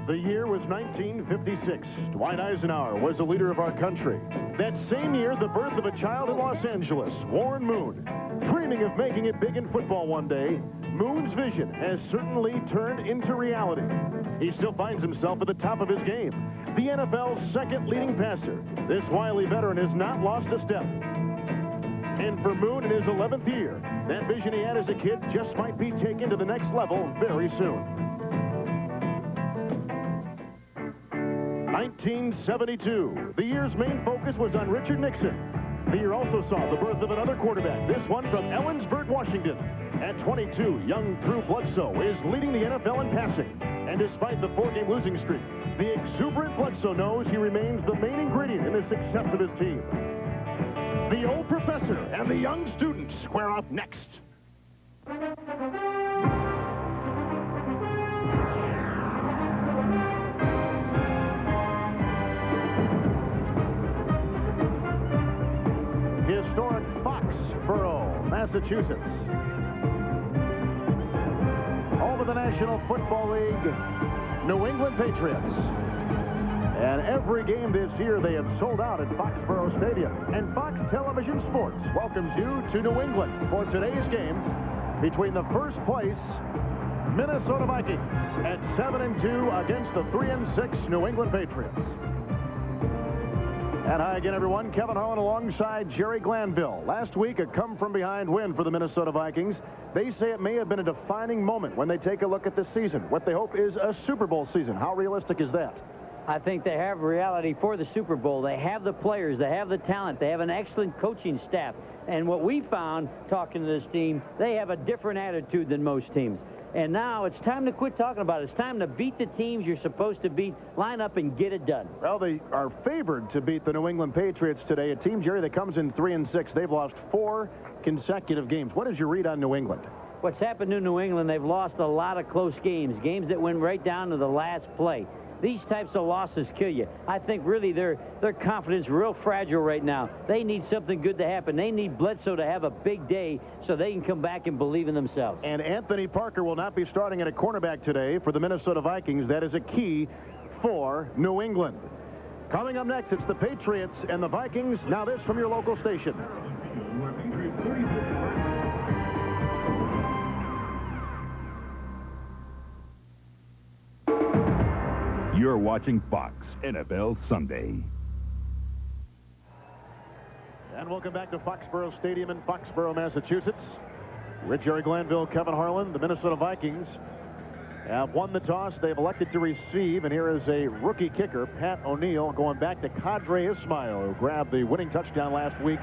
The year was 1956. Dwight Eisenhower was the leader of our country. That same year, the birth of a child in Los Angeles, Warren Moon. Dreaming of making it big in football one day, Moon's vision has certainly turned into reality. He still finds himself at the top of his game. The NFL's second leading passer, this wily veteran has not lost a step. And for Moon in his 11th year, that vision he had as a kid just might be taken to the next level very soon. 1972. The year's main focus was on Richard Nixon. The year also saw the birth of another quarterback, this one from Ellensburg, Washington. At 22, young Drew Bledsoe is leading the NFL in passing. And despite the 4-game losing streak, the exuberant Bledsoe knows he remains the main ingredient in the success of his team. The old professor and the young student square off next. Historic Foxborough, Massachusetts. Home of the National Football League, New England Patriots. And every game this year they have sold out at Foxborough Stadium. And Fox Television Sports welcomes you to New England for today's game between the first place Minnesota Vikings at 7-2 against the 3-6 New England Patriots. And hi again, everyone. Kevin Harlan alongside Jerry Glanville. Last week, a come-from-behind win for the Minnesota Vikings. They say it may have been a defining moment when they take a look at this season. What they hope is a Super Bowl season. How realistic is that? I think they have reality for the Super Bowl. They have the players. They have the talent. They have an excellent coaching staff. And what we found, talking to this team, they have a different attitude than most teams. And now it's time to quit talking about it. It's time to beat the teams you're supposed to beat. Line up and get it done. Well, they are favored to beat the New England Patriots today. A team, Jerry, that comes in 3-6. They've lost 4 consecutive games. What is your read on New England? What's happened to New England, they've lost a lot of close games, games that went right down to the last play. These types of losses kill you. I think really their confidence is real fragile right now. They need something good to happen. They need Bledsoe to have a big day so they can come back and believe in themselves. And Anthony Parker will not be starting at a cornerback today for the Minnesota Vikings. That is a key for New England. Coming up next, it's the Patriots and the Vikings. Now this from your local station. You're watching Fox NFL Sunday. And welcome back to Foxborough Stadium in Foxborough, Massachusetts. With Jerry Glanville, Kevin Harlan, the Minnesota Vikings have won the toss. They've elected to receive, and here is a rookie kicker, Pat O'Neill, going back to Kadri Ismail, who grabbed the winning touchdown last week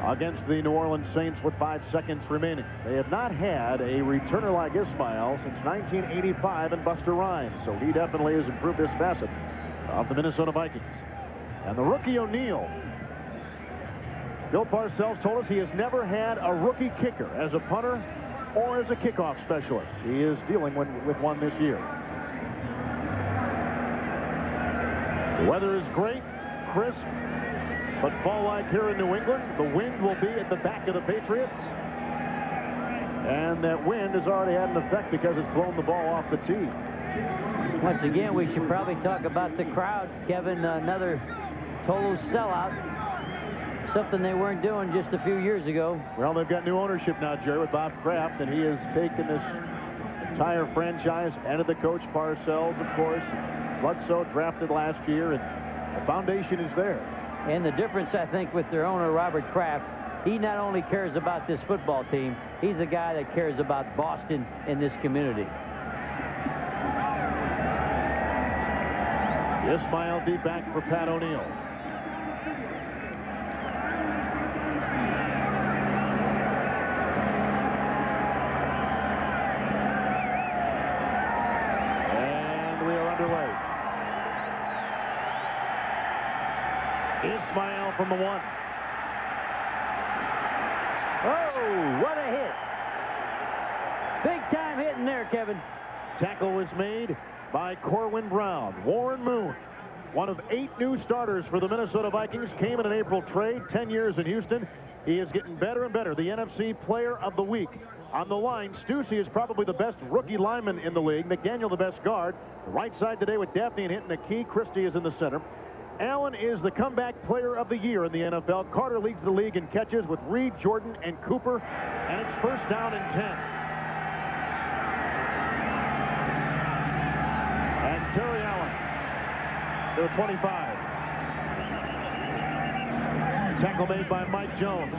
against the New Orleans Saints with 5 seconds remaining. They have not had a returner like Ismail since 1985 and Buster Rhymes, so he definitely has improved this facet of the Minnesota Vikings. And the rookie O'Neill, Bill Parcells told us he has never had a rookie kicker as a punter or as a kickoff specialist. He is dealing with one this year. The weather is great, crisp, but fall-like here in New England. The wind will be at the back of the Patriots. And that wind has already had an effect because it's blown the ball off the tee. Once again, we should probably talk about the crowd, Kevin. Another total sellout. Something they weren't doing just a few years ago. Well, they've got new ownership now, Jerry, with Bob Kraft, and he has taken this entire franchise, added the coach Parcells, of course. Bledsoe drafted last year, and the foundation is there. And the difference, I think, with their owner, Robert Kraft, he not only cares about this football team, he's a guy that cares about Boston and this community. Ismail deep back for Pat O'Neill. And we are underway. Ismail from the 1. Oh, what a hit. Big time hit in there, Kevin. Tackle was made by Corwin Brown. Warren Moon, one of 8 new starters for the Minnesota Vikings, came in an April trade, 10 years in Houston. He is getting better and better. The NFC Player of the Week On the line, Stussy is probably the best rookie lineman in the league. McDaniel the best guard. The right side today with Daphne and Hinton a key. Christie is in the center. Allen is the comeback player of the year in the NFL. Carter leads the league in catches with Reed, Jordan, and Cooper. And it's first down and 10. And Terry Allen to the 25. Tackle made by Mike Jones.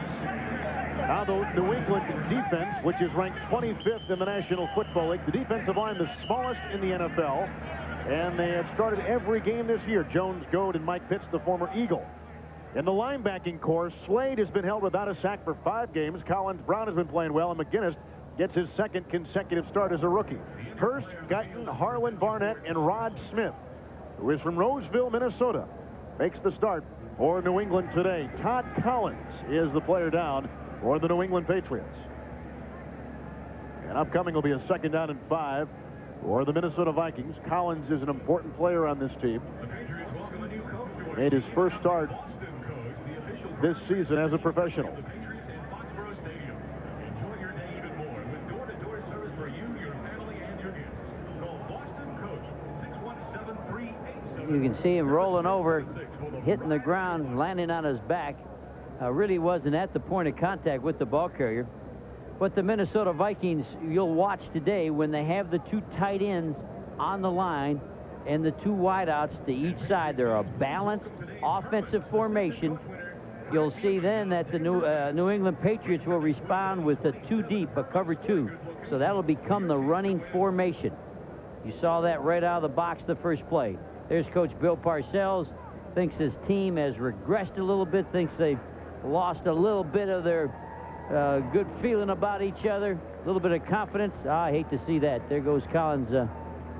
Now the New England defense, which is ranked 25th in the National Football League. The defensive line, the smallest in the NFL. And they have started every game this year. Jones, Goad, and Mike Pitts, the former Eagle. In the linebacking corps, Slade has been held without a sack for 5 games. Collins Brown has been playing well, and McGinnis gets his second consecutive start as a rookie. Hurst, Guyton, Harlan, Barnett, and Rod Smith, who is from Roseville, Minnesota, makes the start for New England today. Todd Collins is the player down for the New England Patriots. And upcoming will be a second down and 5 for the Minnesota Vikings. Collins is an important player on this team. Made his first start this season as a professional. You can see him rolling over, hitting the ground, landing on his back. Really wasn't at the point of contact with the ball carrier. But the Minnesota Vikings, you'll watch today when they have the 2 tight ends on the line and the 2 wideouts to each side. They're a balanced offensive formation. You'll see then that the New England Patriots will respond with a 2 deep, a cover 2. So that'll become the running formation. You saw that right out of the box the first play. There's Coach Bill Parcells. Thinks his team has regressed a little bit, thinks they've lost a little bit of their good feeling about each other, a little bit of confidence. I hate to see that. There goes Collins.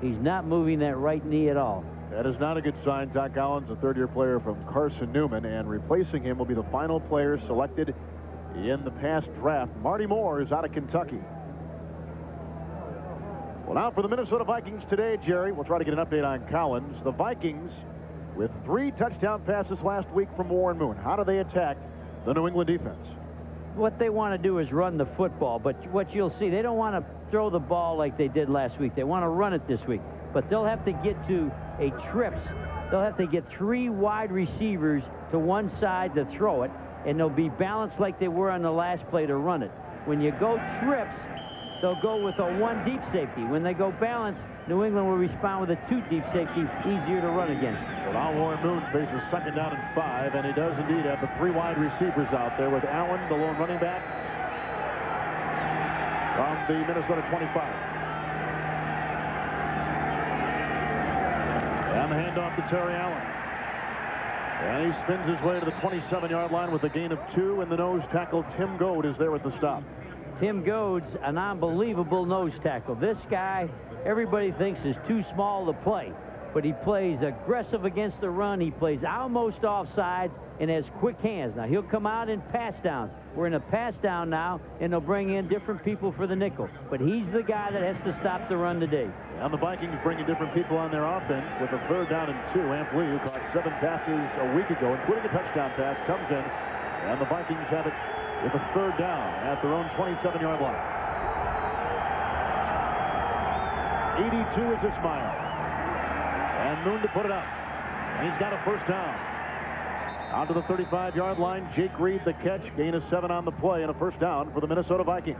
He's not moving that right knee at all. That is not a good sign. Todd Collins, a third-year player from Carson Newman, and replacing him will be the final player selected in the past draft. Marty Moore is out of Kentucky. Well, now for the Minnesota Vikings today, Jerry, we'll try to get an update on Collins. The Vikings with 3 touchdown passes last week from Warren Moon. How do they attack the New England defense? What they want to do is run the football, but what you'll see, they don't want to throw the ball like they did last week. They want to run it this week, but they'll have to get to a trips. They'll have to get 3 wide receivers to one side to throw it, and they'll be balanced like they were on the last play to run it. When you go trips, they'll go with a 1 deep safety. When they go balanced, New England will respond with a 2 deep safety, easier to run against. Well, now Warren Moon faces second down and 5, and he does indeed have the 3 wide receivers out there with Allen, the lone running back, from the Minnesota 25. And the handoff to Terry Allen. And he spins his way to the 27-yard line with a gain of 2, and the nose tackle Tim Goad is there with the stop. Tim Goad's an unbelievable nose tackle. This guy, everybody thinks is too small to play, but he plays aggressive against the run. He plays almost offsides and has quick hands. Now, he'll come out in pass downs. We're in a pass down now, and they'll bring in different people for the nickel. But he's the guy that has to stop the run today. And the Vikings bringing different people on their offense with a third down and 2. Amp Lee, who caught 7 passes a week ago, including a touchdown pass, comes in, and the Vikings have it with a third down at their own 27-yard line. 82 is Ismail. And Moon to put it up. And he's got a first down. Onto the 35-yard line, Jake Reed the catch, gain of 7 on the play, and a first down for the Minnesota Vikings.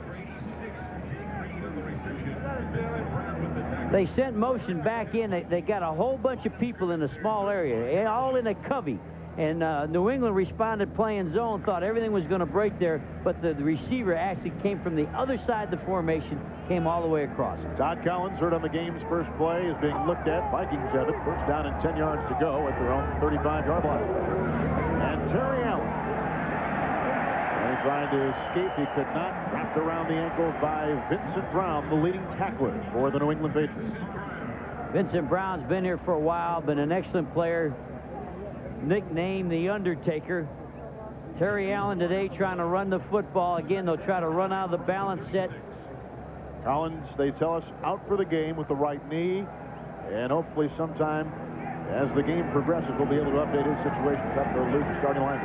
They sent motion back in. They got a whole bunch of people in a small area, all in a covey. And New England responded playing zone, thought everything was going to break there, but the receiver actually came from the other side of the formation, came all the way across. Todd Collins, hurt on the game's first play, is being looked at. Vikings have it. First down and 10 yards to go at their own 35-yard line. And Terry Allen, when he tried to escape, he could not. Wrapped around the ankle by Vincent Brown, the leading tackler for the New England Patriots. Vincent Brown's been here for a while, been an excellent player. Nicknamed the Undertaker. Terry Allen today trying to run the football. Again, they'll try to run out of the balance set. Collins, they tell us, out for the game with the right knee. And hopefully sometime as the game progresses, we'll be able to update his situation. Up to lose the starting lineup.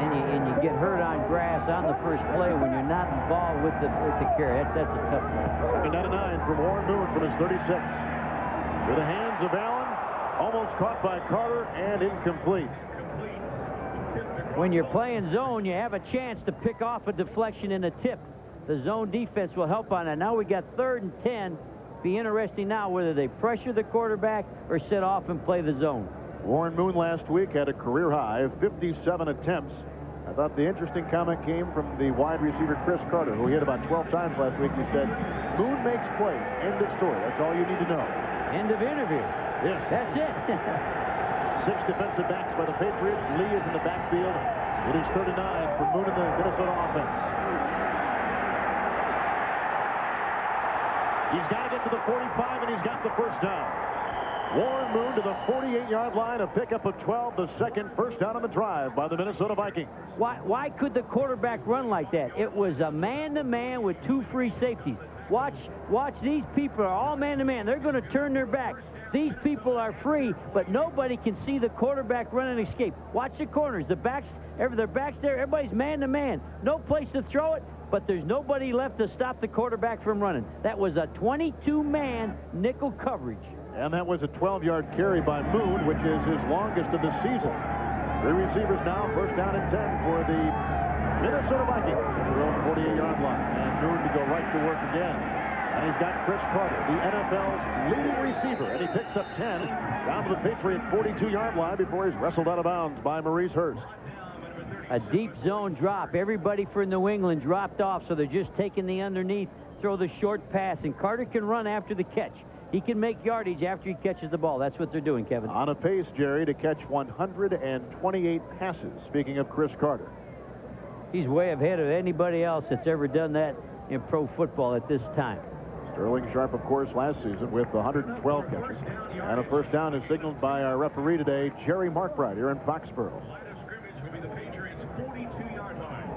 and you get hurt on grass on the first play when you're not involved with the carry. That's a tough one. Second down and 9 from Warren Moon from his 36. To the hands of Allen, almost caught by Carter and incomplete. When you're playing zone, you have a chance to pick off a deflection in a tip. The zone defense will help on that. Now we got 3rd and 10. Be interesting now whether they pressure the quarterback or set off and play the zone. Warren Moon last week had a career high of 57 attempts. I thought the interesting comment came from the wide receiver Chris Carter, who hit about 12 times last week. He said, Moon makes plays. End of story. That's all you need to know. End of interview. Yes. That's it. 6 defensive backs by the Patriots. Lee is in the backfield. It is 39 for Moon in the Minnesota offense. He's got to get to the 45, and he's got the first down. Warren Moon to the 48-yard line, a pickup of 12, the second first down on the drive by the Minnesota Vikings. Why could the quarterback run like that? It was a man-to-man with 2 free safeties. Watch, these people are all man-to-man. They're going to turn their backs. These people are free, but nobody can see the quarterback run and escape. Watch the corners. Their backs there. Everybody's man-to-man. No place to throw it, but there's nobody left to stop the quarterback from running. That was a 22-man nickel coverage. And that was a 12-yard carry by Moon, which is his longest of the season. 3 receivers now, first down and 10 for the Minnesota Vikings at their own 48-yard line. And Moon to go right to work again. And he's got Chris Carter, the NFL's leading receiver. And he picks up 10 down to the Patriot 42-yard line before he's wrestled out of bounds by Maurice Hurst. A deep zone drop. Everybody for New England dropped off, so they're just taking the underneath, throw the short pass, and Carter can run after the catch. He can make yardage after he catches the ball. That's what they're doing, Kevin. On a pace, Jerry, to catch 128 passes. Speaking of Chris Carter. He's way ahead of anybody else that's ever done that in pro football at this time. Sterling Sharp, of course, last season with 112 catches. And a first down is signaled by our referee today, Jerry Markbright, here in Foxborough.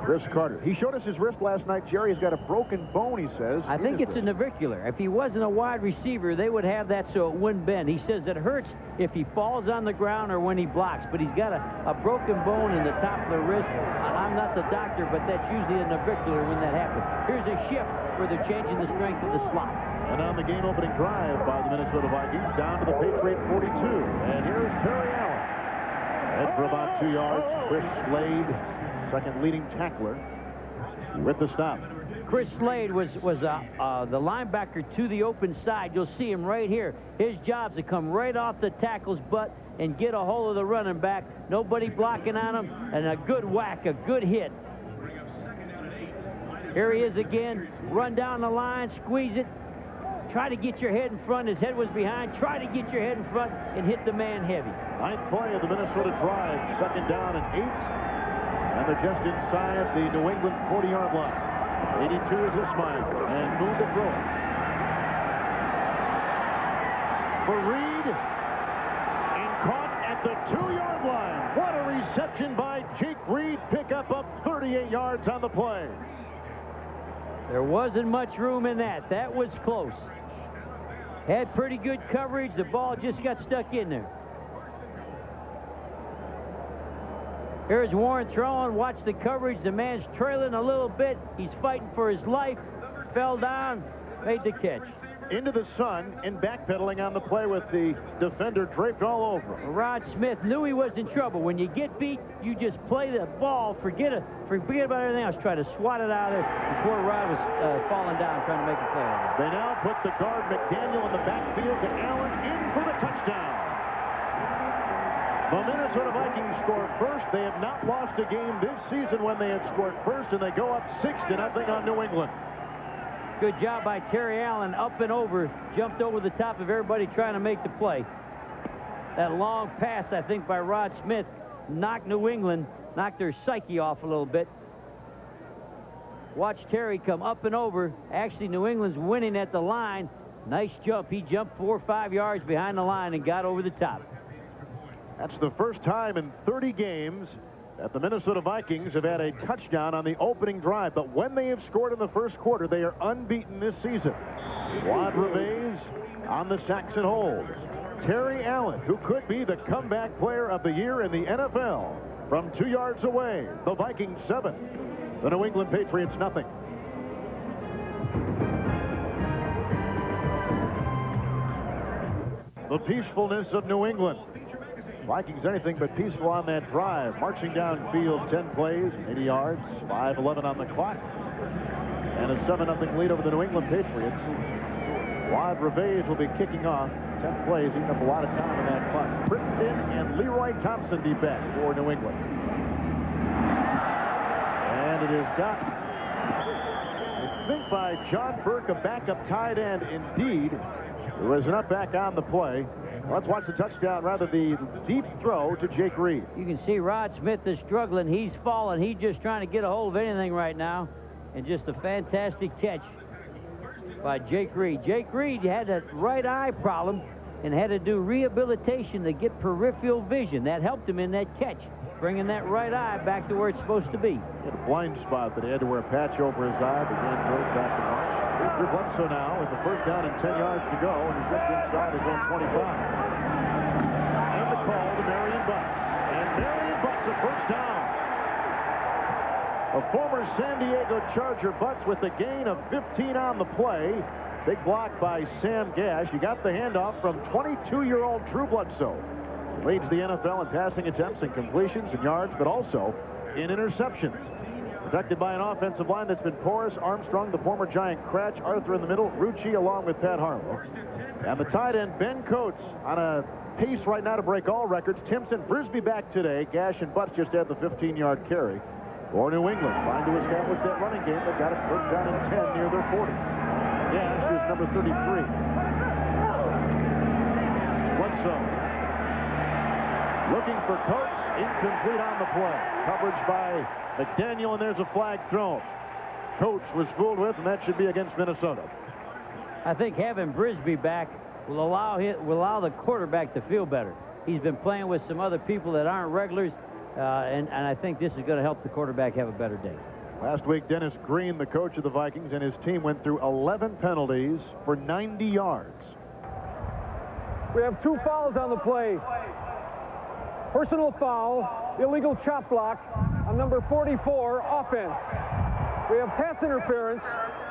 Chris Carter. He showed us his wrist last night, Jerry. He's got a broken bone, he says. I think it's a navicular. If he wasn't a wide receiver, they would have that so it wouldn't bend. He says it hurts if he falls on the ground or when he blocks, but he's got a broken bone in the top of the wrist. I'm not the doctor, but that's usually a navicular when that happens. Here's a shift where they're changing the strength of the slot. And on the game-opening drive by the Minnesota Vikings, down to the Patriot 42. And here's Terry Allen. And for about 2 yards, Chris Slade, second leading tackler, with the stop. Chris Slade was the linebacker to the open side. You'll see him right here. His job's to come right off the tackle's butt and get a hold of the running back. Nobody blocking on him, and a good whack, a good hit. Here he is again. Run down the line, squeeze it. Try to get your head in front. His head was behind. Try to get your head in front and hit the man heavy. 9th play of the Minnesota drive. Second down and 8. And they're just inside the New England 40-yard line. 82 is Ismail, and Moon to throw it. For Reed, and caught at the 2-yard line. What a reception by Jake Reed. Pickup of 38 yards on the play. There wasn't much room in that. That was close. Had pretty good coverage. The ball just got stuck in there. Here's Warren throwing. Watch the coverage. The man's trailing a little bit. He's fighting for his life. Fell down. Made the catch. Into the sun and backpedaling on the play with the defender draped all over him. Rod Smith knew he was in trouble. When you get beat, you just play the ball. Forget about everything else. Try to swat it out of there before Rod was falling down trying to make a play. They now put the guard McDaniel in the backfield to Allen in for the touchdown. The Minnesota Vikings score first. They have not lost a game this season when they had scored first, and they go up 6-0 on New England. Good job by Terry Allen, up and over, jumped over the top of everybody trying to make the play. That long pass, I think, by Rod Smith knocked New England, knocked their psyche off a little bit. Watch Terry come up and over. Actually, New England's winning at the line. Nice jump. He jumped 4 or 5 yards behind the line and got over the top. That's the first time in 30 games that the Minnesota Vikings have had a touchdown on the opening drive. But when they have scored in the first quarter, they are unbeaten this season. Juan Reves on the Saxon hold. Terry Allen, who could be the comeback player of the year in the NFL, from 2 yards away. The Vikings 7, the New England Patriots nothing. The peacefulness of New England. Vikings anything but peaceful on that drive. Marching downfield 10 plays, 80 yards, 5:11 on the clock. And a 7-0 lead over the New England Patriots. Wad Revage will be kicking off. 10 plays, eating up a lot of time in that clock. Crittenden and Leroy Thompson be back for New England. And it is got, I think, by John Burke, a backup tight end indeed, who is not back on the play. Let's watch the touchdown, rather the deep throw to Jake Reed. You can see Rod Smith is struggling. He's falling. He's just trying to get a hold of anything right now. And just a fantastic catch by Jake Reed. Jake Reed had a right eye problem and had to do rehabilitation to get peripheral vision. That helped him in that catch, bringing that right eye back to where it's supposed to be. He had a blind spot that he had to wear a patch over his eye. Began throws back to March. Here's Bledsoe now with the first down and 10 yards to go, and he's just inside his own 25. And the call to Marion Butts. And Marion Butts a first down. A former San Diego Charger, Butts with a gain of 15 on the play. Big block by Sam Gash. He got the handoff from 22-year-old Drew Bledsoe. Leads the NFL in passing attempts and completions and yards, but also in interceptions. Protected by an offensive line that's been porous. Armstrong, the former Giant Cratch, Arthur in the middle, Rucci along with Pat Harlow. And the tight end, Ben Coates, on a pace right now to break all records. Timpson, Frisbee back today. Gash and Butts just had the 15-yard carry for New England. Trying to establish that running game. They've got it first down and 10 near their 40. Gash is number 33. Bledsoe looking for Coates. Incomplete on the play. Coverage by McDaniel, and there's a flag thrown. Coates was fooled with, and that should be against Minnesota. I think having Brisby back will allow the quarterback to feel better. He's been playing with some other people that aren't regulars, and I think this is going to help the quarterback have a better day. Last week, Dennis Green, the coach of the Vikings, and his team went through 11 penalties for 90 yards. We have 2 fouls on the play. Personal foul, illegal chop block on number 44, offense. We have pass interference,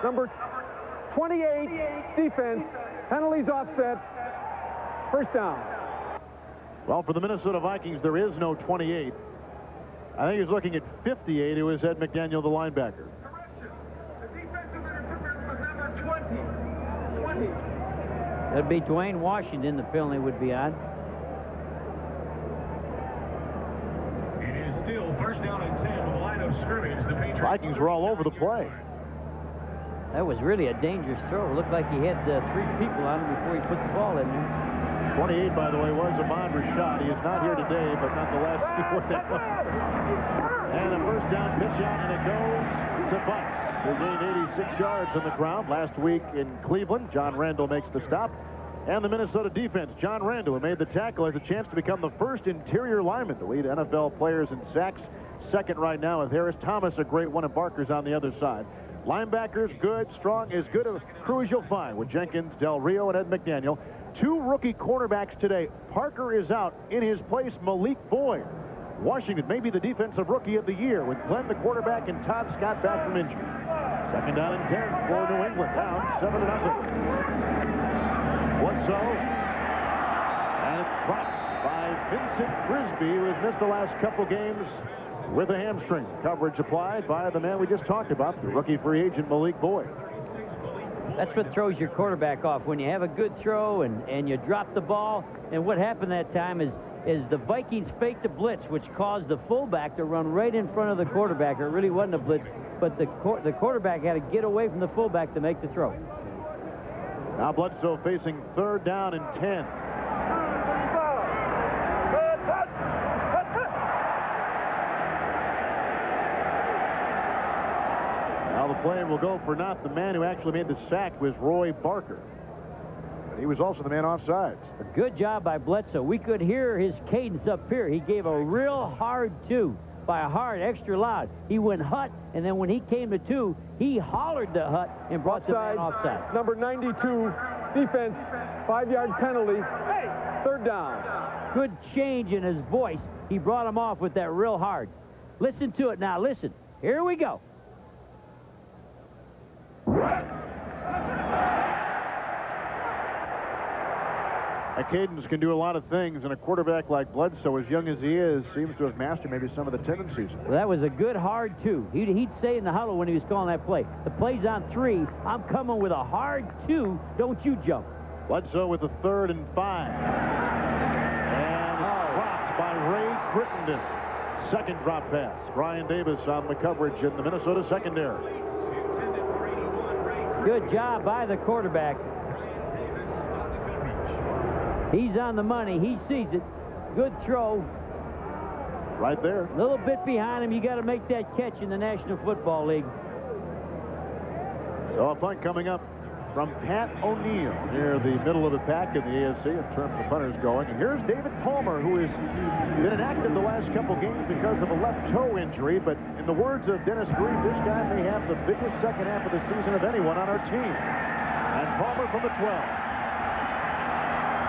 number 28, defense, penalties offset, first down. Well, for the Minnesota Vikings, there is no 28. I think he's looking at 58. It was Ed McDaniel, the linebacker. The defensive interference was number 20. That'd be Dwayne Washington. The penalty would be on. Still first down and 10 with the line of scrimmage. The Patriots Vikings were all over the play. That was really a dangerous throw. It looked like he had 3 people on him before he put the ball in there. 28, by the way, was Ahmad Rashad. He is not here today, but nonetheless, he worked that one. And a first down pitch out, and it goes to Butts, who gained 86 yards on the ground last week in Cleveland. John Randall makes the stop. And the Minnesota defense, John Randall, who made the tackle, has a chance to become the first interior lineman to lead NFL players in sacks. Second right now with Harris. Thomas, a great one, and Barker's on the other side. Linebackers, good, strong, as good a crew as you'll find with Jenkins, Del Rio, and Ed McDaniel. 2 rookie cornerbacks today. Parker is out. In his place, Malik Boyd. Washington may be the defensive rookie of the year with Glenn, the quarterback, and Todd Scott back from injury. Second down and 10 for New England. Down 7-0. Bledsoe, and it's dropped by Vincent Frisbee, who has missed the last couple games with a hamstring. Coverage applied by the man we just talked about, the rookie free agent Malik Boyd. That's what throws your quarterback off, when you have a good throw and you drop the ball. And what happened that time is the Vikings faked a blitz, which caused the fullback to run right in front of the quarterback. It really wasn't a blitz, but the quarterback had to get away from the fullback to make the throw. Now Bledsoe facing third down and 10. Now the play will go for not the man who actually made the sack was Roy Barker. But he was also the man offsides. A good job by Bledsoe. We could hear his cadence up here. He gave a real hard 2. By a hard, extra loud. He went hut, and then when he came to 2, he hollered the hut and brought the man offside. Number 92, Defense, 5-yard penalty, 3rd down. Good change in his voice. He brought him off with that real hard. Listen to it now. Listen. Here we go. A Cadence can do a lot of things, and a quarterback like Bledsoe, as young as he is, seems to have mastered maybe some of the tendencies. Well, that was a good hard 2. He'd say in the huddle when he was calling that play, the play's on 3. I'm coming with a hard 2. Don't you jump. Bledsoe with the 3rd and 5. And dropped by Ray Crittenden. Second drop pass. Brian Davis on the coverage in the Minnesota secondary. Good job by the quarterback. He's on the money. He sees it. Good throw. Right there. A little bit behind him. You got to make that catch in the National Football League. So a punt coming up from Pat O'Neill near the middle of the pack in the AFC in terms of punters going. And here's David Palmer, who has been inactive the last couple games because of a left toe injury. But in the words of Dennis Green, this guy may have the biggest second half of the season of anyone on our team. And Palmer from the 12.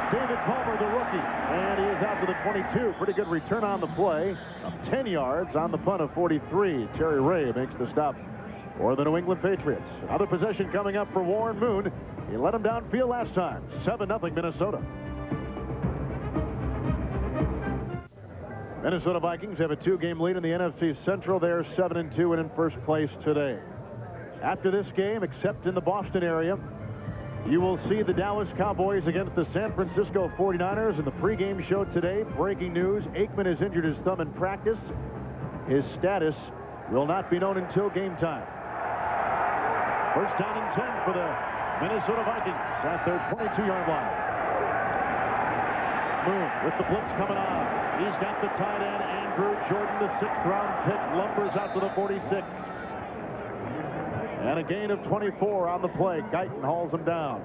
David Palmer, the rookie, and he is out to the 22. Pretty good return on the play of 10 yards on the punt of 43. Terry Ray makes the stop for the New England Patriots. Another possession coming up for Warren Moon. He let him downfield last time. 7-0 Minnesota. Minnesota Vikings have a 2-game lead in the NFC Central. They're 7-2 and in first place today. After this game, except in the Boston area, you will see the Dallas Cowboys against the San Francisco 49ers in the pregame show today. Breaking news, Aikman has injured his thumb in practice. His status will not be known until game time. First down and 10 for the Minnesota Vikings at their 22-yard line. Moon with the blitz coming on. He's got the tight end, Andrew Jordan, the 6th-round pick, lumbers out to the 46. And a gain of 24 on the play. Guyton hauls him down.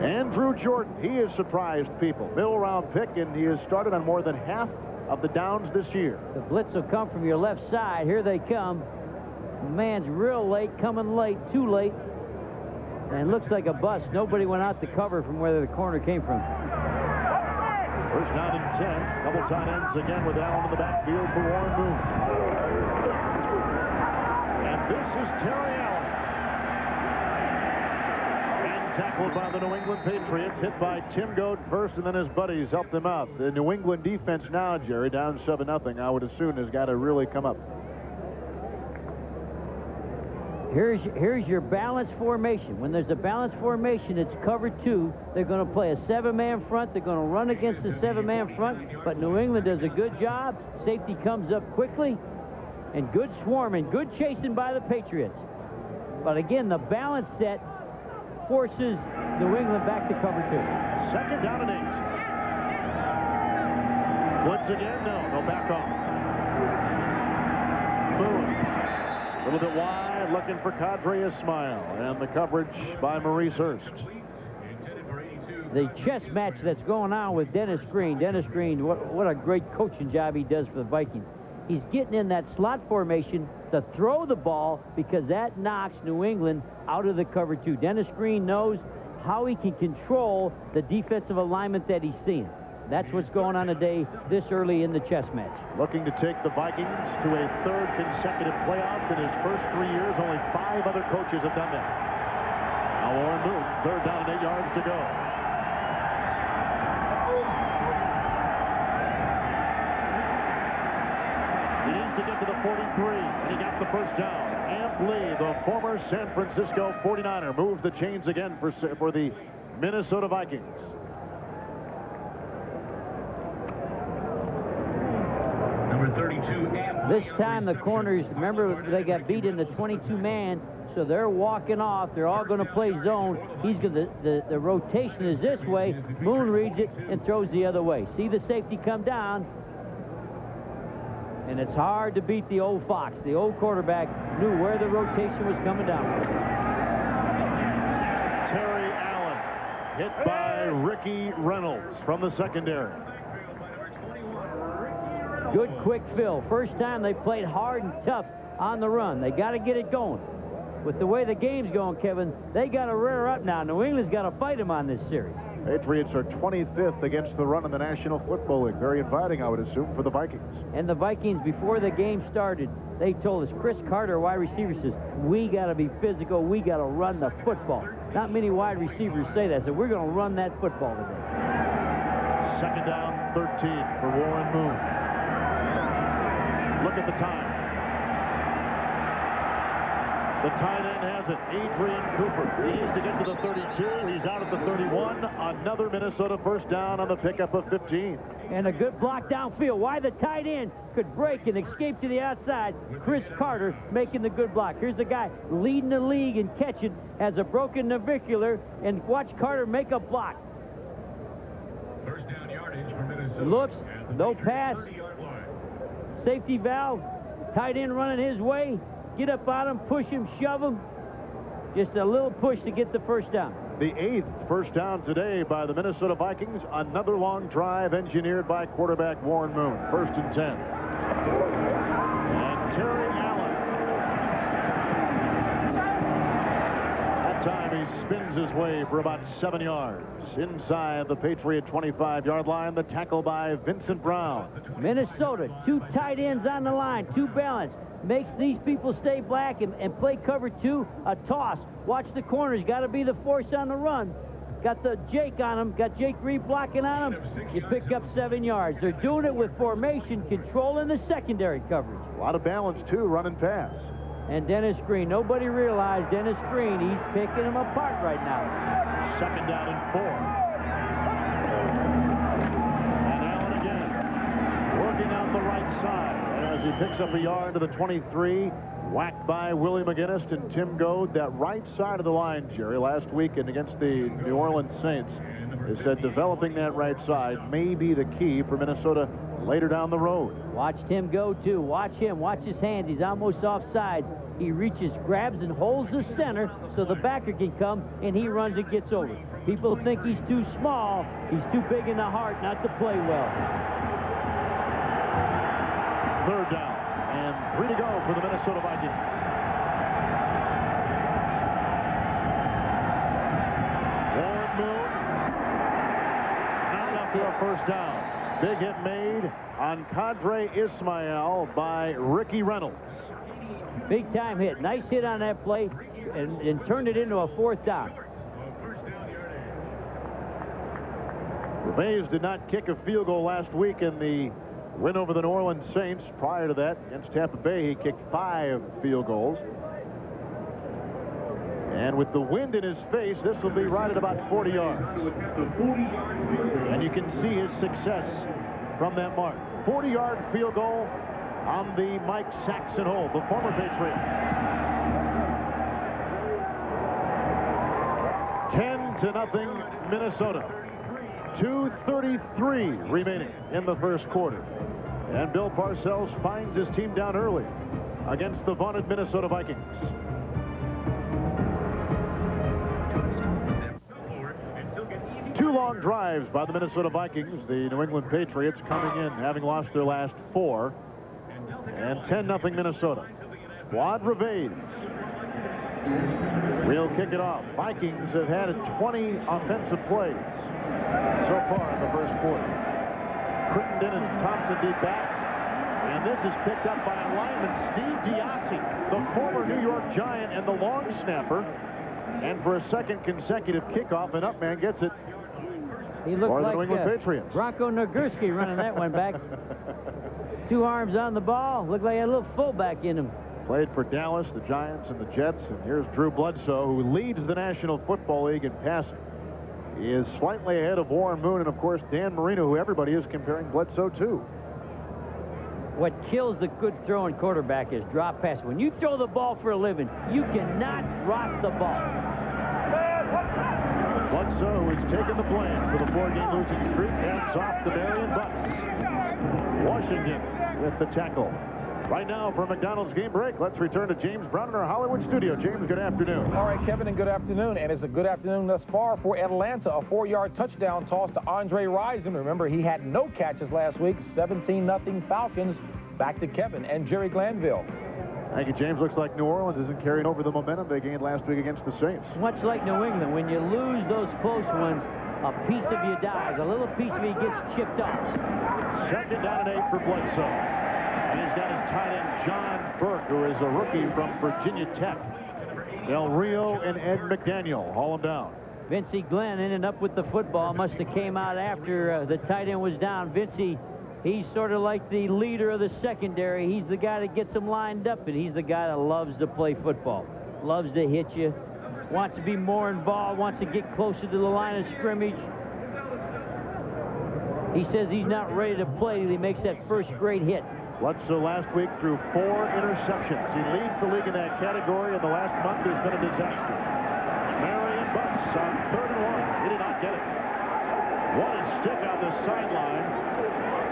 Andrew Jordan, he has surprised people. Middle-round pick, and he has started on more than half of the downs this year. The blitz will come from your left side. Here they come. The man's real late, coming late, too late. And looks like a bust. Nobody went out to cover from where the corner came from. First down and 10. Double tight ends again with Allen in the backfield for Warren Moon. And this is Terry Allen. And tackled by the New England Patriots. Hit by Tim Goad first, and then his buddies helped him out. The New England defense now, Jerry, down 7-0, I would assume has got to really come up. Here's your balanced formation. When there's a balanced formation, it's cover 2. They're going to play a 7-man front. They're going to run against the 7-man front. But New England does a good job. Safety comes up quickly. And good swarming, good chasing by the Patriots. But again, the balance set forces New England back to cover 2. Second down and 8. Blitz again? No, back off. Moon. A little bit wide, looking for Kadri Ismail. And the coverage by Maurice Hurst. The chess match that's going on with Dennis Green. Dennis Green, what a great coaching job he does for the Vikings. He's getting in that slot formation to throw the ball because that knocks New England out of the cover 2. Dennis Green knows how he can control the defensive alignment that he's seeing. That's what's going on today this early in the chess match. Looking to take the Vikings to a 3rd consecutive playoff in his first 3 years. Only 5 other coaches have done that. Now Warren Moon, 3rd down and 8 yards to go. He needs to get to the 43, and he got the first down. Amp Lee, the former San Francisco 49er, moves the chains again for the Minnesota Vikings. Number 32, Amp. This time the corners, remember, they got beat in the 22-man, so they're walking off. They're all going to play zone. The rotation is this way. Moon reads it and throws the other way. See the safety come down. And it's hard to beat the old Fox. The old quarterback knew where the rotation was coming down. Terry Allen hit by Ricky Reynolds from the secondary. Good quick fill. First time they played hard and tough on the run. They got to get it going. with the way the game's going, Kevin, they got to rear up now. New England's got to fight them on this series. Patriots are 25th against the run in the National Football League. Very inviting, I would assume, for the Vikings. And the Vikings, before the game started, they told us, Chris Carter, wide receiver, says, we got to be physical. We got to run the football. Not many wide receivers say that, so we're going to run that football today. Second down, 13 for Warren Moon. Look at the time. The tight end has it. Adrian Cooper. He needs to get to the 32. He's out at the 31. Another Minnesota first down on the pickup of 15. And a good block downfield. Why the tight end could break and escape to the outside. Chris Carter making the good block. Here's the guy leading the league in catching, has a broken navicular, and watch Carter make a block. First down yardage for Minnesota. Looks, no pass. Safety valve. Tight end running his way. Get up on him, push him, shove him. Just a little push to get the first down. The 8th first down today by the Minnesota Vikings. Another long drive engineered by quarterback Warren Moon. 1st and 10. And Terry Allen. That time he spins his way for about 7 yards. Inside the Patriot 25-yard line, the tackle by Vincent Brown. Minnesota, 2 tight ends on the line, 2 balance. Makes these people stay black and play cover 2, a toss. Watch the corners, got to be the force on the run. Got the Jake on him, got Jake Reed blocking on him. You pick up 7 yards. They're doing it with formation, controlling the secondary coverage. A lot of balance, too, running pass. And Dennis Green, nobody realized Dennis Green, he's picking them apart right now. Second down and 4. And Allen again, working on the right side. As he picks up a yard to the 23, whacked by Willie McGinnis and Tim Goad. That right side of the line, Jerry, last weekend against the New Orleans Saints, they said developing that right side may be the key for Minnesota later down the road. Watch Tim Goad, too. Watch him. Watch his hands. He's almost offside. He reaches, grabs, and holds the center so the backer can come, and he runs and gets over. People think he's too small. He's too big in the heart not to play well. 3rd down and 3 to go for the Minnesota Vikings. Warren Moon, not enough for a first down. Big hit made on Kadre Ismail by Ricky Reynolds. Big time hit. Nice hit on that play and turned it into a 4th down. The Bays did not kick a field goal last week in the win over the New Orleans Saints. Prior to that, against Tampa Bay, he kicked 5 field goals. And with the wind in his face, this will be right at about 40 yards. And you can see his success from that mark. 40-yard field goal on the Mike Saxon hole, the former Patriot. 10-0 Minnesota. 2:33 remaining in the first quarter. And Bill Parcells finds his team down early against the vaunted Minnesota Vikings. Two long drives by the Minnesota Vikings. The New England Patriots coming in, having lost their last 4. And 10-0 Minnesota. Quad Revades will kick it off. Vikings have had 20 offensive plays so far in the first quarter. Crittenden and Thompson deep back. And this is picked up by lineman Steve Diassi, the former New York Giant and the long snapper. And for a second consecutive kickoff, an up man gets it. He looked for the like New England Patriots. Bronco Nagurski running that one back. 2 arms on the ball. Looked like he had a little fullback in him. Played for Dallas, the Giants, and the Jets. And here's Drew Bledsoe, who leads the National Football League in passing. He is slightly ahead of Warren Moon and, of course, Dan Marino, who everybody is comparing Bledsoe to. What kills the good throwing quarterback is drop pass. When you throw the ball for a living, you cannot drop the ball. Bledsoe, who has taken the blame for the 4-game losing streak, hands off to Marion Butts. Washington with the tackle. Right now, for a McDonald's game break, let's return to James Brown in our Hollywood studio. James, good afternoon. All right, Kevin, and good afternoon. And it's a good afternoon thus far for Atlanta. A 4-yard touchdown toss to Andre Rison. Remember, he had no catches last week. 17-0 Falcons. Back to Kevin and Jerry Glanville. Thank you, James. Looks like New Orleans isn't carrying over the momentum they gained last week against the Saints. Much like New England, when you lose those close ones, a piece of you dies. A little piece of you gets chipped off. 2nd down and 8 for Bledsoe. And he's got his tight end, John Burke, who is a rookie from Virginia Tech. Del Rio and Ed McDaniel haul him down. Vincey Glenn ended up with the football. Must have came out after the tight end was down. Vincey, he's sort of like the leader of the secondary. He's the guy that gets them lined up, and he's the guy that loves to play football. Loves to hit you. Wants to be more involved. Wants to get closer to the line of scrimmage. He says he's not ready to play till he makes that first great hit. Bledsoe last week threw 4 interceptions. He leads the league in that category, and the last month has been a disaster. Marion Butts on 3rd and 1. He did not get it. What a stick on the sideline.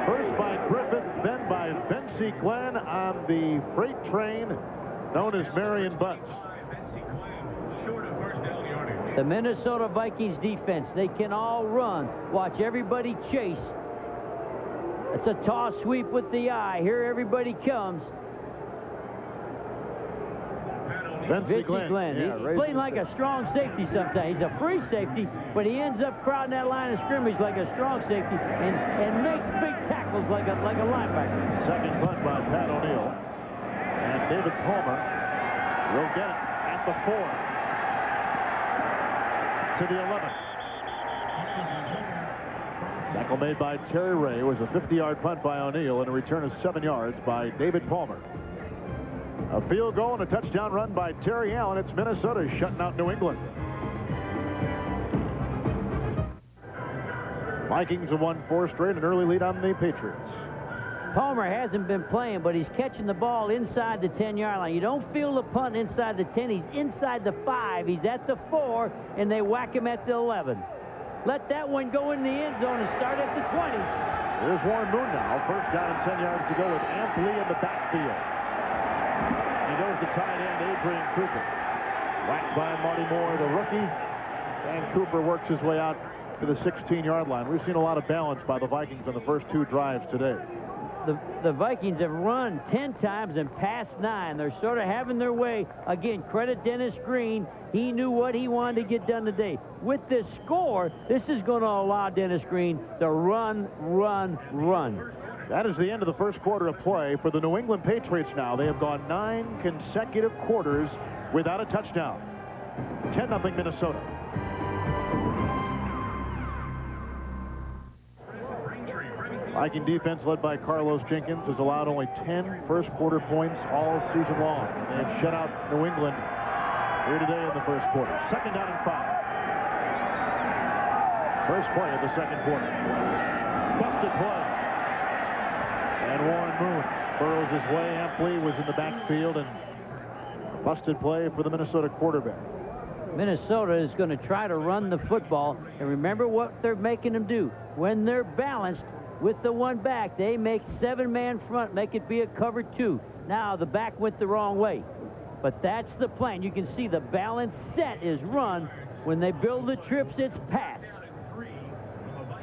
First by Griffith, then by Vincey Glenn on the freight train known as Marion Butts. The Minnesota Vikings defense, they can all run. Watch everybody chase. It's a toss sweep with the eye. Here everybody comes. Vincey Glenn. Yeah, He's playing like a strong safety sometimes. He's a free safety, but he ends up crowding that line of scrimmage like a strong safety and makes big tackles like a linebacker. 2nd punt by Pat O'Neill. And David Palmer will get it at the 4. To the 11. Tackle made by Terry Ray. Was a 50-yard punt by O'Neill and a return of 7 yards by David Palmer. A field goal and a touchdown run by Terry Allen. It's Minnesota shutting out New England. Vikings have won 4 straight, an early lead on the Patriots. Palmer hasn't been playing, but he's catching the ball inside the 10-yard line. You don't feel the punt inside the 10. He's inside the 5. He's at the 4, and they whack him at the 11. Let that one go in the end zone and start at the 20. Here's Warren Moon now. First down and 10 yards to go with Ampley in the backfield. He goes to tight end Adrian Cooper. Whacked by Marty Moore, the rookie. And Cooper works his way out to the 16-yard line. We've seen a lot of balance by the Vikings on the first 2 drives today. The Vikings have run 10 times and passed 9. They're sort of having their way. Again, credit Dennis Green. He knew what he wanted to get done today. With this score, this is going to allow Dennis Green to run. That is the end of the first quarter of play for the New England Patriots now. They have gone 9 consecutive quarters without a touchdown. 10-0 Minnesota. Viking defense led by Carlos Jenkins has allowed only 10 first quarter points all season long. They have shut out New England here today in the first quarter. 2nd down and 5. First play of the second quarter. Busted play. And Warren Moon burrows his way. Ampley was in the backfield, and busted play for the Minnesota quarterback. Minnesota is going to try to run the football, and remember what they're making them do. When they're balanced with the one back, they make 7-man front, make it be a cover 2. Now the back went the wrong way, but that's the plan. You can see the balance set is run. When they build the trips, it's pass.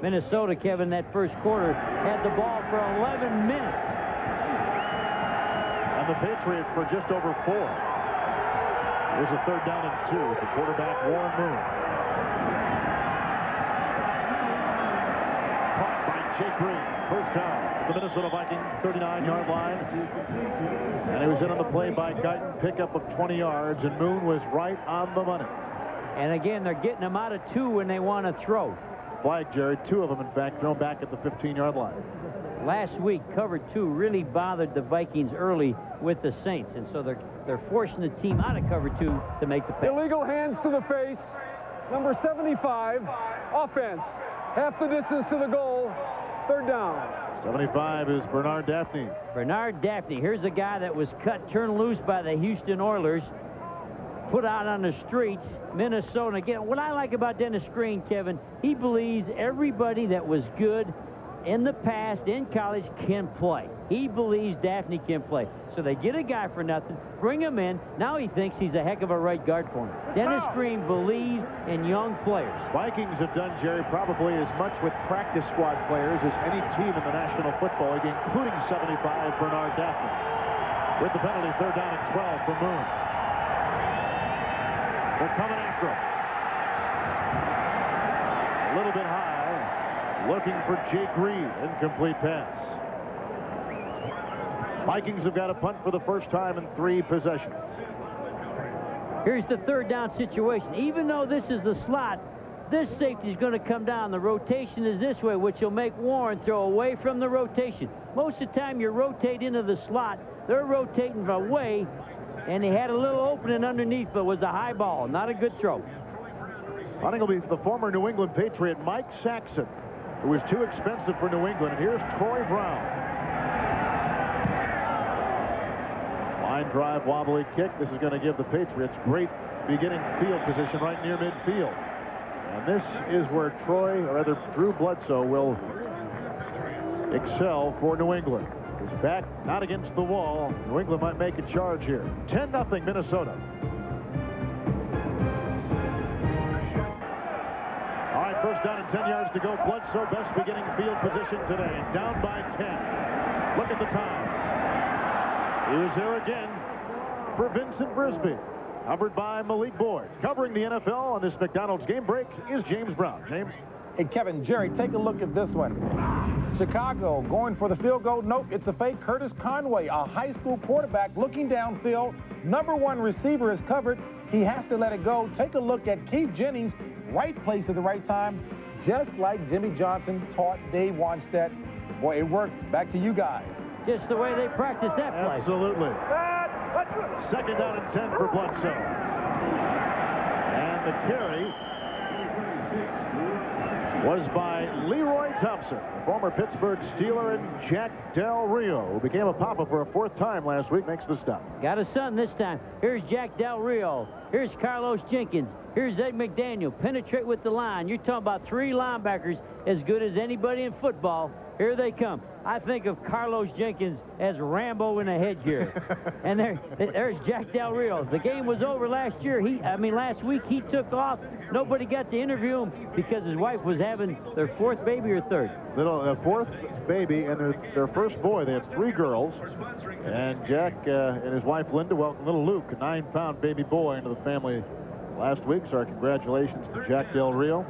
Minnesota, Kevin, that first quarter had the ball for 11 minutes. And the Patriots for just over 4. Here's a 3rd down and 2. The quarterback, Warren Moon. Caught by Jake Green. First down. The Minnesota Vikings 39-yard line. And he was in on the play by Guyton. Pickup of 20 yards, and Moon was right on the money. And again, they're getting them out of 2 when they want to throw. Flag, Jerry. 2 of them, in fact, thrown back at the 15-yard line. Last week, cover 2 really bothered the Vikings early with the Saints, and so they're forcing the team out of cover 2 to make the pass. Illegal hands to the face. Number 75, offense. Half the distance to the goal. 3rd down. 75 is Bernard Daphne. Bernard Daphne, here's a guy that was cut, turned loose by the Houston Oilers, put out on the streets. Minnesota. Again, what I like about Dennis Green, Kevin, he believes everybody that was good in the past, in college, can play. He believes Daphne can play. So they get a guy for nothing, bring him in. Now he thinks he's a heck of a right guard for him. Dennis Green believes in young players. Vikings have done, Jerry, probably as much with practice squad players as any team in the National Football League, including 75 Bernard Daphne. with the penalty. 3rd down and 12 for Moon. They're coming after him. A little bit high. Looking for Jake Reed. Incomplete pass. Vikings have got a punt for the first time in 3 possessions. Here's the 3rd down situation. Even though this is the slot, this safety is going to come down. The rotation is this way, which will make Warren throw away from the rotation. Most of the time you rotate into the slot, they're rotating away, and he had a little opening underneath, but it was a high ball, not a good throw. Punting will be the former New England Patriot Mike Saxon, who was too expensive for New England. And here's Troy Brown. Line drive, wobbly kick. This is going to give the Patriots great beginning field position right near midfield. And this is where Drew Bledsoe will excel for New England. He's back, not against the wall. New England might make a charge here. 10-0 Minnesota. All right, first down and 10 yards to go. Bledsoe, best beginning field position today. Down by 10. Look at the time. He was there again for Vincent Brisby. Covered by Malik Boyd. Covering the NFL on this McDonald's game break is James Brown. James? Hey, Kevin, Jerry, take a look at this one. Chicago going for the field goal. Nope, it's a fake. Curtis Conway, a high school quarterback, looking downfield. #1 receiver is covered. He has to let it go. Take a look at Keith Jennings. Right place at the right time, just like Jimmy Johnson taught Dave Wanstead. Boy, it worked. Back to you guys. Just the way they practice that play. Absolutely. 2nd down and 10 for Bledsoe. And the carry was by Leroy Thompson, former Pittsburgh Steeler, and Jack Del Rio, who became a Papa for a 4th time last week, makes the stop. Got a son this time. Here's Jack Del Rio. Here's Carlos Jenkins. Here's Ed McDaniel. Penetrate with the line. You're talking about 3 linebackers as good as anybody in football. Here they come. I think of Carlos Jenkins as Rambo in a headgear. And there's Jack Del Rio. The game was over last week. He took off. Nobody got to interview him because his wife was having their 4th baby or 3rd. 4th baby and their first boy. They have 3 girls. And Jack and his wife Linda welcomed little Luke, a 9-pound baby boy, into the family last week. So our congratulations to Jack Del Rio.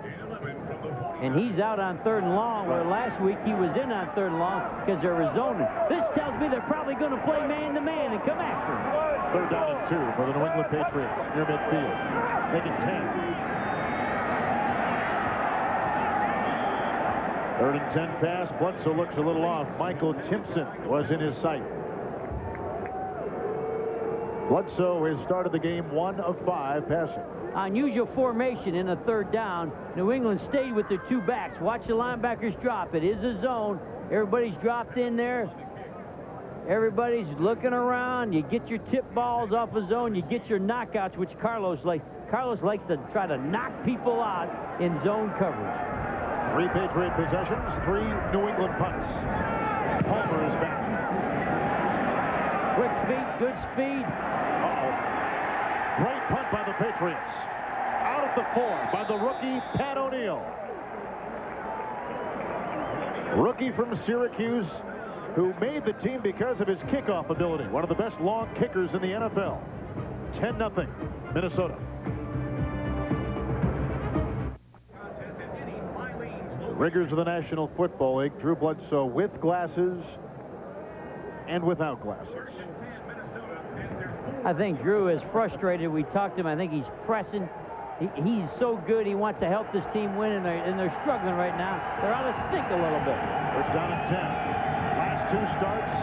And he's out on 3rd and long, where last week he was in on 3rd and long because they were zoning. This tells me they're probably going to play man-to-man and come after him. 3rd down and 2 for the New England Patriots near midfield. Making 10. 3rd and 10 pass. Bledsoe looks a little off. Michael Timpson was in his sight. Bledsoe has started the game 1 of 5 passing. Unusual formation in a 3rd down. New England stayed with their 2 backs. Watch the linebackers drop. It is a zone. Everybody's dropped in there. Everybody's looking around. You get your tip balls off a zone. You get your knockouts, which Carlos likes. Carlos likes to try to knock people out in zone coverage. 3 Patriot possessions, 3 New England punts. Palmer is back. Quick speed, good speed. Great punt by the Patriots. Out of the 4 by the rookie, Pat O'Neill. Rookie from Syracuse, who made the team because of his kickoff ability. One of the best long kickers in the NFL. 10-0, Minnesota. The rigors of the National Football League. Drew Bledsoe with glasses and without glasses. I think Drew is frustrated. We talked to him. I think he's pressing. He's so good. He wants to help this team win, and they're struggling right now. They're out of sync a little bit. First down and 10. Last 2 starts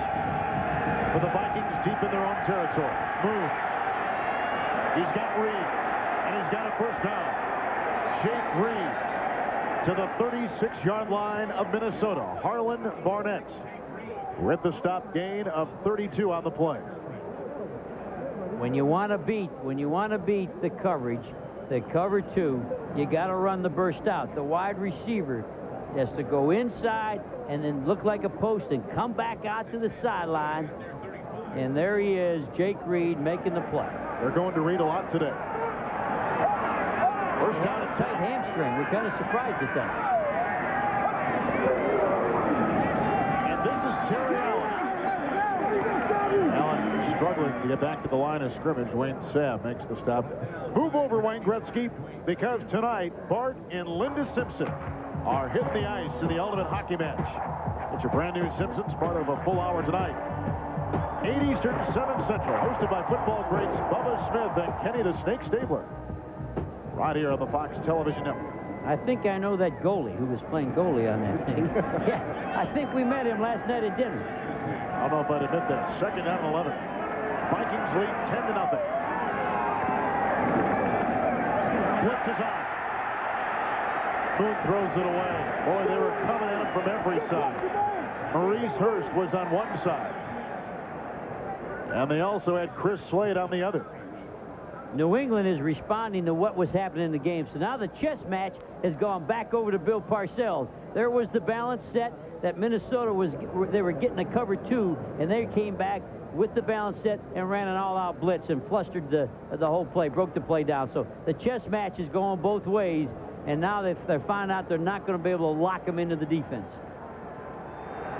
for the Vikings deep in their own territory. Move. He's got Reed, and he's got a first down. Jake Reed to the 36-yard line of Minnesota. Harlan Barnett with the stop gain of 32 on the play. When you want to beat the coverage, the cover 2, you got to run the burst out. The wide receiver has to go inside and then look like a post and come back out to the sideline. And there he is, Jake Reed, making the play. They're going to Reed a lot today. First down and 10. Tight hamstring. We're kind of surprised at that. And this is Terry Allen. Allen struggling to get back to the line of scrimmage. Wayne Sabb makes the stop. Move over, Wayne Gretzky, because tonight Bart and Linda Simpson are hitting the ice in the ultimate hockey match. It's your brand new Simpsons, part of a full hour tonight. 8 Eastern, 7 Central, hosted by football greats Bubba Smith and Kenny the Snake Stabler. Right here on the Fox Television Network. I think I know that goalie who was playing goalie on that thing. Yeah, I think we met him last night at dinner. I don't know if I'd admit that. Second down and 11. Vikings lead 10-0. Blitz is on. Boone throws it away. Boy, they were coming at him from every side. Maurice Hurst was on one side. And they also had Chris Slade on the other. New England is responding to what was happening in the game. So now the chess match has gone back over to Bill Parcells. There was the balance set that Minnesota they were getting a cover 2, and they came back with the balance set and ran an all-out blitz and flustered the whole play, broke the play down. So the chess match is going both ways, and now they're finding out they're not going to be able to lock them into the defense.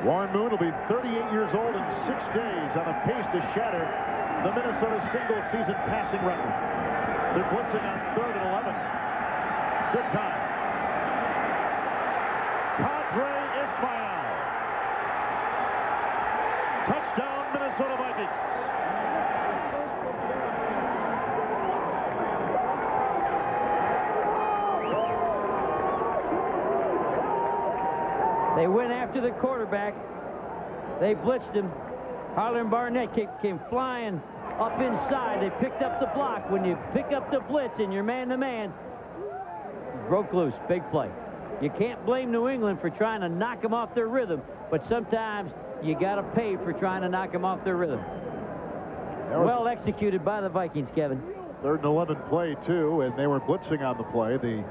Warren Moon will be 38 years old in 6 days on a pace to shatter the Minnesota single-season passing record. They're blitzing on 3rd and 11. Good time. Padre Ismail. Touchdown, Minnesota Vikings. They went after the quarterback. They blitzed him. Harlan Barnett came flying up inside. They picked up the block. When you pick up the blitz and you're man-to-man, broke loose. Big play. You can't blame New England for trying to knock them off their rhythm, but sometimes you got to pay for trying to knock them off their rhythm. Well executed by the Vikings, Kevin. 3rd and 11 play, too, and they were blitzing on the play. The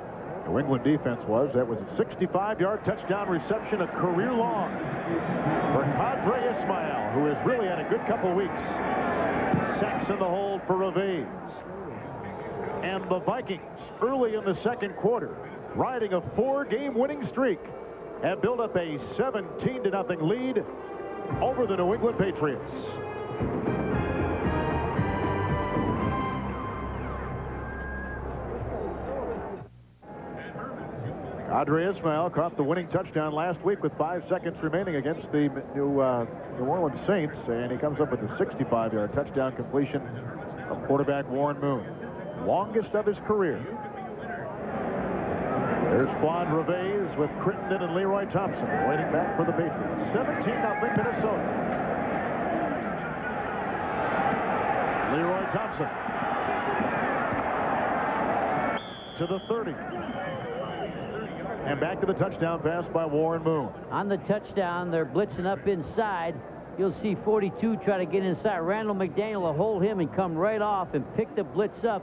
New England defense was. That was a 65-yard touchdown reception, a career long for Padre Ismail, who has really had a good couple weeks. Sacks in the hold for Reves. And the Vikings, early in the second quarter, riding a 4-game winning streak, have built up a 17-0 lead over the New England Patriots. Padre Ismail caught the winning touchdown last week with 5 seconds remaining against the New Orleans Saints, and he comes up with a 65-yard touchdown completion of quarterback Warren Moon. Longest of his career. There's Juan Reves with Crittenden and Leroy Thompson waiting back for the Patriots. 17-0 Minnesota. Leroy Thompson to the 30. And back to the touchdown pass by Warren Moon. On the touchdown, they're blitzing up inside. You'll see 42 try to get inside. Randall McDaniel will hold him and come right off and pick the blitz up.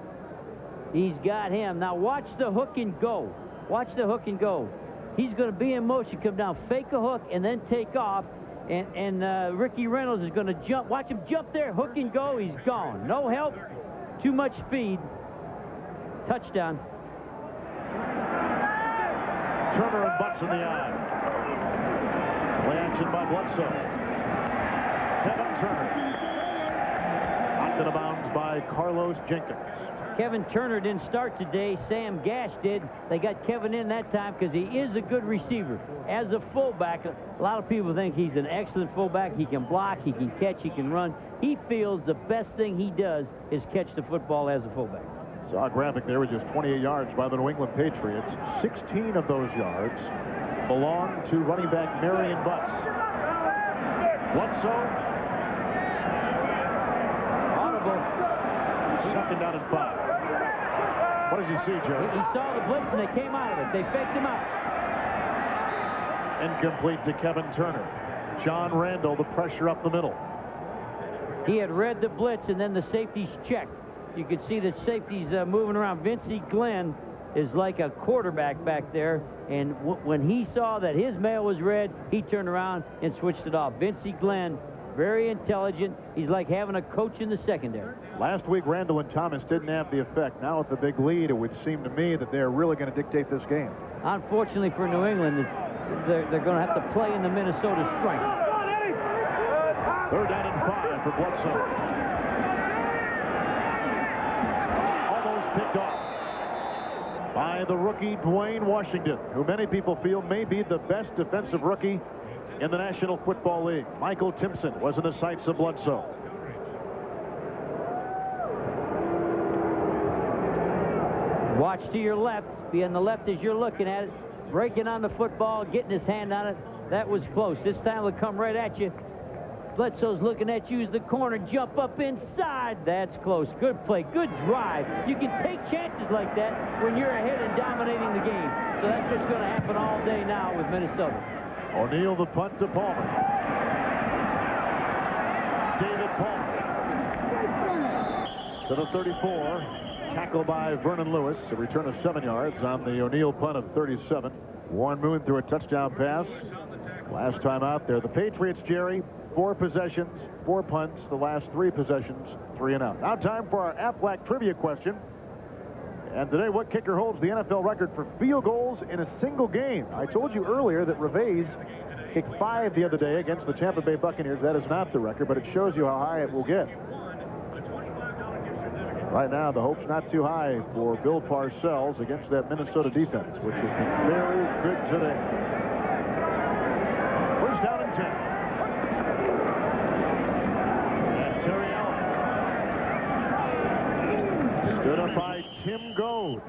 He's got him. Now watch the hook and go. Watch the hook and go. He's going to be in motion, come down, fake a hook, and then take off. And Ricky Reynolds is going to jump. Watch him jump there, hook and go. He's gone. No help. Too much speed. Touchdown. Turner and butts in the eye. Play action by Bledsoe. Kevin Turner. Knocked out of bounds by Carlos Jenkins. Kevin Turner didn't start today. Sam Gash did. They got Kevin in that time because he is a good receiver. As a fullback, a lot of people think he's an excellent fullback. He can block, he can catch, he can run. He feels the best thing he does is catch the football as a fullback. Saw a graphic there with just 28 yards by the New England Patriots. 16 of those yards belong to running back Marion Butts. Bledsoe. Audible. 2nd down and 5. What does he see, Joe? He saw the blitz and they came out of it. They faked him out. Incomplete to Kevin Turner. John Randall, the pressure up the middle. He had read the blitz and then the safeties checked. You could see the safeties moving around. Vincey Glenn is like a quarterback back there, and when he saw that his mail was read, he turned around and switched it off. Vincey Glenn, very intelligent. He's like having a coach in the secondary. Last week, Randall and Thomas didn't have the effect. Now with the big lead, it would seem to me that they're really going to dictate this game. Unfortunately for New England, they're going to have to play in the Minnesota strength. 3rd down and 5 for Bledsoe. the rookie Dwayne Washington, who many people feel may be the best defensive rookie in the National Football League. Michael Timpson was in the sights of Bledsoe. Watch to your left. Be on the left as you're looking at it. Breaking on the football, getting his hand on it. That was close. This time it'll come right at you. Bledsoe's looking at you as the corner. Jump up inside. That's close. Good play. Good drive. You can take chances like that when you're ahead and dominating the game. So that's what's going to happen all day now with Minnesota. O'Neal the punt to Palmer. David Palmer to the 34. Tackle by Vernon Lewis. A return of 7 yards on the O'Neal punt of 37. Warren Moon threw a touchdown pass last time out there. The Patriots, Jerry, 4 possessions, 4 punts. The last 3 possessions, 3 and out. Now time for our Aflac trivia question. And today, what kicker holds the NFL record for field goals in a single game? I told you earlier that Reveiz kicked 5 the other day against the Tampa Bay Buccaneers. That is not the record, but it shows you how high it will get. Right now, the hope's not too high for Bill Parcells against that Minnesota defense, which has been very good today. First down and 10. And Terry Allen. Stood up by Tim Goad.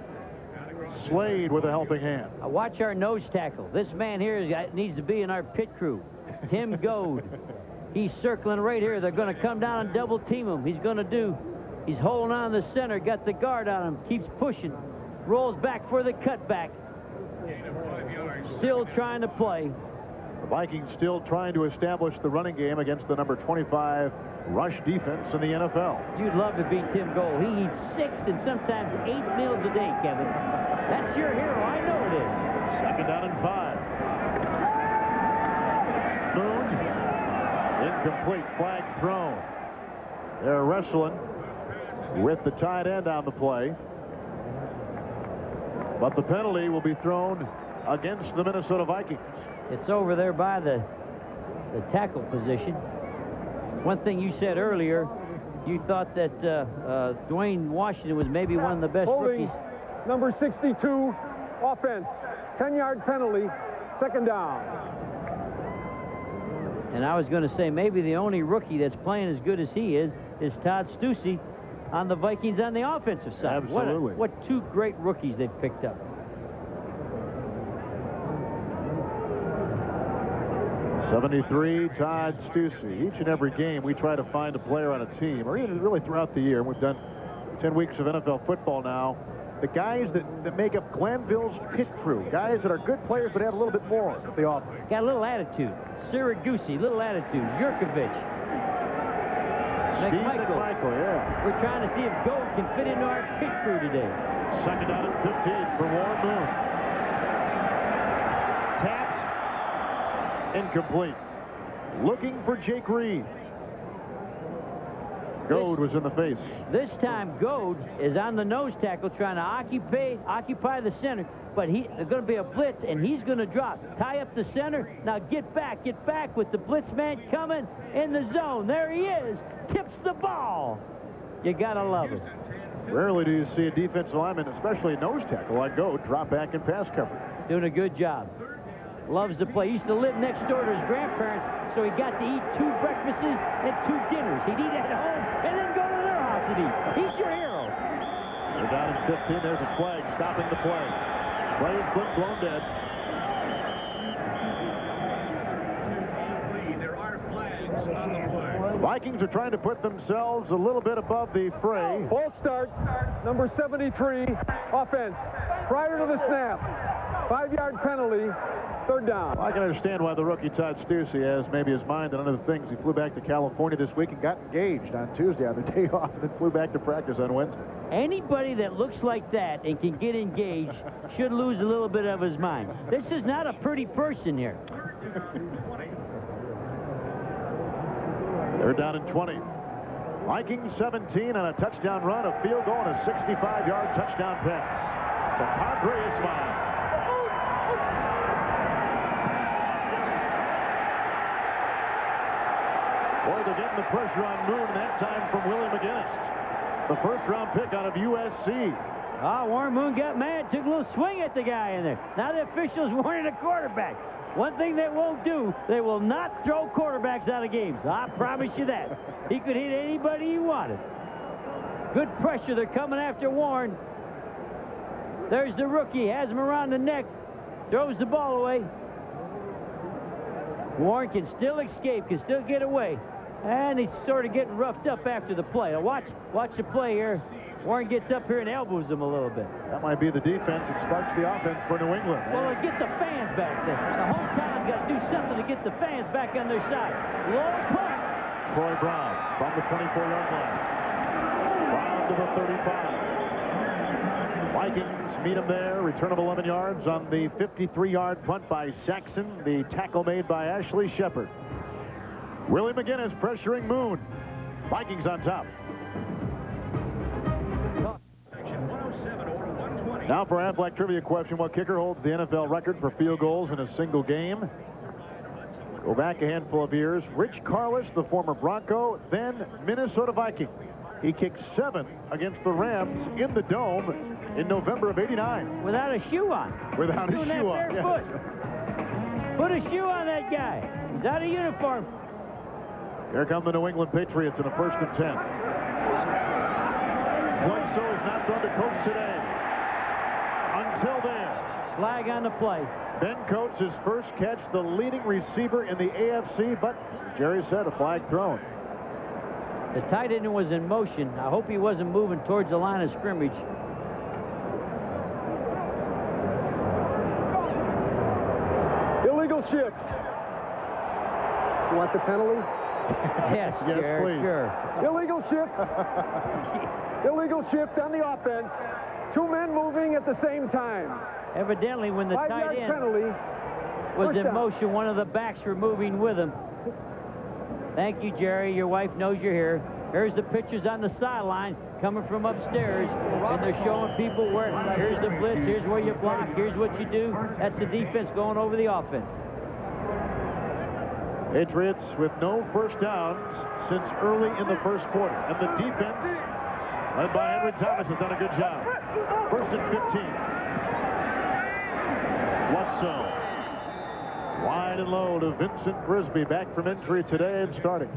Slade with a helping hand. Watch our nose tackle. This man here needs to be in our pit crew. Tim Goad. He's circling right here. They're going to come down and double team him. He's holding on the center, got the guard on him, keeps pushing, rolls back for the cutback. Still trying to play. The Vikings still trying to establish the running game against the number 25 rush defense in the NFL. You'd love to beat Tim Gold. He eats 6 and sometimes 8 meals a day, Kevin. That's your hero. I know it is. Second down and 5. Moon. Incomplete. Flag thrown. They're wrestling with the tight end on the play. But the penalty will be thrown against the Minnesota Vikings. It's over there by the tackle position. One thing you said earlier, you thought that Dwayne Washington was maybe one of the best Holding, rookies. number 62, offense, 10-yard penalty, second down. And I was going to say maybe the only rookie that's playing as good as he is Todd Stussy on the Vikings on the offensive side. Absolutely. What 2 great rookies they've picked up. 73, Todd Stussy. Each and every game, we try to find a player on a team, or even really throughout the year. We've done 10 weeks of NFL football now. The guys that make up Glanville's pit crew, guys that are good players but have a little bit more at the offense. Got a little attitude. Siragusi, little attitude. Yurkovich. McMichael, yeah. We're trying to see if Gold can fit into our pit crew today. Second down and 15 for Warren Moon. Tapped. Incomplete. Looking for Jake Reed. Goad was in the face. This time, Goad is on the nose tackle trying to occupy the center, but there's going to be a blitz, and he's going to drop. Tie up the center. Now get back with the blitz man coming in the zone. There he is. Tips the ball. You got to love it. Rarely do you see a defensive lineman, especially a nose tackle like Goad, drop back in pass coverage. Doing a good job. Loves to play. He used to live next door to his grandparents, so he got to eat 2 breakfasts and 2 dinners. He'd eat at home and then go to their house and eat. He's your hero. They're down in 15. There's a flag stopping the play. Play has been blown dead. There are flags on the play. The Vikings are trying to put themselves a little bit above the fray. False start, number 73, offense, prior to the snap, 5-yard penalty, third down. I can understand why the rookie Todd Stussy has maybe his mind on other things. He flew back to California this week and got engaged on Tuesday on the day off, and then flew back to practice on Wednesday. Anybody that looks like that and can get engaged should lose a little bit of his mind. This is not a pretty person here. They're down in 20. Vikings 17 on a touchdown run, a field goal, and a 65-yard touchdown pass to Padre Ismail. Boy, they're getting the pressure on Moon, that time from Willie McGinnis. The first-round pick out of USC. Warren Moon got mad, took a little swing at the guy in there. Now the officials warning the quarterback. One thing they won't do, they will not throw quarterbacks out of games. I promise you that. He could hit anybody he wanted. Good pressure. They're coming after Warren. There's the rookie. Has him around the neck. Throws the ball away. Warren can still escape, can still get away. And he's sort of getting roughed up after the play. Now watch the play here. Warren gets up here and elbows him a little bit. That might be the defense that sparks the offense for New England. Well, get the fans back there. The whole town's got to do something to get the fans back on their side. Low punt. Troy Brown from the 24-yard line. Brown to the 35. Vikings meet him there. Return of 11 yards on the 53-yard punt by Saxon. The tackle made by Ashley Shepard. Willie McGinnis pressuring Moon. Vikings on top. Now for Aflac trivia question. What kicker holds the NFL record for field goals in a single game? Go back a handful of years. Rich Carlis, the former Bronco, then Minnesota Viking. He kicked 7 against the Rams in the Dome in November of '89. Without a shoe on. Without a shoe on, yes. Put a shoe on that guy. He's out of uniform. Here come the New England Patriots in a 1st and 10. Bledsoe is not thrown to Coates today. Until then. Flag on the play. Ben Coates, his first catch, the leading receiver in the AFC, but as Jerry said, a flag thrown. The tight end was in motion. I hope he wasn't moving towards the line of scrimmage. Illegal shift. You want the penalty? Yes, Jerry, please. sure. Illegal shift. Illegal shift on the offense. 2 men moving at the same time. Evidently, when the tight 5-yard end penalty. was First in down. motion, one of the backs were moving with him. Thank you, Jerry. Your wife knows you're here. Here's the pictures on the sideline coming from upstairs, and they're showing people where, here's the blitz, here's where you block, here's what you do. That's the defense going over the offense. Patriots with no first downs since early in the first quarter. And the defense, led by Henry Thomas, has done a good job. 1st and 15. Bledsoe. Wide and low to Vincent Brisby, back from injury today and starting.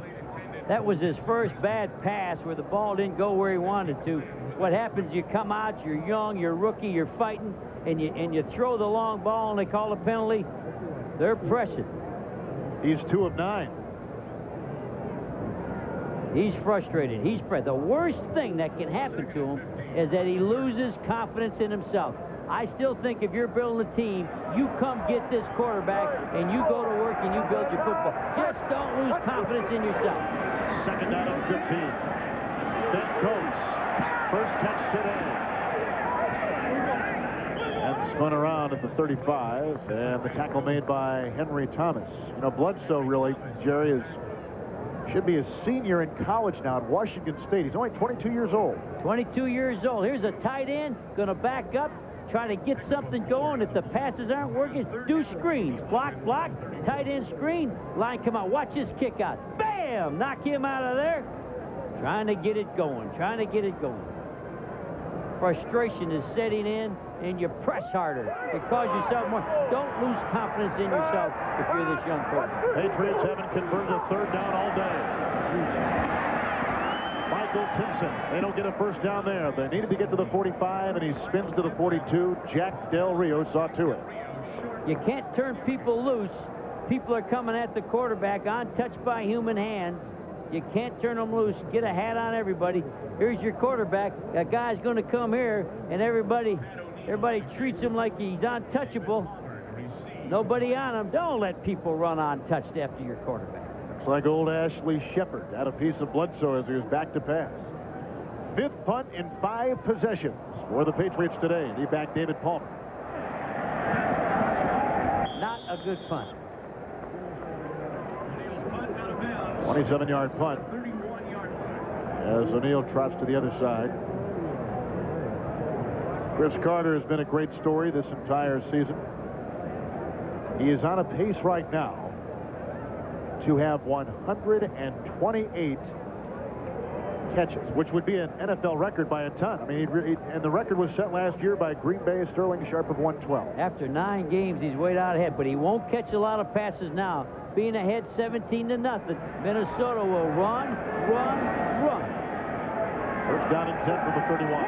That was his first bad pass where the ball didn't go where he wanted to. What happens, you come out, you're young, you're rookie, you're fighting, and you throw the long ball and they call a penalty. They're pressing. He's 2 of 9. He's frustrated. The worst thing that can happen to him is that he loses confidence in himself. I still think if you're building a team, you come get this quarterback and you go to work and you build your football. Just don't lose confidence in yourself. 2nd down and 15. Ben Coates, first catch today. And spun around at the 35, and the tackle made by Henry Thomas. You know, Bledsoe really, Jerry, should be a senior in college now at Washington State. He's only 22 years old. 22 years old. Here's a tight end, going to back up, try to get something going. If the passes aren't working, do screens. Block, tight end screen. Line come out. Watch his kick out. Bam! Knock him out of there. Trying to get it going. Frustration is setting in, and you press harder. It causes yourself more. Don't lose confidence in yourself if you're this young quarterback. Patriots haven't converted a 3rd down all day. Michael Timpson, they don't get a first down there. They needed to get to the 45, and he spins to the 42. Jack Del Rio saw to it. You can't turn people loose. People are coming at the quarterback, untouched by human hands. You can't turn them loose. Get a hat on everybody. Here's your quarterback. A guy's going to come here, and everybody treats him like he's untouchable. Nobody on him. Don't let people run untouched after your quarterback. Looks like old Ashley Shepard had a piece of Bledsoe as he was back to pass. 5th punt in 5 possessions for the Patriots today. D-back David Palmer. Not a good punt. 27-yard punt as O'Neal trots to the other side. Chris Carter has been a great story this entire season. He is on a pace right now to have 128 catches, which would be an NFL record by a ton. I mean, and the record was set last year by Green Bay Sterling Sharp of 112. After 9 games, he's way out ahead, but he won't catch a lot of passes now. Being ahead 17-0, Minnesota will run. First down and 10 from the 31.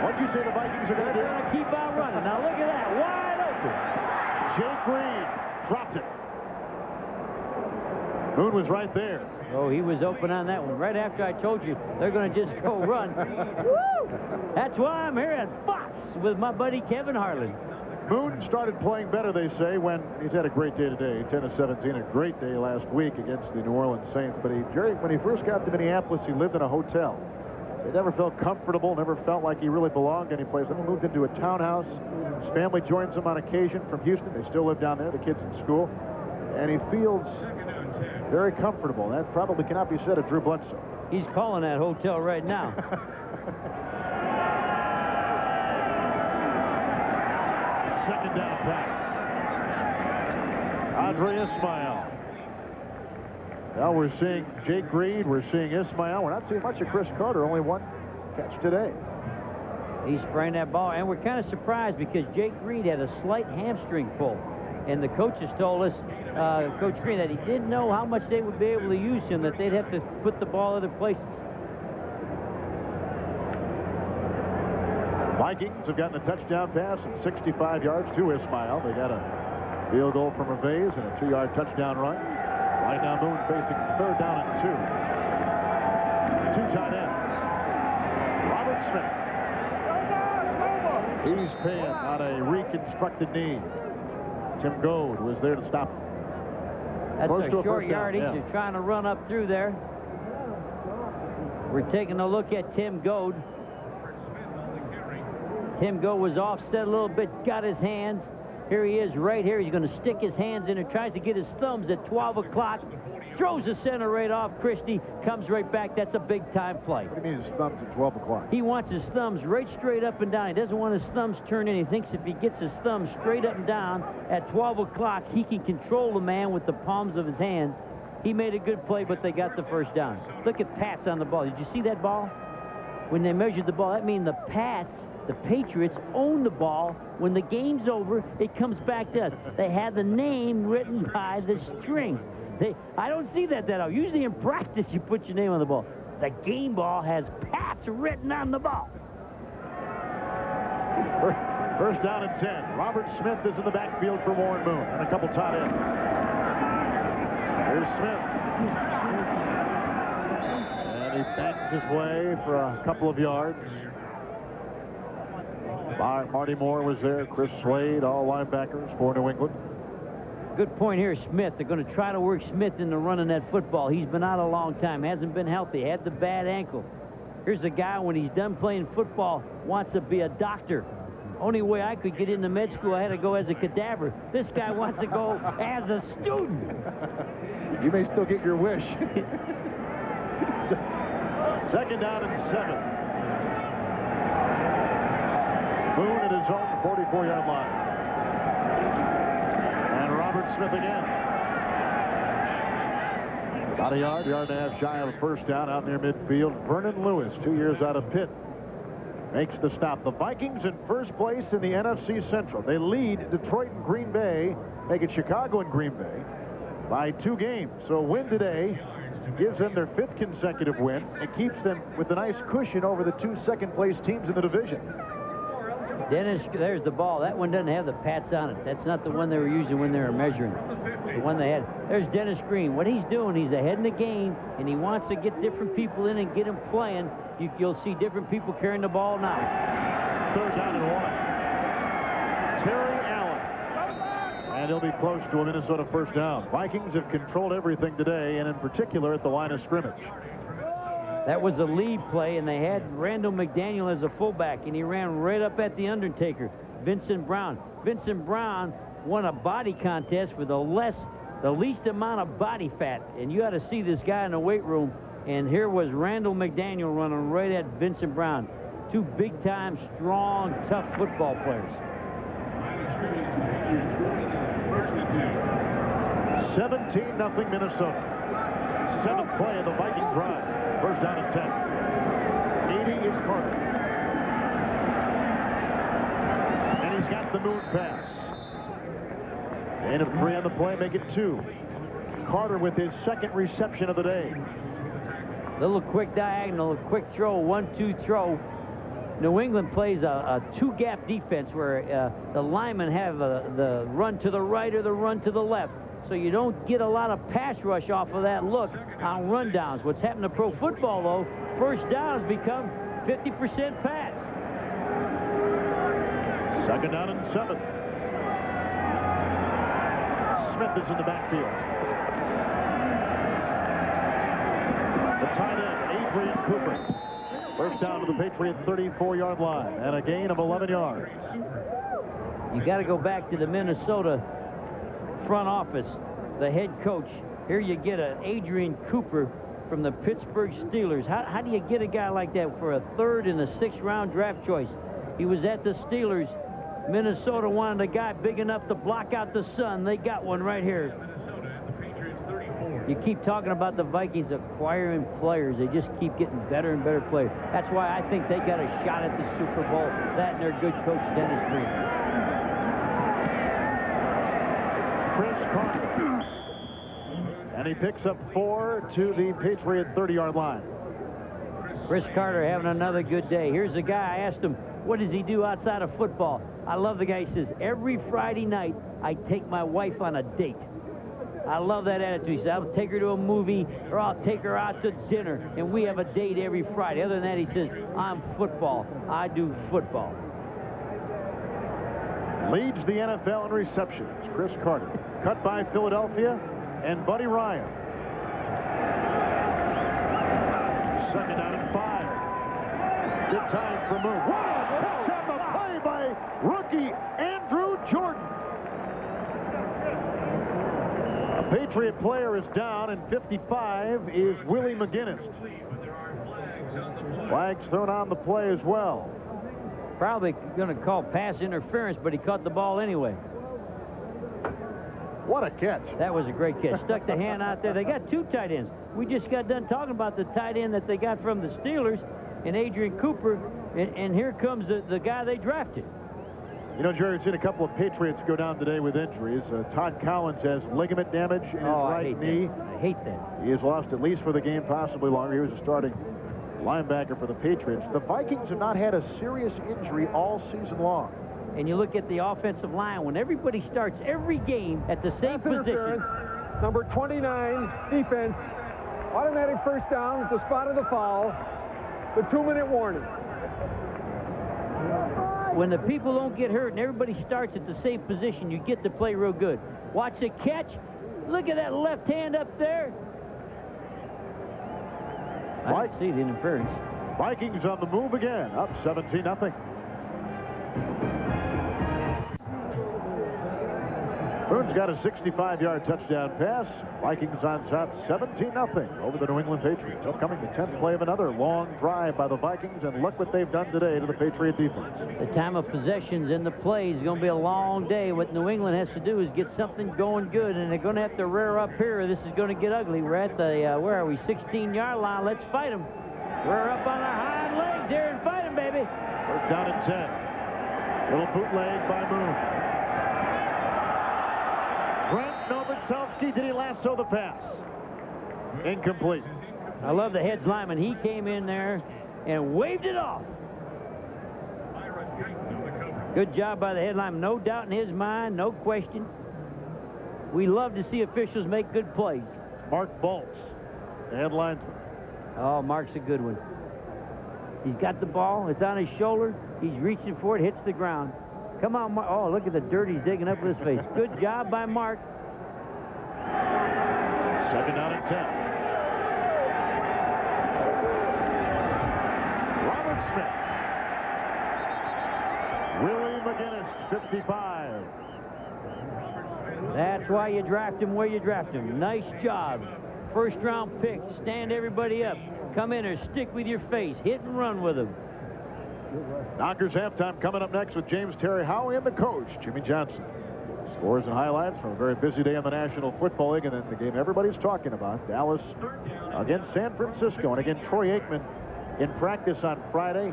What'd you say the Vikings are going to do? They're going to keep on running. Now look at that, wide open. Jake Reed dropped it. Moon was right there. Oh, he was open on that one. Right after I told you they're going to just go run. Woo! That's why I'm here at Fox with my buddy Kevin Harlan. Moon started playing better, they say, when he's had a great day today. 10-17, a great day last week against the New Orleans Saints. But when he first got to Minneapolis, he lived in a hotel. He never felt comfortable, never felt like he really belonged any place. Then he moved into a townhouse. His family joins him on occasion from Houston. They still live down there, the kids in school. And he feels very comfortable. That probably cannot be said of Drew Bledsoe. He's calling that hotel right now. Second down pass. Andre Ismail. Well, we're seeing Jake Reed. We're seeing Ismail. We're not seeing much of Chris Carter. Only one catch today. He spraying that ball, and we're kind of surprised because Jake Reed had a slight hamstring pull. And the coaches told us, Coach Green, that he didn't know how much they would be able to use him, that they'd have to put the ball other places. Vikings have gotten a touchdown pass of 65 yards to Ismail. They got a field goal from Revés and a 2-yard touchdown run. Right now, Moon facing third down and 2. 2 tight ends. Robert Smith. He's paying on a reconstructed knee. Tim Goad was there to stop him. That's a short yardage. They're trying to run up through there. We're taking a look at Tim Goad. Tim Goad was offset a little bit, got his hands. Here he is right here. He's going to stick his hands in and tries to get his thumbs at 12 o'clock. Throws the center right off Christie. Comes right back. That's a big-time play. What do you mean his thumbs at 12 o'clock? He wants his thumbs right straight up and down. He doesn't want his thumbs turned in. He thinks if he gets his thumbs straight up and down at 12 o'clock, he can control the man with the palms of his hands. He made a good play, but they got the first down. Look at Pats on the ball. Did you see that ball? When they measured the ball, that means the Pats, the Patriots, own the ball. When the game's over, it comes back to us. They had the name written by the string. I don't see that often. Usually in practice, you put your name on the ball. The game ball has Pats written on the ball. First down and 10. Robert Smith is in the backfield for Warren Moon and a couple tight ends. Here's Smith. And he bangs his way for a couple of yards. Marty Moore was there. Chris Slade, all linebackers for New England. Good point here, Smith. They're going to try to work Smith into running that football. He's been out a long time, hasn't been healthy, had the bad ankle. Here's a guy, when he's done playing football, wants to be a doctor. Only way I could get into med school, I had to go as a cadaver. This guy wants to go as a student. You may still get your wish. Second down and 7. Moon at his own 44-yard line. And Robert Smith again. About a yard and a half shy of a first down out near midfield. Vernon Lewis, 2 years out of Pitt, makes the stop. The Vikings in first place in the NFC Central. They lead Detroit and Green Bay, make it Chicago and Green Bay, by 2 games. So a win today gives them their 5th consecutive win and keeps them with a nice cushion over the 2 second-place teams in the division. Dennis, there's the ball. That one doesn't have the Pats on it. That's not the one they were using when they were measuring. The one they had. There's Dennis Green. What he's doing, he's ahead in the game, and he wants to get different people in and get them playing. You'll see different people carrying the ball now. Third down and 1. Terry Allen. And he'll be close to a Minnesota first down. Vikings have controlled everything today, and in particular at the line of scrimmage. That was a lead play, and they had Randall McDaniel as a fullback, and he ran right up at the Undertaker, Vincent Brown. Vincent Brown won a body contest with the least amount of body fat, and you ought to see this guy in the weight room. And here was Randall McDaniel running right at Vincent Brown. 2 big-time, strong, tough football players. 17-0 Minnesota. 7th play of the Viking drive. First down and 10. 80 is Carter. And he's got the moon pass. Gain of 3 on the play, make it 2. Carter with his 2nd reception of the day. Little quick diagonal, quick throw, 1-2 throw. New England plays a 2-gap defense where the linemen have the run to the right or the run to the left. So you don't get a lot of pass rush off of that look on rundowns. What's happened to pro football, though, first downs become 50% pass. 2nd down and 7. Smith is in the backfield. The tight end, Adrian Cooper. First down to the Patriot 34-yard line and a gain of 11 yards. You got to go back to the Minnesota front office, the head coach. Here you get an Adrian Cooper from the Pittsburgh Steelers. How do you get a guy like that for a 3rd and a 6th round draft choice? He was at the Steelers. Minnesota wanted a guy big enough to block out the sun. They got one right here. You keep talking about the Vikings acquiring players. They just keep getting better and better players. That's why I think they got a shot at the Super Bowl. That and their good coach, Dennis Green. Chris Carter. And he picks up 4 to the Patriot 30-yard line. Chris Carter having another good day. Here's a guy, I asked him, what does he do outside of football? I love the guy. He says, every Friday night, I take my wife on a date. I love that attitude. He said, I'll take her to a movie or I'll take her out to dinner, and we have a date every Friday. Other than that, he says, I'm football. I do football. Leads the NFL in receptions. Chris Carter. Cut by Philadelphia and Buddy Ryan. 2nd down and 5. Good time for move. What a catch on the play by rookie Andrew Jordan. A Patriot player is down, and 55 is Willie McGinnis. Flags thrown on the play as well. Probably going to call pass interference, but he caught the ball anyway. What a catch. That was a great catch. Stuck the hand out there. They got 2 tight ends. We just got done talking about the tight end that they got from the Steelers and Adrian Cooper, and here comes the guy they drafted. You know, Jerry, I've seen a couple of Patriots go down today with injuries. Todd Collins has ligament damage in his right knee. I hate that. He has lost at least for the game, possibly longer. He was a starting linebacker for the Patriots. The Vikings have not had a serious injury all season long. And you look at the offensive line, when everybody starts every game at the same position. Number 29, defense. Automatic first down at the spot of the foul. The 2-minute warning. When the people don't get hurt and everybody starts at the same position, you get to play real good. Watch the catch. Look at that left hand up there. I didn't see the interference. Vikings on the move again, up 17-0. Boone's got a 65-yard touchdown pass. Vikings on top 17-0 over the New England Patriots. Upcoming the 10th play of another long drive by the Vikings, and look what they've done today to the Patriot defense. The time of possessions and the plays is going to be a long day. What New England has to do is get something going good, and they're going to have to rear up here. This is going to get ugly. We're at the, where are we, 16-yard line. Let's fight them. Rear up on our hind legs here and fight them, baby. First down and 10. Little bootleg by Moon. Brent Novoselsky, did he lasso the pass? Incomplete. I love the heads lineman. He came in there and waved it off. Good job by the head lineman. No doubt in his mind, no question. We love to see officials make good plays. Mark Bolts, the head linesman. Oh, Mark's a good one. He's got the ball. It's on his shoulder. He's reaching for it. Hits the ground. Come on, Mark. Oh, look at the dirt he's digging up with his face. Good job by Mark. 2nd down and 10. Robert Smith. Willie McGinnis, 55. That's why you draft him where you draft him. Nice job. First round pick. Stand everybody up. Come in there. Stick with your face. Hit and run with him. Knockers halftime coming up next with James Terry Howie and the coach, Jimmy Johnson. Scores and highlights from a very busy day in the National Football League, and then the game everybody's talking about, Dallas against San Francisco. And again, Troy Aikman in practice on Friday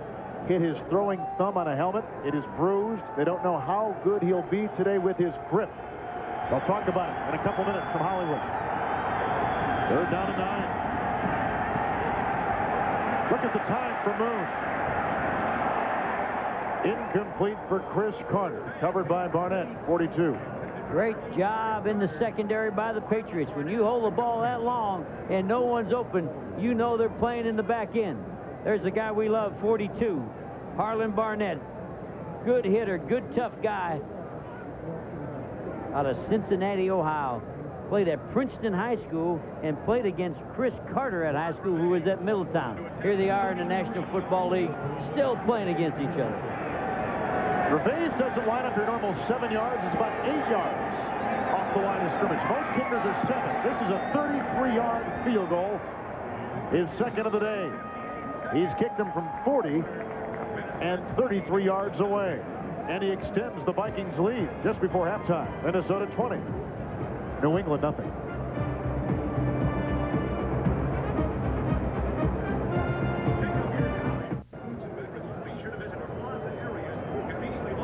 hit his throwing thumb on a helmet. It is bruised. They don't know how good he'll be today with his grip. They'll talk about it in a couple minutes from Hollywood. 3rd down and 9. Look at the time for Moon. Incomplete for Chris Carter. Covered by Barnett, 42. Great job in the secondary by the Patriots. When you hold the ball that long and no one's open, you know they're playing in the back end. There's the guy we love, 42, Harlan Barnett. Good hitter, good tough guy. Out of Cincinnati, Ohio. Played at Princeton High School and played against Chris Carter at high school, who was at Middletown. Here they are in the National Football League, still playing against each other. Gervais doesn't line up your normal 7 yards. It's about 8 yards off the line of scrimmage. Most kickers are 7. This is a 33-yard field goal. His second of the day. He's kicked them from 40 and 33 yards away. And he extends the Vikings lead just before halftime. Minnesota 20. New England nothing.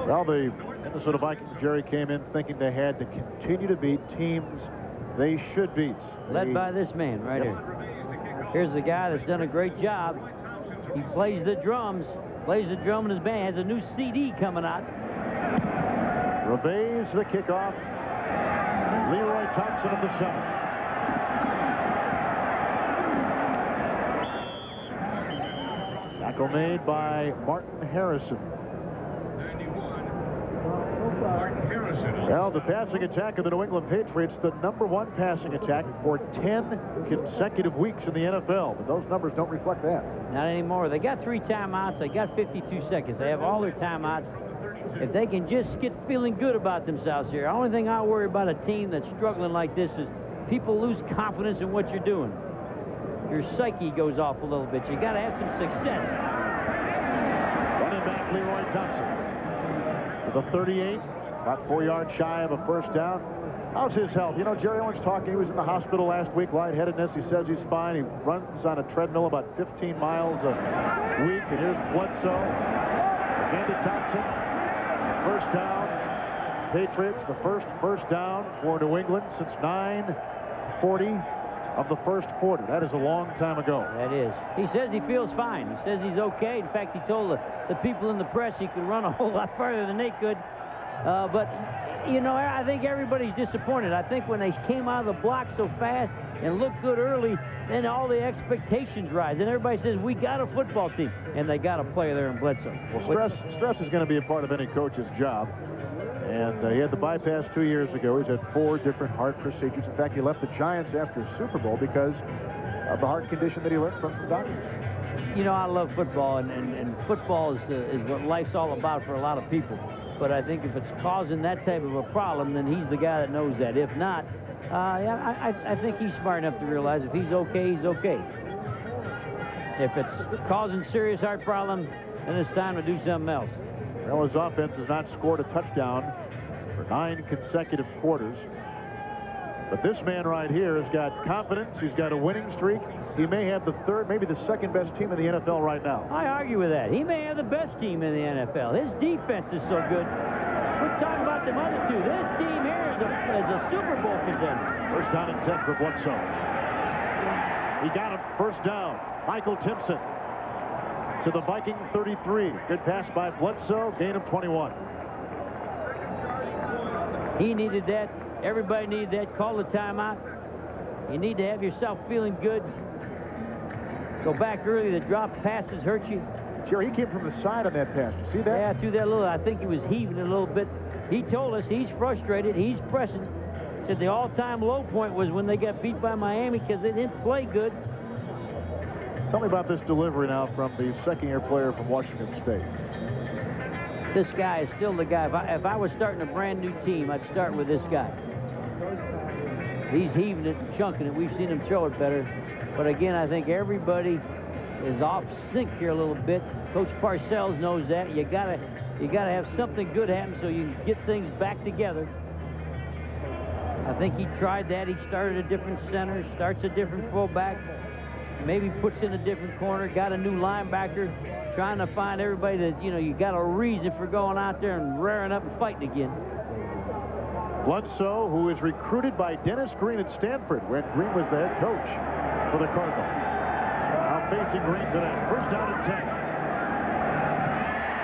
Well, the Minnesota Vikings, Jerry, came in thinking they had to continue to beat teams they should beat. Led by this man right here. Here's the guy that's done a great job. He plays the drums. Plays the drum in his band. Has a new CD coming out. Gervais the kickoff. Leroy Thompson of the 7. Tackle made by Martin Harrison. Well, the passing attack of the New England Patriots, the #1 passing attack for 10 consecutive weeks in the NFL. But those numbers don't reflect that. Not anymore. They got 3 timeouts. They got 52 seconds. They have all their timeouts. If they can just get feeling good about themselves here. The only thing I worry about a team that's struggling like this is people lose confidence in what you're doing. Your psyche goes off a little bit. You got to have some success. Running back Leroy Thompson to the 38. About 4 yards shy of a first down. How's his health? You know, Jerry Owens talking. He was in the hospital last week, lightheadedness. He says he's fine. He runs on a treadmill about 15 miles a week. And here's Bledsoe. Again to Thompson. First down. Patriots, the first down for New England since 9:40 of the first quarter. That is a long time ago. That is. He says he feels fine. He says he's okay. In fact, he told the people in the press he could run a whole lot farther than they could. But, you know, I think everybody's disappointed. I think when they came out of the block so fast and looked good early, then all the expectations rise. And everybody says, we got a football team. And they got a player there in Bledsoe. Well, stress is going to be a part of any coach's job. And he had the bypass 2 years ago. He's had 4 different heart procedures. In fact, he left the Giants after the Super Bowl because of the heart condition that he learned from the doctors. You know, I love football, and football is what life's all about for a lot of people. But I think if it's causing that type of a problem, then he's the guy that knows that. If not, I think he's smart enough to realize if he's okay, he's okay. If it's causing serious heart problem, then it's time to do something else. Well, his offense has not scored a touchdown for 9 consecutive quarters. But this man right here has got confidence. He's got a winning streak. He may have the third, maybe the second best team in the NFL right now. I argue with that. He may have the best team in the NFL. His defense is so good. We're talking about them other two. This team here is a Super Bowl contender. First down and 10 for Bledsoe. He got him. First down. Michael Timpson to the Viking 33. Good pass by Bledsoe. Gain of 21. He needed that. Everybody needed that. Call the timeout. You need to have yourself feeling good. Go back early. The drop passes hurt you. Jerry, he came from the side on that pass. You see that? Yeah, through that little. I think he was heaving it a little bit. He told us he's frustrated. He's pressing. Said the all-time low point was when they got beat by Miami because they didn't play good. Tell me about this delivery now from the second-year player from Washington State. This guy is still the guy. If I was starting a brand-new team, I'd start with this guy. He's heaving it and chunking it. We've seen him throw it better. But again, I think everybody is off sync here a little bit. Coach Parcells knows that. You gotta have something good happen so you can get things back together. I think he tried that. He started a different center, starts a different fullback, maybe puts in a different corner, got a new linebacker, trying to find everybody that, you got a reason for going out there and raring up and fighting again. Bledsoe, who is recruited by Dennis Green at Stanford, when Green was the head coach for the Cardinals. Now facing Green today. First down and 10.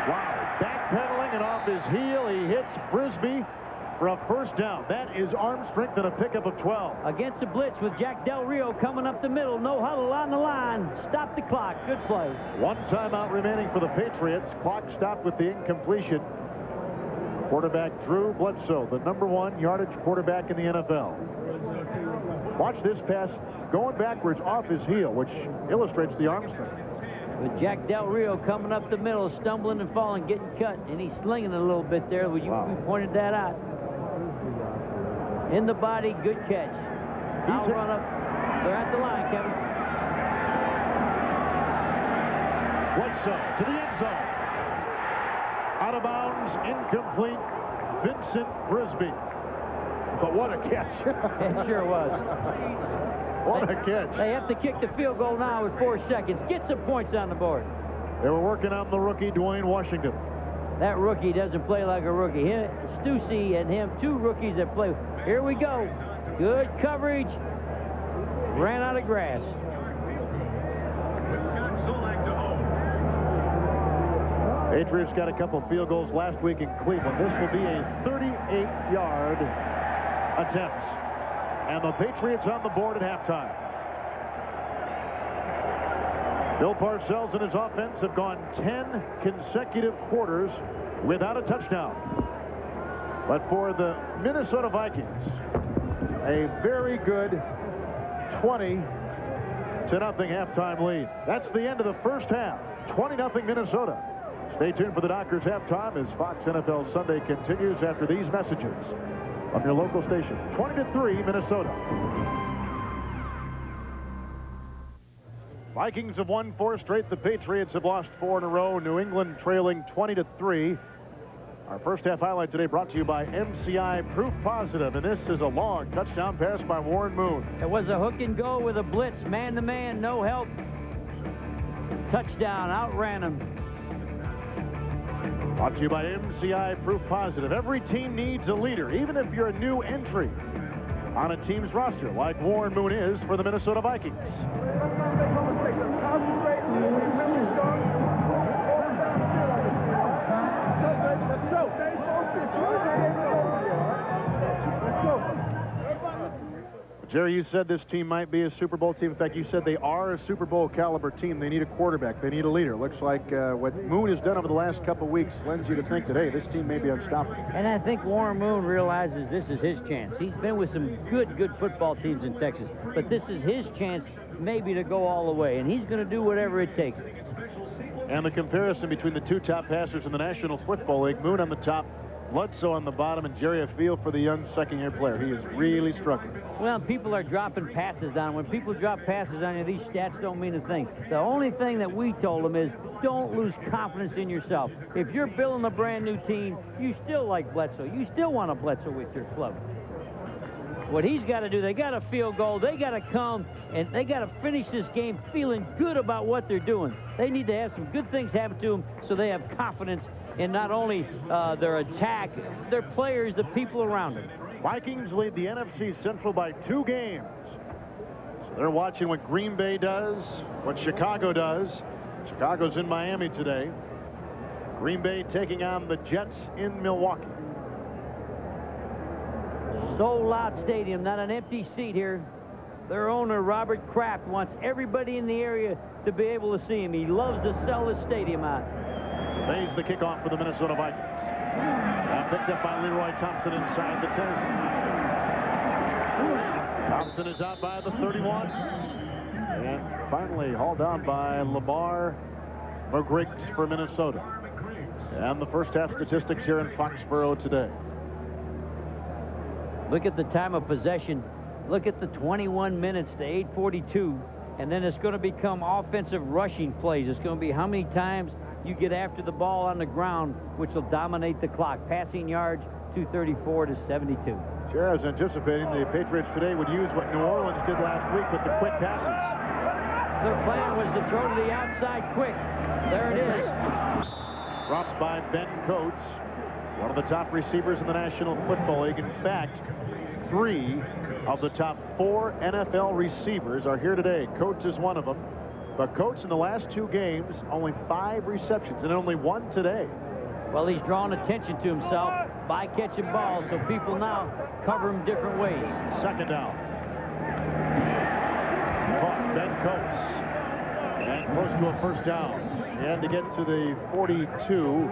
Wow. Backpedaling and off his heel, he hits Brisby for a first down. That is arm strength and a pickup of 12. Against the blitz with Jack Del Rio coming up the middle. No huddle on the line. Stop the clock. Good play. One timeout remaining for the Patriots. Clock stopped with the incompletion. Quarterback Drew Bledsoe, the #1 yardage quarterback in the NFL. Watch this pass going backwards off his heel, which illustrates the arm strength. With Jack Del Rio coming up the middle, stumbling and falling, getting cut, and he's slinging a little bit there. We pointed that out. In the body, good catch. Now run up. They're at the line, Kevin. Bledsoe to the end zone. Out of bounds, incomplete, Vincent Brisby. But what a catch. It sure was. What a catch. They have to kick the field goal now with 4 seconds. Get some points on the board. They were working on the rookie, Dwayne Washington. That rookie doesn't play like a rookie. Stussy and him, 2 rookies that play. Here we go. Good coverage. Ran out of grass. Patriots got a couple field goals last week in Cleveland. This will be a 38-yard attempt. And the Patriots on the board at halftime. Bill Parcells and his offense have gone 10 consecutive quarters without a touchdown. But for the Minnesota Vikings, a very good 20-0 halftime lead. That's the end of the first half. 20-0 Minnesota. Stay tuned for the Doctors halftime as Fox NFL Sunday continues after these messages from your local station. 20-3 Minnesota. Vikings have won 4 straight. The Patriots have lost 4 in a row. New England trailing 20-3. Our first half highlight today brought to you by MCI Proof Positive, and this is a long touchdown pass by Warren Moon. It was a hook and go with a blitz, man-to-man, no help. Touchdown, outran him. Brought to you by MCI Proof Positive. Every team needs a leader, even if you're a new entry on a team's roster, like Warren Moon is for the Minnesota Vikings. Jerry, you said this team might be a Super Bowl team. In fact, you said they are a Super Bowl caliber team. They need a quarterback. They need a leader. Looks like what Moon has done over the last couple of weeks lends you to think that, hey, this team may be unstoppable. And I think Warren Moon realizes this is his chance. He's been with some good football teams in Texas. But this is his chance maybe to go all the way. And he's going to do whatever it takes. And the comparison between the 2 top passers in the National Football League, Moon on the top, Bledsoe on the bottom, and Jerry, a feel for the young second-year player. He is really struggling. Well, people are dropping passes on him. When people drop passes on you, these stats don't mean a thing. The only thing that we told them is don't lose confidence in yourself. If you're building a brand-new team, you still like Bledsoe. You still want a Bledsoe with your club. What he's got to do, they got a field goal. They got to come, and they got to finish this game feeling good about what they're doing. They need to have some good things happen to them so they have confidence in not only their attack, their players, the people around them. Vikings lead the NFC Central by 2 games. So they're watching what Green Bay does, what Chicago does. Chicago's in Miami today. Green Bay taking on the Jets in Milwaukee. Sold out stadium, not an empty seat here. Their owner, Robert Kraft, wants everybody in the area to be able to see him. He loves to sell the stadium out. Lays the kickoff for the Minnesota Vikings. Picked up by Leroy Thompson inside the 10. Thompson is out by the 31. And finally hauled down by Lamar McGriggs for Minnesota. And the first half statistics here in Foxborough today. Look at the time of possession. Look at the 21 minutes to 8:42. And then it's going to become offensive rushing plays. It's going to be how many times you get after the ball on the ground, which will dominate the clock. Passing yards, 234 to 72. Sure, I was anticipating the Patriots today would use what New Orleans did last week with the quick passes. Their plan was to throw to the outside quick. There it is. Dropped by Ben Coates, one of the top receivers in the National Football League. In fact, 3 of the top 4 NFL receivers are here today. Coates is one of them. But Coates in the last 2 games, only 5 receptions and only 1 today. Well, he's drawn attention to himself by catching balls, so people now cover him different ways. Second down. Caught Ben Coates. And close to a first down. He had to get to the 42.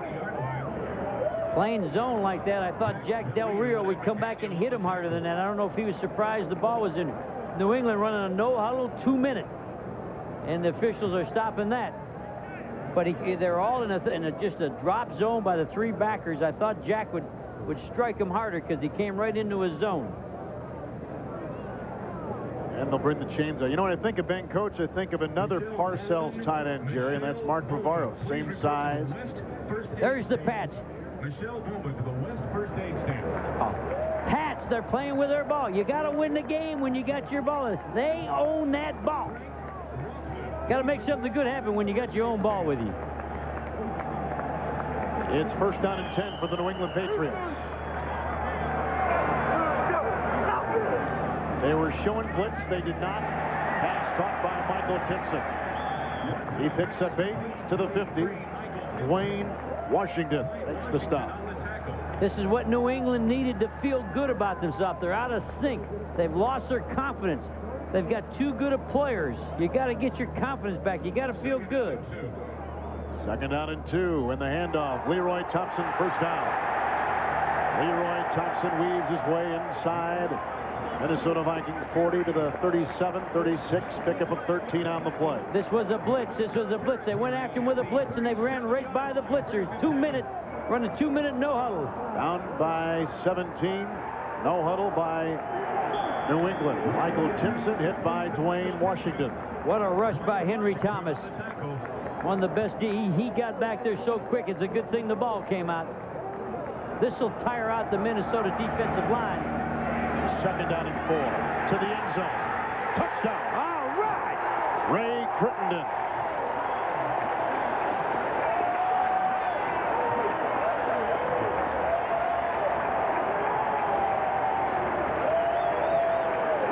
Playing zone like that, I thought Jack Del Rio would come back and hit him harder than that. I don't know if he was surprised the ball was in. New England running a no-huddle 2-minute. And the officials are stopping that. But they're all in just a drop zone by the 3 backers. I thought Jack would strike him harder because he came right into his zone. And they'll bring the chains out. You know, when I think of Ben Coates, I think of another Parcells tight end, Jerry, and that's Mark Bavaro. Same size. There's the Pats. Michelle movement to the West First Aid Stand. Pats, they're playing with their ball. You got to win the game when you got your ball. They own that ball. Got to make something good happen when you got your own ball with you. It's first down and 10 for the New England Patriots. They were showing blitz. They did not. Pass caught by Michael Timpson. He picks up 8 to the 50. Dwayne Washington makes the stop. This is what New England needed to feel good about themselves. They're out of sync. They've lost their confidence. They've got too good of players. You got to get your confidence back. You got to feel good. Second down and 2 in the handoff. Leroy Thompson, first down. Leroy Thompson weaves his way inside. Minnesota Vikings 40 to the 37, 36. Pickup of 13 on the play. This was a blitz. This was a blitz. They went after him with a blitz, and they ran right by the blitzers. 2-minute, running 2-minute no huddle. Down by 17. No huddle by New England. Michael Timpson hit by Dwayne Washington. What a rush by Henry Thomas. One of the best. He got back there so quick. It's a good thing the ball came out. This will tire out the Minnesota defensive line. Second down and 4 to the end zone. Touchdown. All right. Ray Crittenden.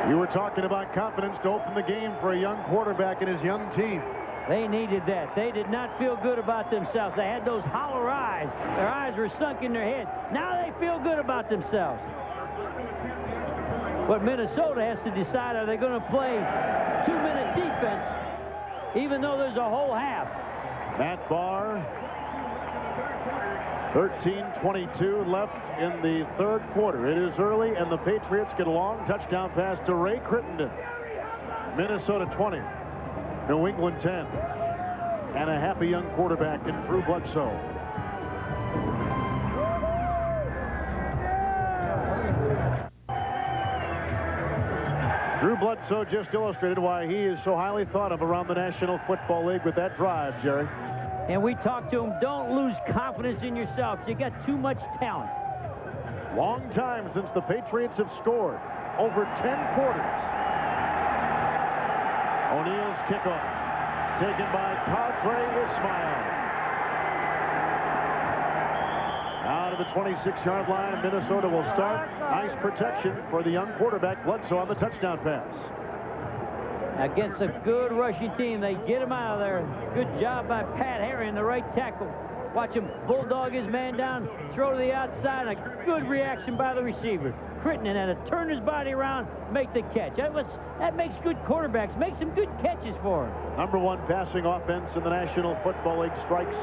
You were talking about confidence to open the game for a young quarterback and his young team. They needed that. They did not feel good about themselves. They had those hollow eyes. Their eyes were sunk in their head. Now they feel good about themselves. But Minnesota has to decide, are they going to play 2-minute defense, even though there's a whole half? Matt Barr, 13:22 left in the 3rd quarter. It is early, and the Patriots get a long touchdown pass to Ray Crittenden. Minnesota 20, New England 10, and a happy young quarterback in Drew Bledsoe. Drew Bledsoe just illustrated why he is so highly thought of around the National Football League with that drive, Jerry. And we talked to him, don't lose confidence in yourself. You got too much talent. Long time since the Patriots have scored. Over 10 quarters. O'Neill's kickoff. Taken by Padre Ismail. Out of the 26-yard line, Minnesota will start. Nice protection for the young quarterback, Bledsoe, on the touchdown pass. Against a good rushing team, they get him out of there. Good job by Pat Herring, the right tackle. Watch him bulldog his man down, throw to the outside, and a good reaction by the receiver. Crittenden had to turn his body around, make the catch. That makes good quarterbacks, makes some good catches for him. Number 1 passing offense in the National Football League strikes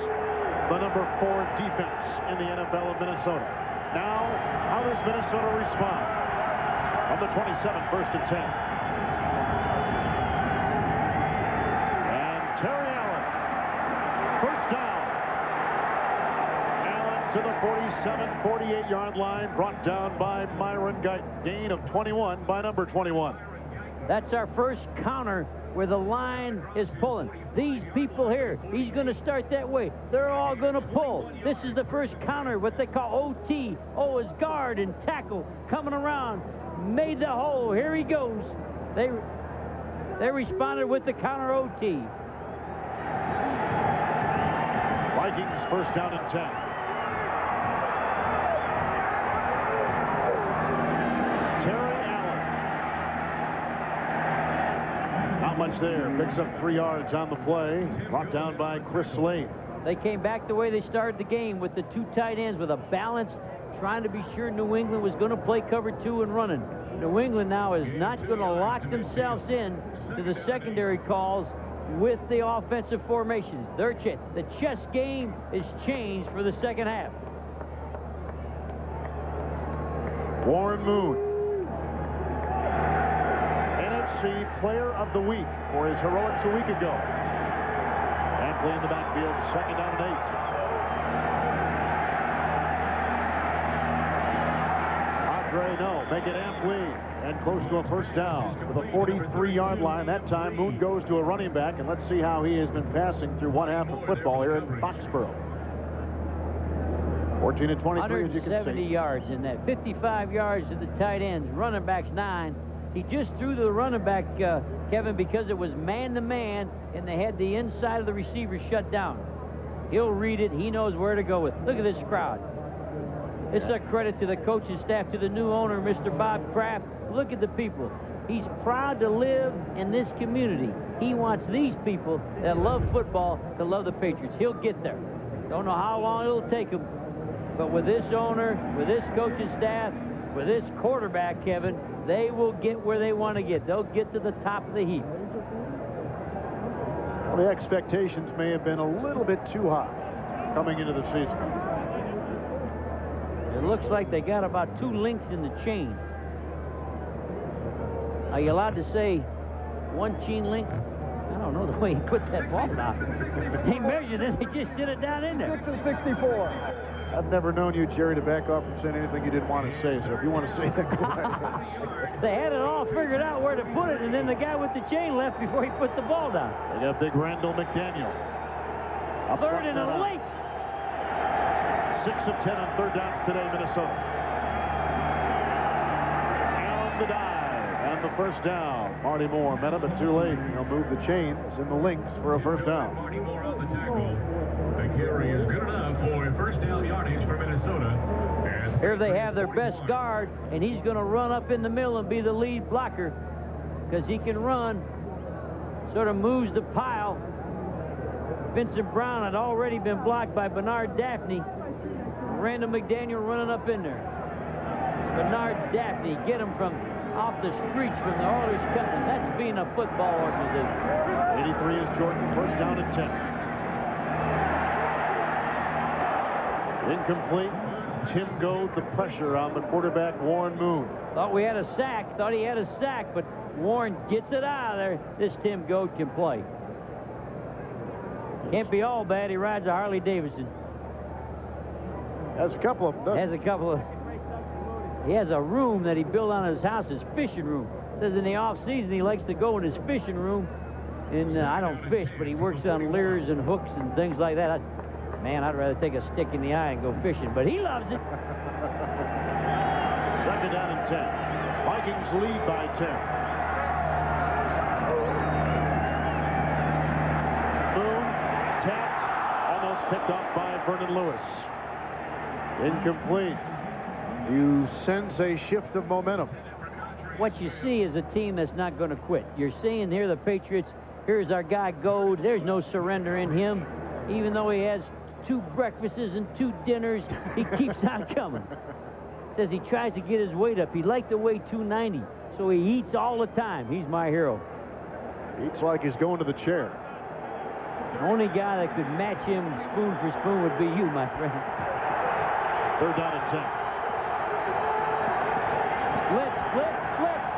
the number 4 defense in the NFL of Minnesota. Now, how does Minnesota respond? On the 27, first and 10. And Terry Allen, first down. Allen to the 47, 48-yard line, brought down by Myron Guyton. Gain of 21 by number 21. That's our first counter where the line is pulling. These people here, he's going to start that way. They're all going to pull. This is the first counter, what they call OT. O is guard and tackle coming around. Made the hole. Here he goes. They responded with the counter OT. Vikings first down and 10. Not much there. Picks up 3 yards on the play. Brought down by Chris Slade. They came back the way they started the game with the 2 tight ends with a balance, trying to be sure New England was going to play cover 2 and running. New England now is not going to lock themselves in to the secondary calls with the offensive formations. The chess game is changed for the second half. Warren Moon, NFC Player of the Week for his heroics a week ago. Ampley in the backfield, second down and 8. Andre, no, make it Ampley, and close to a first down to the 43-yard line. That time, Moon goes to a running back, and let's see how he has been passing through one half of football here in Foxborough. 14 and 23, as you can see. 170 yards in that. 55 yards to the tight ends. Running backs 9. He just threw to the running back, Kevin, because it was man-to-man, and they had the inside of the receiver shut down. He'll read it. He knows where to go with. Look at this crowd. It's a credit to the coaching staff, to the new owner, Mr. Bob Kraft. Look at the people. He's proud to live in this community. He wants these people that love football to love the Patriots. He'll get there. Don't know how long it'll take him, but with this owner, with this coaching staff, with this quarterback, Kevin, they will get where they want to get. They'll get to the top of the heap. Well, the expectations may have been a little bit too high coming into the season. It looks like they got about 2 links in the chain. Are you allowed to say 1 chain link? I don't know the way he put that ball down. They measured it. They just sit it down in there. 6 and 64. I've never known you, Jerry, to back off from saying anything you didn't want to say. So if you want to say that, go ahead. They had it all figured out where to put it, and then the guy with the chain left before he put the ball down. They got big Randall McDaniel. Third and a late. 6 of 10 on third downs today, Minnesota. And the dive and the first down. Marty Moore met him, but too late. He'll move the chains and the links for a first down. Marty Moore on the tackle. The carry is good enough for a first down yardage for Minnesota. Here they have their best guard, and he's going to run up in the middle and be the lead blocker because he can run. Sort of moves the pile. Vincent Brown had already been blocked by Bernard Daphne. Randall McDaniel running up in there. Bernard Daphne, get him from off the streets from the Oilers Cutting. That's being a football organization. 83 is Jordan, first down and 10. Incomplete. Tim Goad, the pressure on the quarterback, Warren Moon. Thought we had a sack. Thought he had a sack, but Warren gets it out of there. This Tim Goad can play. Can't be all bad. He rides a Harley Davidson. Has a couple of them. He has a room that he built on his house, his fishing room. Says in the off season he likes to go in his fishing room. And I don't fish, but he works on lures and hooks and things like that. Man, I'd rather take a stick in the eye and go fishing, but he loves it. Second down and 10. Vikings lead by 10. Moon tapped, almost picked off by Vernon Lewis. Incomplete. You sense a shift of momentum. What you see is a team that's not going to quit. You're seeing here the Patriots. Here's our guy Goad. There's no surrender in him. Even though he has 2 breakfasts and 2 dinners, he keeps on coming. Says he tries to get his weight up. He'd like to weigh 290, so he eats all the time. He's my hero. Eats like he's going to the chair. The only guy that could match him spoon for spoon would be you, my friend. Third down and 10. Blitz, blitz, blitz.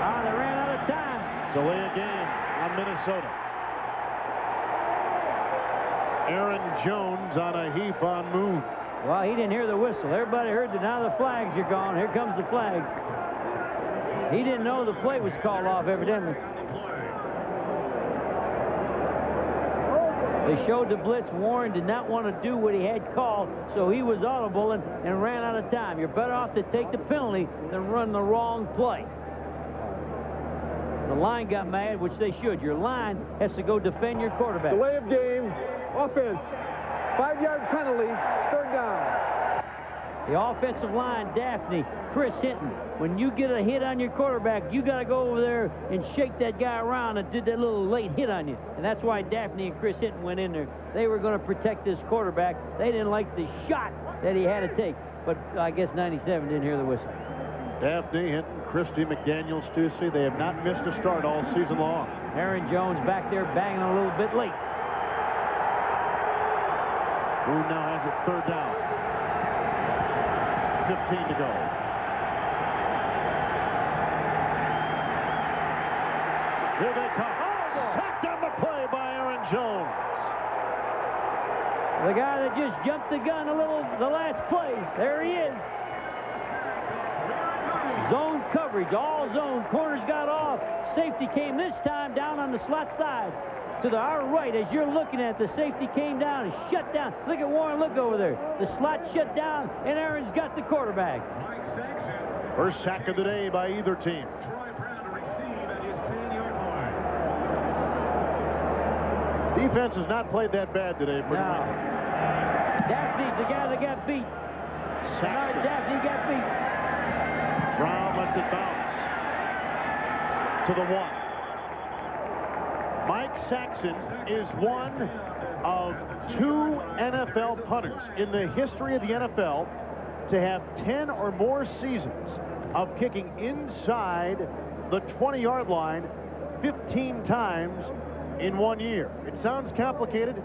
They ran out of time. Delay a game on Minnesota. Aaron Jones on a heap on Moon. Well, he didn't hear the whistle. Everybody heard that now the flags are gone. Here comes the flags. He didn't know the play was called off, evidently. They showed the blitz. Warren did not want to do what he had called, so he was audible and ran out of time. You're better off to take the penalty than run the wrong play. The line got mad, which they should. Your line has to go defend your quarterback. Delay of game, offense, 5-yard penalty, 3rd down. The offensive line, Daphne, Chris Hinton. When you get a hit on your quarterback, you got to go over there and shake that guy around and did that little late hit on you. And that's why Daphne and Chris Hinton went in there. They were going to protect this quarterback. They didn't like the shot that he had to take. But I guess 97 didn't hear the whistle. Daphne, Hinton, Christie, McDaniel, Stussy, they have not missed a start all season long. Aaron Jones back there banging a little bit late. Boone now has it 3rd down. 15 to go. Here they come. Sacked on the play by Aaron Jones. The guy that just jumped the gun a little the last play. There he is. Zone coverage, all zone. Corners got off. Safety came this time down on the slot side. To our right, as you're looking at, the safety came down and shut down. Look at Warren, look over there. The slot shut down, and Aaron's got the quarterback. First sack of the day by either team. Defense has not played that bad today. No. Daphne's the guy that got beat. Bernard Daphne got beat. Brown lets it bounce to the 1. Mike Saxon is one of 2 NFL punters in the history of the NFL to have 10 or more seasons of kicking inside the 20-yard line 15 times in 1 year. It sounds complicated,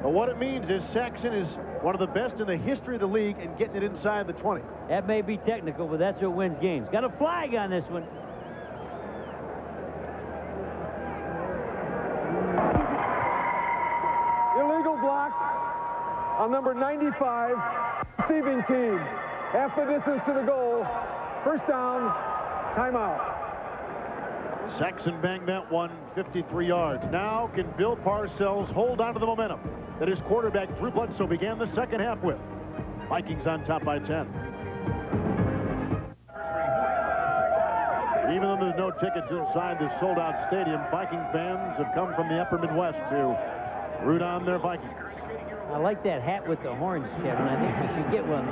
but what it means is Saxon is one of the best in the history of the league in getting it inside the 20. That may be technical, but that's what wins games. Got a flag on this one. Illegal block on number 95, receiving team. Half the distance to the goal. 1st down, timeout. Saxon banged that one 53 yards. Now can Bill Parcells hold on to the momentum that his quarterback Drew Bledsoe began the second half with. Vikings on top by 10. Even though there's no tickets inside this sold-out stadium, Viking fans have come from the upper Midwest to root on their Vikings. I like that hat with the horns, Kevin. I think you should get one.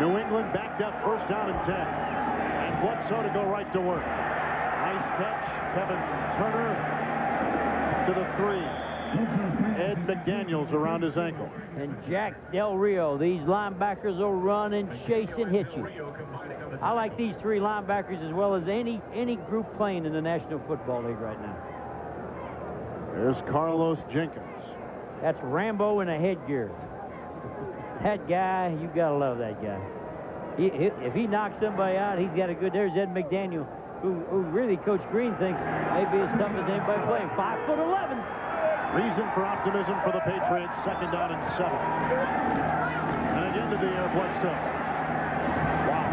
New England backed up 1st down and 10. And Bledsoe to go right to work. Nice catch. Kevin Turner to the 3. Ed McDaniels around his ankle. And Jack Del Rio. These linebackers will run and chase and hit you. I like these 3 linebackers as well as any group playing in the National Football League right now. There's Carlos Jenkins. That's Rambo in a headgear. That guy, you gotta love that guy. If he knocks somebody out, he's got a good. There's Ed McDaniel, who really Coach Green thinks may be as tough as anybody playing. 5'11". Reason for optimism for the Patriots. 2nd down and 7. And again to the air, Bledsoe. Wow.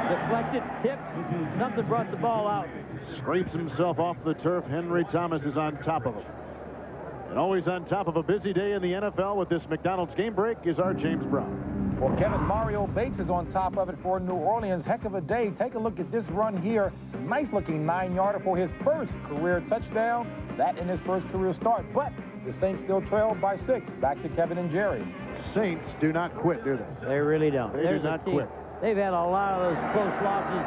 Deflected, tipped, something brought the ball out. Scrapes himself off the turf. Henry Thomas is on top of him. And always on top of a busy day in the NFL with this McDonald's game break is our James Brown. Well, Kevin, Mario Bates is on top of it for New Orleans. Heck of a day. Take a look at this run here. Nice-looking 9-yarder for his first career touchdown. That in his first career start. But the Saints still trailed by 6. Back to Kevin and Jerry. Saints do not quit, do they? They really don't. They do not quit. They've had a lot of those close losses,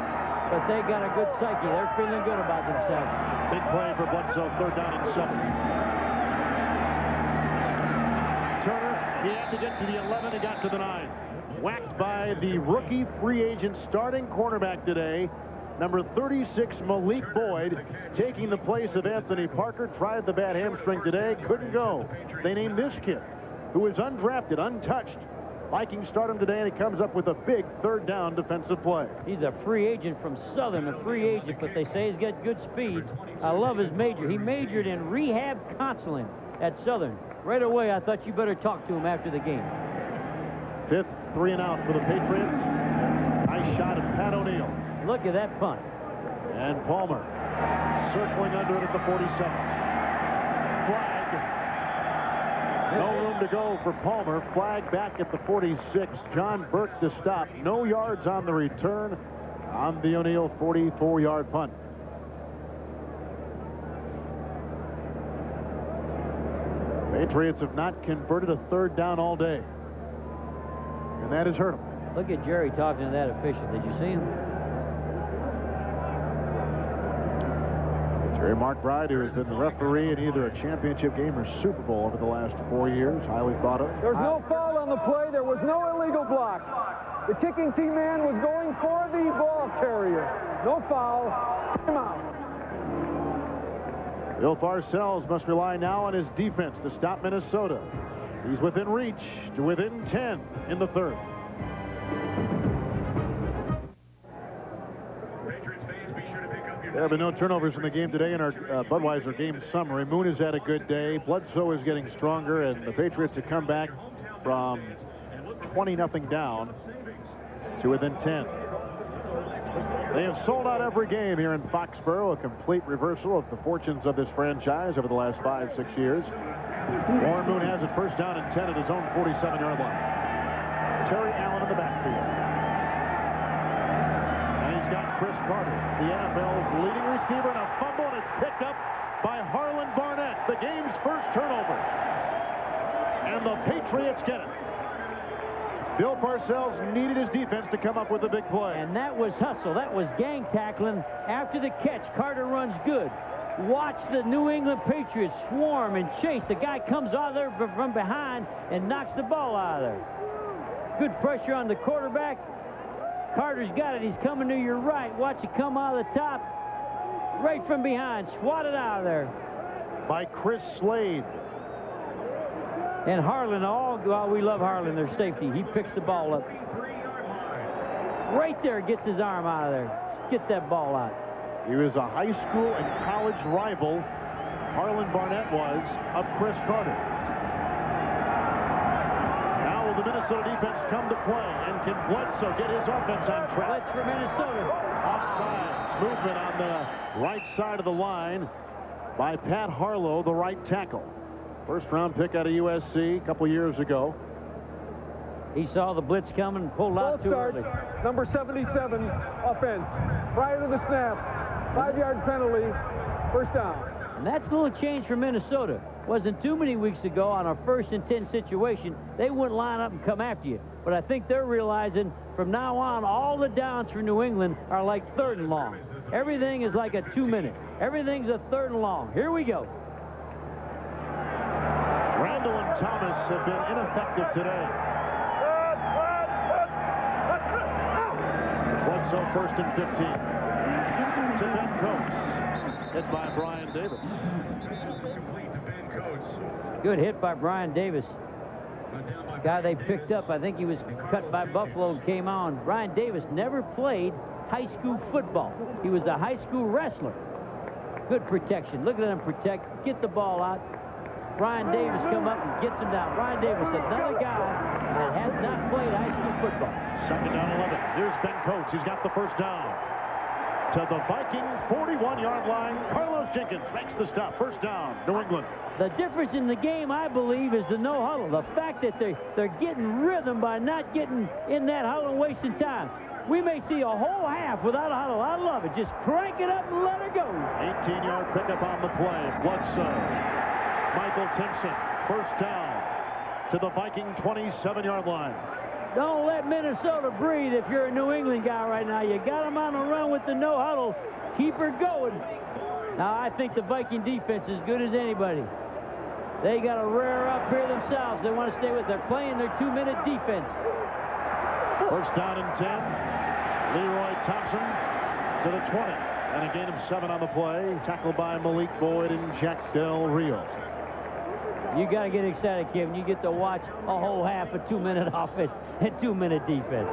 but they got a good psyche. They're feeling good about themselves. Big play for Bledsoe. 3rd down and 7. Turner, he had to get to the 11. He got to the 9. Whacked by the rookie free agent starting cornerback today, number 36, Malik Boyd, taking the place of Anthony Parker. Tried the bad hamstring today, couldn't go. They named this kid, who is undrafted, untouched. Vikings start him today, and he comes up with a big 3rd down defensive play. He's a free agent from Southern, a free agent, but they say he's got good speed. I love his major. He majored in rehab counseling at Southern. Right away, I thought you better talk to him after the game. Fifth 3 and out for the Patriots. Nice shot of Pat O'Neill. Look at that punt. And Palmer circling under it at the 47. Flag. No room to go for Palmer. Flag back at the 46. John Burke to stop. No yards on the return on the O'Neill 44-yard punt. Patriots have not converted a third down all day. And that has hurt them. Look at Jerry talking to that official. Did you see him? Jerry McBride, who has been the referee in either a championship game or Super Bowl over the last 4 years, highly thought of. There's no foul on the play. There was no illegal block. The kicking team man was going for the ball carrier. No foul. Time out. Bill Parcells must rely now on his defense to stop Minnesota. He's within reach to within 10 in the third. There have been no turnovers in the game today in our Budweiser game summary. Moon has had a good day. Bledsoe is getting stronger, and the Patriots have come back from 20-0 down to within 10. They have sold out every game here in Foxborough, a complete reversal of the fortunes of this franchise over the last 5-6 years. Warren Moon has it first down and 10 at his own 47-yard line. Terry Allen in the backfield. And he's got Chris Carter, the NFL's leading receiver, and a fumble, and it's picked up by Harlan Barnett, the game's first turnover. And the Patriots get it. Bill Parcells needed his defense to come up with a big play. And that was hustle. That was gang tackling. After the catch, Carter runs good. Watch the New England Patriots swarm and chase. The guy comes out of there from behind and knocks the ball out of there. Good pressure on the quarterback. Carter's got it. He's coming to your right. Watch it come out of the top. Right from behind. Swatted out of there. By Chris Slade. And Harlan, well, we love Harlan, their safety. He picks the ball up. Right there, gets his arm out of there. Get that ball out. He was a high school and college rival. Harlan Barnett was of Chris Carter. Now will the Minnesota defense come to play, and can Bledsoe get his offense on track? Blitz for Minnesota. Offsides. Movement on the right side of the line by Pat Harlow, the right tackle. First-round pick out of USC a couple years ago. He saw the blitz coming and pulled out too early. Number 77, offense. Prior to the snap, 5-yard penalty, first down. And that's a little change for Minnesota. Wasn't too many weeks ago on a 1st and 10 situation, they wouldn't line up and come after you. But I think they're realizing from now on, all the downs for New England are like 3rd and long. Everything is like a 2-minute. Everything's a 3rd and long. Here we go. Randall and Thomas have been ineffective today. Bledsoe 1st and 15. To Ben Coates. Hit by Brian Davis. Good hit by Brian Davis. Guy they picked up, I think he was cut by Buffalo and came on. Brian Davis never played high school football. He was a high school wrestler. Good protection. Look at him protect. Get the ball out. Brian Davis come up and gets him down. Brian Davis, another guy that has not played high school football. 2nd down 11. Here's Ben Coates. He's got the first down. To the Viking 41-yard line. Carlos Jenkins makes the stop. First down, New England. The difference in the game, I believe, is the no huddle. The fact that they're getting rhythm by not getting in that huddle and wasting time. We may see a whole half without a huddle. I love it. Just crank it up and let it go. 18-yard pickup on the play. Bledsoe. Michael Timpson, first down to the Viking 27-yard line. Don't let Minnesota breathe if you're a New England guy right now. You got them on the run with the no huddle. Keep her going. Now, I think the Viking defense is as good as anybody. They got to rear up here themselves. They want to stay with. They're playing their 2-minute defense. First down and 10. Leroy Thompson to the 20. And a gain of 7 on the play. Tackled by Malik Boyd and Jack Del Rio. You got to get excited, Kevin. You get to watch a whole half of 2-minute offense and 2-minute defense.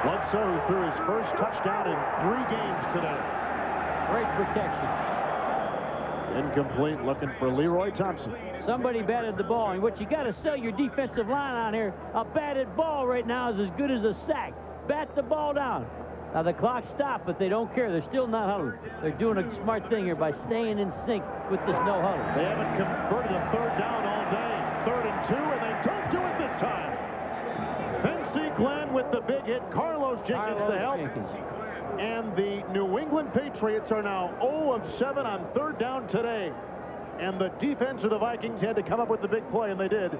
Bledsoe threw his first touchdown in 3 games today. Great protection. Incomplete, looking for Leroy Thompson. Somebody batted the ball, and what you got to sell your defensive line on here, a batted ball right now is as good as a sack. Bat the ball down. Now, the clock stopped, but they don't care. They're still not huddled. They're doing a smart thing here by staying in sync with this no huddle. They haven't converted a third down all day. 3rd and 2, and they don't do it this time. Vince Glenn with the big hit. Carlos Jenkins to help. And the New England Patriots are now 0 of 7 on 3rd down today. And the defense of the Vikings had to come up with the big play, and they did,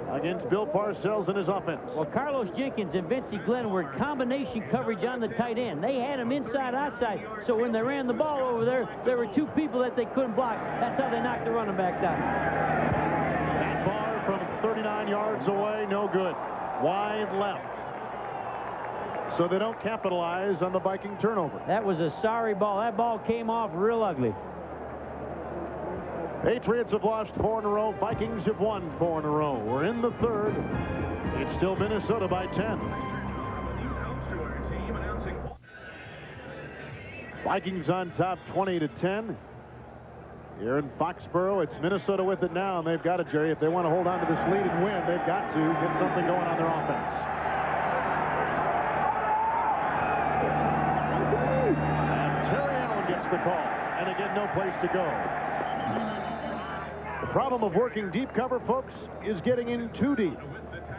against Bill Parcells and his offense. Well, Carlos Jenkins and Vince Glenn were combination coverage on the tight end. They had him inside, outside. So when they ran the ball over there were 2 people that they couldn't block. That's how they knocked the running back down. That bar from 39 yards away, no good. Wide left. So they don't capitalize on the Viking turnover. That was a sorry ball. That ball came off real ugly. Patriots have lost 4 in a row. Vikings have won 4 in a row. We're in the 3rd. It's still Minnesota by 10. Vikings on top 20-10. Here in Foxborough, it's Minnesota with it now, and they've got it, Jerry. If they want to hold on to this lead and win, they've got to get something going on their offense. And Terry Allen gets the call. And again, no place to go. The problem of working deep cover, folks, is getting in too deep.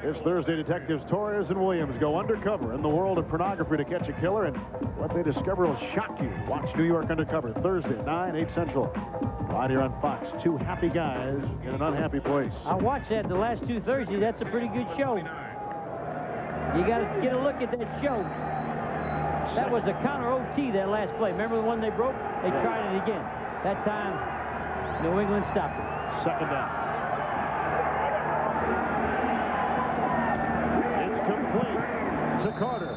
This Thursday, detectives Torres and Williams go undercover in the world of pornography to catch a killer, and what they discover will shock you. Watch New York Undercover Thursday at 9, 8 Central. Right here on Fox. 2 happy guys in an unhappy place. I watched that the last 2 Thursdays. That's a pretty good show. You got to get a look at that show. That was a counter OT, that last play. Remember the one they broke? They tried it again. That time, New England stopped it. 2nd down. It's complete to Carter.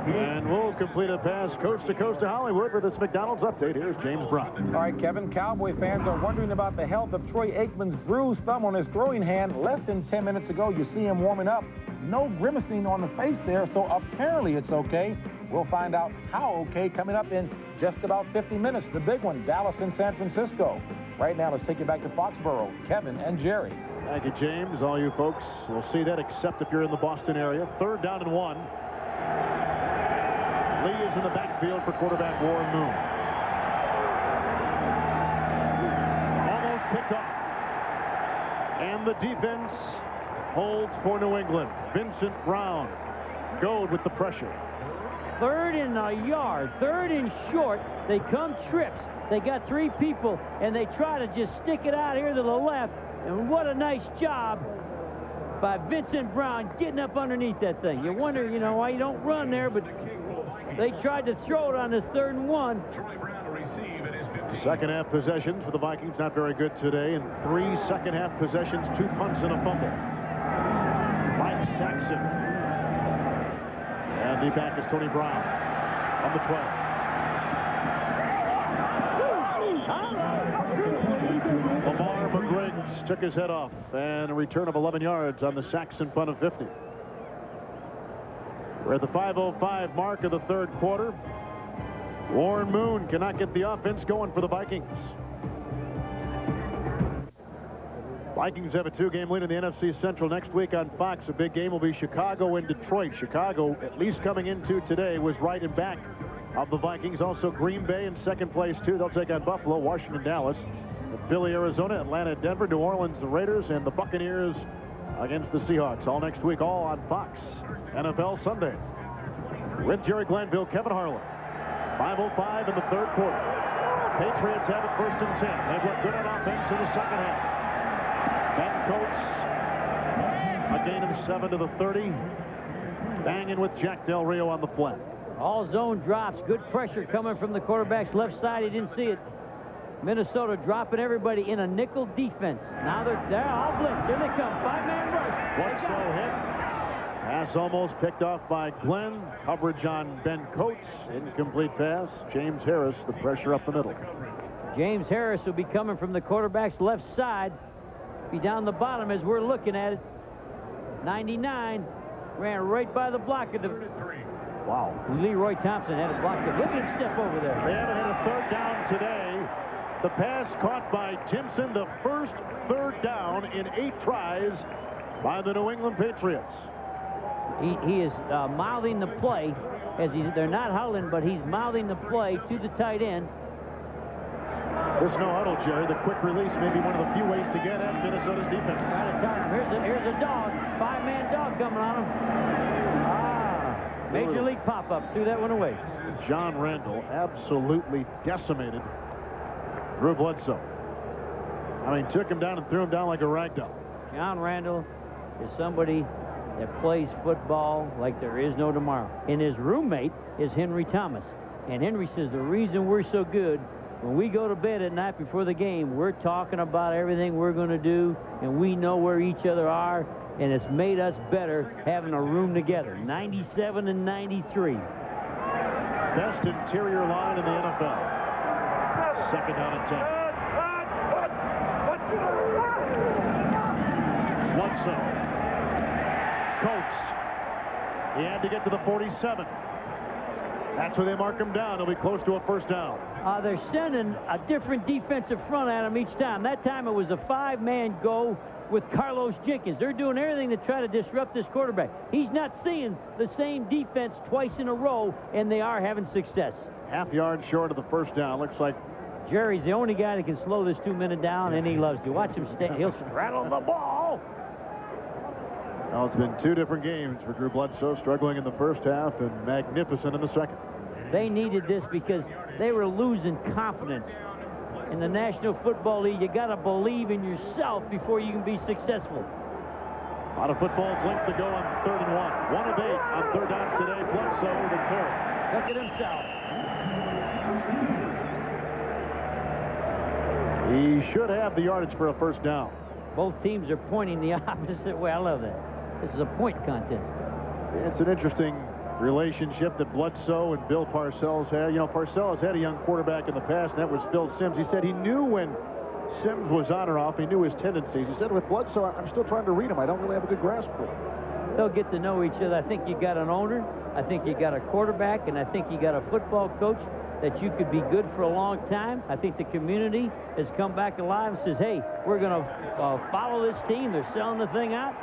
And we'll complete a pass coast to coast to Hollywood with this McDonald's update. Here's James Brown. All right, Kevin, Cowboy fans are wondering about the health of Troy Aikman's bruised thumb on his throwing hand. Less than 10 minutes ago, you see him warming up. No grimacing on the face there, so apparently it's okay. We'll find out how okay coming up in just about 50 minutes. The big one, Dallas and San Francisco. Right now, let's take you back to Foxborough. Kevin and Jerry. Thank you, James. All you folks will see that, except if you're in the Boston area. 3rd down and 1. Lee is in the backfield for quarterback Warren Moon. Almost picked up. And the defense holds for New England. Vincent Brown. Goad with the pressure. 3rd and a yard. 3rd and short. They come trips. They got 3 people, and they try to just stick it out here to the left. And what a nice job by Vincent Brown getting up underneath that thing. You wonder, why you don't run there, but they tried to throw it on this 3rd and 1. Second half possessions for the Vikings, not very good today. And 3 second half possessions, 2 punts and a fumble. Mike Saxon. And the back is Tony Brown on the 12. Lamar McGriggs took his head off, and a return of 11 yards on the Saxon punt of 50. We're at the 5:05 mark of the 3rd quarter. Warren Moon cannot get the offense going for the Vikings. Vikings have a 2-game lead in the NFC Central. Next week on Fox, a big game will be Chicago and Detroit. Chicago, at least coming into today, was right in back of the Vikings. Also Green Bay in 2nd place, too. They'll take on Buffalo, Washington, Dallas, Philly, Arizona, Atlanta, Denver, New Orleans, the Raiders, and the Buccaneers against the Seahawks. All next week, all on Fox. NFL Sunday. With Jerry Glanville, Kevin Harlan. 5:05 in the 3rd quarter. Patriots have it 1st and 10. They've looked good on offense in the 2nd half. Ben Coates, a gain of 7 to the 30. Banging with Jack Del Rio on the flat. All zone drops. Good pressure coming from the quarterback's left side. He didn't see it. Minnesota dropping everybody in a nickel defense. Now they're all blitz. Here they come. 5-man rush. One slow hit. Pass almost picked off by Glenn. Coverage on Ben Coates. Incomplete pass. James Harris, the pressure up the middle. James Harris will be coming from the quarterback's left side. Be down the bottom as we're looking at it. 99. Ran right by the block of the... Wow. Leroy Thompson had a block. Look at him step over there. They haven't had a 3rd down today. The pass caught by Timpson, the first third down in 8 tries by the New England Patriots. He is mouthing the play as they're not huddling, but he's mouthing the play to the tight end. This no huddle, Jerry, the quick release may be one of the few ways to get at Minnesota's defense. Here's a dog, 5-man dog coming on him. Major league pop-up, threw that one away. John Randall absolutely decimated Drew Bledsoe. I mean, took him down and threw him down like a rag doll. John Randall is somebody that plays football like there is no tomorrow. And his roommate is Henry Thomas. And Henry says the reason we're so good, when we go to bed at night before the game, we're talking about everything we're going to do, and we know where each other are, and it's made us better having a room together. 97 and 93. Best interior line in the NFL. Second down and 10. Bledsoe. Coates. He had to get to the 47. That's where they mark him down. He'll be close to a first down. They're sending a different defensive front at him each time. That time it was a 5-man go with Carlos Jenkins. They're doing everything to try to disrupt this quarterback. He's not seeing the same defense twice in a row, and they are having success. Half yard short of the first down. Looks like Jerry's the only guy that can slow this 2-minute down, and he loves to. Watch him stay. He'll straddle the ball. Well, it's been 2 different games for Drew Bledsoe, struggling in the first half and magnificent in the second. They needed this because they were losing confidence. In the National Football League, you got to believe in yourself before you can be successful. A lot of footballs linked to go on 3rd and 1. 1 of 8 on 3rd downs today. Bledsoe with the carry. Look at himself. He should have the yardage for a first down. Both teams are pointing the opposite way. I love that. This is a point contest. It's an interesting relationship that Bledsoe and Bill Parcells had. You know, Parcells had a young quarterback in the past, and that was Phil Simms. He said he knew when Simms was on or off. He knew his tendencies. He said, with Bledsoe, I'm still trying to read him. I don't really have a good grasp for him. They'll get to know each other. I think you got an owner. I think you got a quarterback, and I think you got a football coach that you could be good for a long time. I think the community has come back alive and says, hey, we're going to follow this team. They're selling the thing out.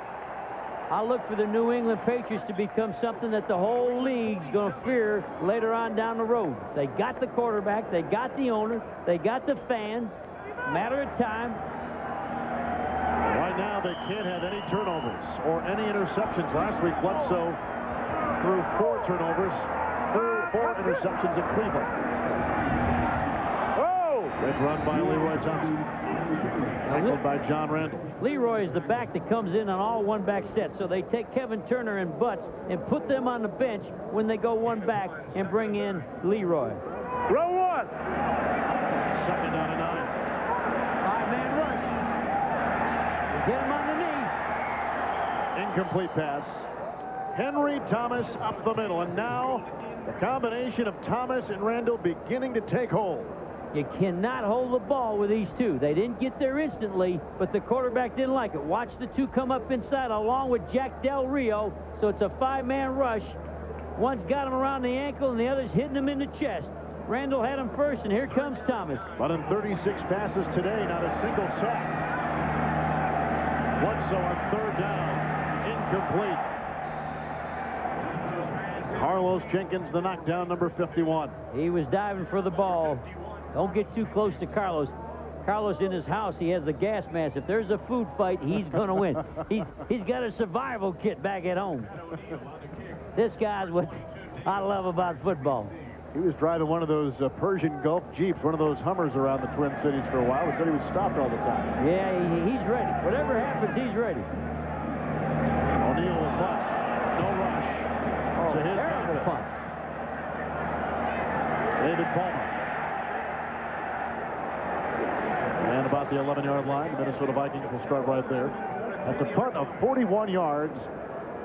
I'll look for the New England Patriots to become something that the whole league's going to fear later on down the road. They got the quarterback. They got the owner. They got the fans. Matter of time. Right now, they can't have any turnovers or any interceptions. Last week, Bledsoe threw 4 turnovers, 4 interceptions in Cleveland. Oh! Good run by Leroy Thompson. Tackled by John Randall. Leroy is the back that comes in on all one-back sets. So they take Kevin Turner and Butts and put them on the bench when they go one back and bring in Leroy. Row 1. Second down and 9. 5-man rush. Get him on the knee. Incomplete pass. Henry Thomas up the middle. And now the combination of Thomas and Randall beginning to take hold. You cannot hold the ball with these two. They didn't get there instantly, but the quarterback didn't like it. Watch the two come up inside along with Jack Del Rio. So it's a 5-man rush. One's got him around the ankle, and the other's hitting him in the chest. Randall had him first, and here comes Thomas. But in 36 passes today, not a single sack. Bledsoe on 3rd down. Incomplete. Carlos Jenkins, the knockdown, number 51. He was diving for the ball. Don't get too close to Carlos. Carlos in his house, he has a gas mask. If there's a food fight, he's going to win. He's got a survival kit back at home. This guy's what I love about football. He was driving one of those Persian Gulf Jeeps, one of those Hummers around the Twin Cities for a while. He said he was stopped all the time. Yeah, he's ready. Whatever happens, he's ready. O'Neal will punt. No rush. To his terrible punt. David Palmer. And about the 11-yard line, the Minnesota Vikings will start right there. That's a punt of 41 yards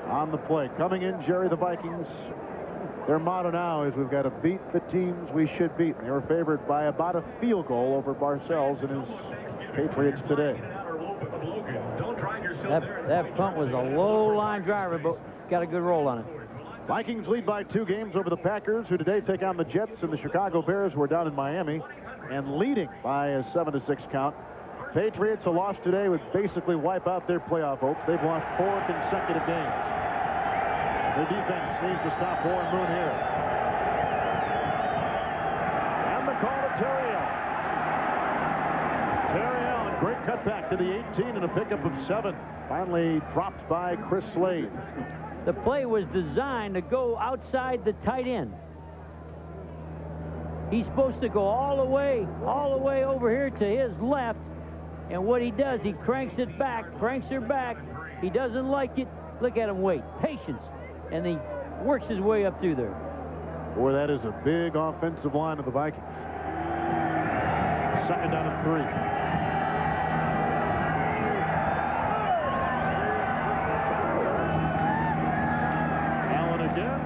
on the play. Coming in, Jerry, the Vikings. Their motto now is we've got to beat the teams we should beat. They were favored by about a field goal over Parcells and his Patriots today. That punt was a low-line driver, but got a good roll on it. Vikings lead by 2 games over the Packers, who today take on the Jets, and the Chicago Bears, who are down in Miami, and leading by a 7-6 count. Patriots, a loss today would basically wipe out their playoff hopes. They've lost 4 consecutive games. Their defense needs to stop Warren Moon here. And the call to Terry Allen. Terry Allen, great cutback to the 18 and a pickup of 7. Finally dropped by Chris Slade. The play was designed to go outside the tight end. He's supposed to go all the way over here to his left. And what he does, he cranks her back. He doesn't like it. Look at him wait. Patience. And he works his way up through there. Boy, that is a big offensive line of the Vikings. 2nd down and 3. Allen again.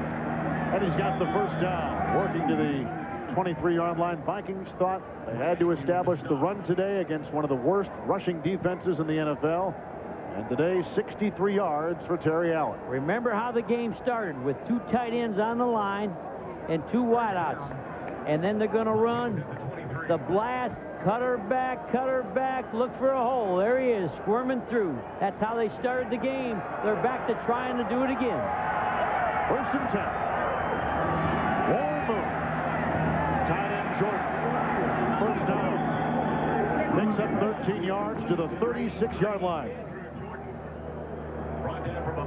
And he's got the first down. Working to the 23-yard line. Vikings thought they had to establish the run today against one of the worst rushing defenses in the NFL. And today, 63 yards for Terry Allen. Remember how the game started with 2 tight ends on the line and 2 wideouts. And then they're going to run the blast, cut her back, look for a hole. There he is, squirming through. That's how they started the game. They're back to trying to do it again. 1st and 10. Warren Moon. Tight end Jordan. First down. Picks up 13 yards to the 36-yard line.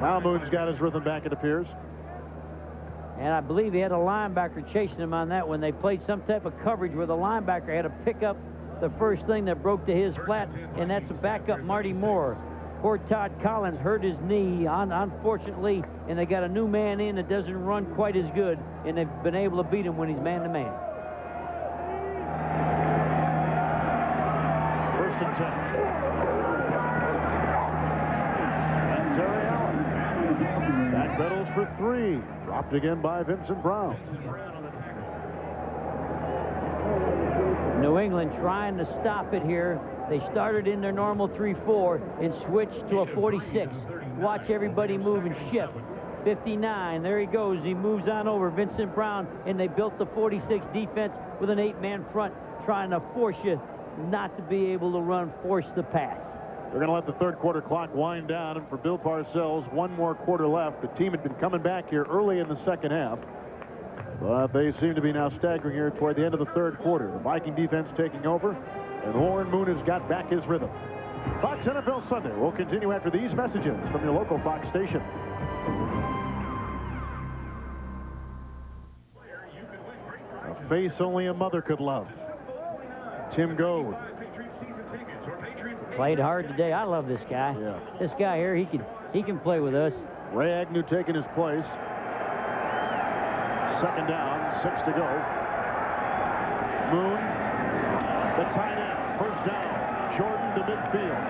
Now Moon's got his rhythm back, it appears. And I believe he had a linebacker chasing him on that when they played some type of coverage where the linebacker had to pick up the first thing that broke to his flat, and that's a backup Marty Moore. Poor Todd Collins hurt his knee, unfortunately, and they got a new man in that doesn't run quite as good, and they've been able to beat him when he's man-to-man. 1st and 10. And Terry Allen. Back pedals for 3. Dropped again by Vincent Brown. New England trying to stop it here. They started in their normal 3-4 and switched to a 46. Watch everybody move and shift. 59, there he goes. He moves on over Vincent Brown, and they built the 46 defense with an 8-man front, trying to force you not to be able to run, force the pass. They're going to let the 3rd quarter clock wind down, and for Bill Parcells, 1 more quarter left. The team had been coming back here early in the 2nd half, but they seem to be now staggering here toward the end of the 3rd quarter. The Viking defense taking over, and Warren Moon has got back his rhythm. Fox NFL Sunday will continue after these messages from your local Fox station. A face only a mother could love. Tim Goad. Played hard today. I love this guy. Yeah. This guy here, he can play with us. Ray Agnew taking his place. 2nd down, 6 to go. Moon, the tight end, 1st down. Jordan to midfield.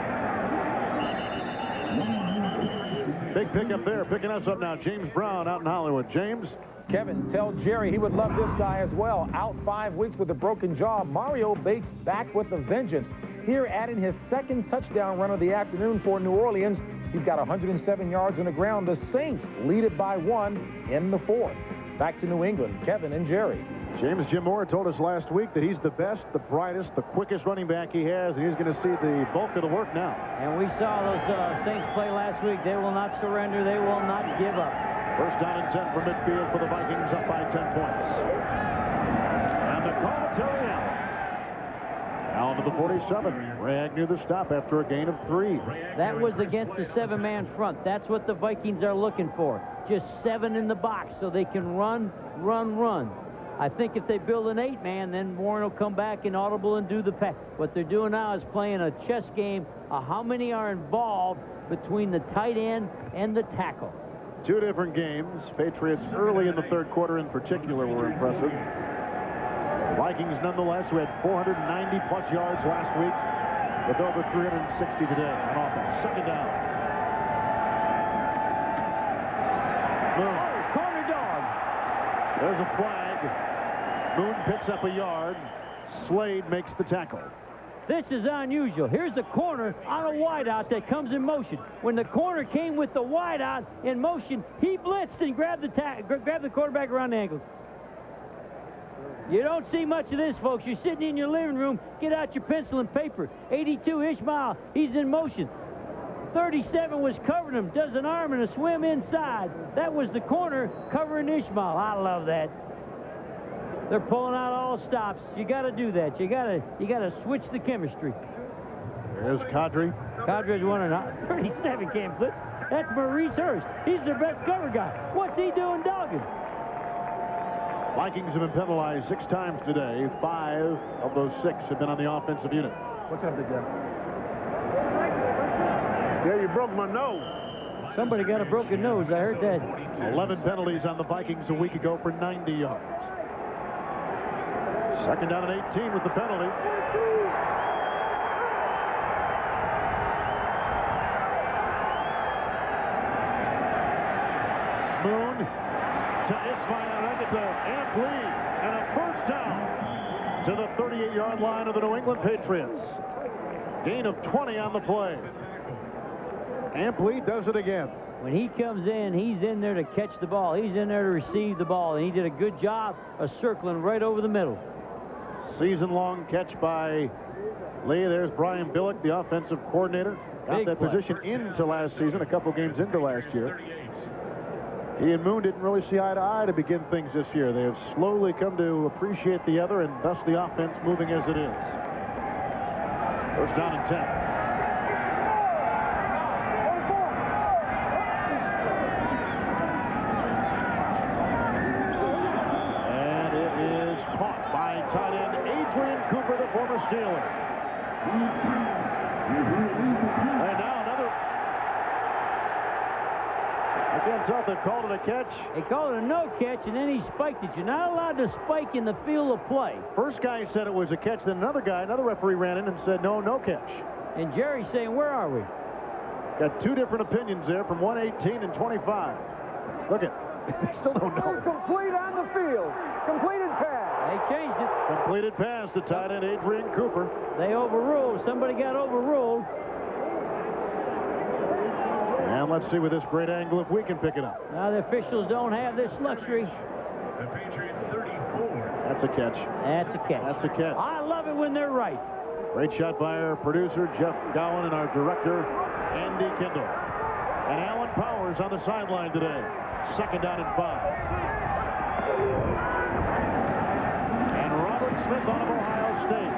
Big pickup there. Picking us up now, James Brown out in Hollywood. James. Kevin, tell Jerry he would love this guy as well. Out 5 weeks with a broken jaw. Mario Bates back with a vengeance. Here adding his 2nd touchdown run of the afternoon for New Orleans. He's got 107 yards on the ground. The Saints lead it by 1 in the 4th. Back to New England, Kevin and Jerry. James Jim Moore told us last week that he's the best, the brightest, the quickest running back he has, and he's going to see the bulk of the work now. And we saw those Saints play last week. They will not surrender. They will not give up. 1st down and 10 from midfield for the Vikings, up by 10 points. And the call, Terry Allen. Allen to the 47. Ray Agnew the stop after a gain of 3. That was against the 7-man front. That's what the Vikings are looking for. Just 7 in the box so they can run. I think if they build an 8-man, then Warren will come back and audible and do the pass. What they're doing now is playing a chess game of how many are involved between the tight end and the tackle. 2 different games. Patriots early in the 3rd quarter in particular were impressive. Vikings nonetheless, who had 490-plus yards last week, with over 360 today on offense. 2nd down. Moon. Corner dog. There's a flag. Moon picks up a yard. Slade makes the tackle. This is unusual. Here's the corner on a wideout that comes in motion. When the corner came with the wideout in motion, he blitzed and grabbed the quarterback around the ankles. You don't see much of this, folks. You're sitting in your living room. Get out your pencil and paper. 82, Ishmael. He's in motion. 37 was covering him. Does an arm and a swim inside. That was the corner covering Ishmael. I love that. They're pulling out all stops. You got to do that. You got to switch the chemistry. There's Kadri. Kadri's running out. 37 Cam Blitz. That's Maurice Hurst. He's their best cover guy. What's he doing dogging? Vikings have been penalized 6 times today. 5 of those 6 have been on the offensive unit. What's up, Big Jeff? Yeah, you broke my nose. Somebody got a broken nose. I heard that. 11 penalties on the Vikings a week ago for 90 yards. Second down and 18 with the penalty. Moon to Ismail, to Amp Lee, and a first down to the 38-yard line of the New England Patriots. Gain of 20 on the play. Amp Lee does it again. When he comes in, he's in there to catch the ball. He's in there to receive the ball, and he did a good job of circling right over the middle. Season-long catch by Lee. There's Brian Billick, the offensive coordinator. Got Big that play. position into last season, a couple games into last year. He and Moon didn't really see eye to eye to begin things this year. They have slowly come to appreciate the other, and thus the offense moving as it is. First down and 10. And it is caught by tight end Adrian Cooper, the former Steeler. And now another. I can't tell if they called it a catch. They called it a no catch, and then he spiked it. You're not allowed to spike in the field of play. First guy said it was a catch, then another referee ran in and said no catch. And Jerry's saying, where are we? Got 2 different opinions there from 118 and 25. Look at, they still don't know. Complete on the field. Completed pass. They changed it. Completed pass to tight end Adrian Cooper. They overruled. Somebody got overruled. And let's see with this great angle if we can pick it up. Now the officials don't have this luxury. The Patriots 34. That's a catch. That's a catch. That's a catch. I love it when they're right. Great shot by our producer, Jeff Gowan, and our director, Andy Kendall. And Alan Powers on the sideline today. Second down and 5. And Robert Smith out of Ohio State.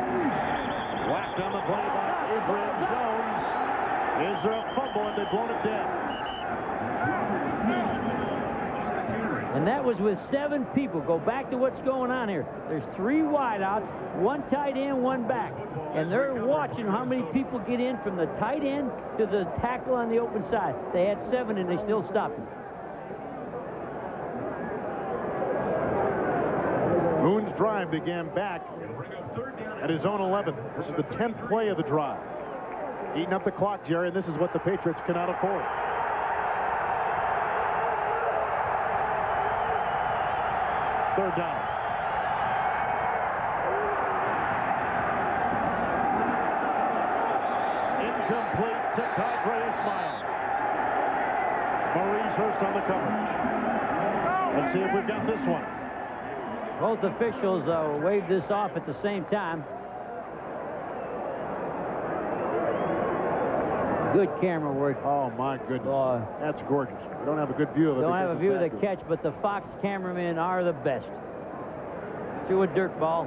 Whacked on the play by Adrian Jones. Is there a fumble, and they've blown it dead. And that was with 7 people. Go back to what's going on here. There's 3 wideouts, 1 tight end, 1 back. And they're watching how many people get in from the tight end to the tackle on the open side. They had 7, and they still stopped him. Moon's drive began back at his own 11. This is the 10th play of the drive. Eating up the clock, Jerry, and this is what the Patriots cannot afford. Third down. Incomplete to Kadri Ismail. Maurice Hurst on the coverage. Let's see if we've got this one. Both officials waved this off at the same time. Good camera work. Oh, my goodness. That's gorgeous. We don't have a good view of it. Don't have a view of the catch. catch, but the Fox cameramen are the best. To a dirt ball.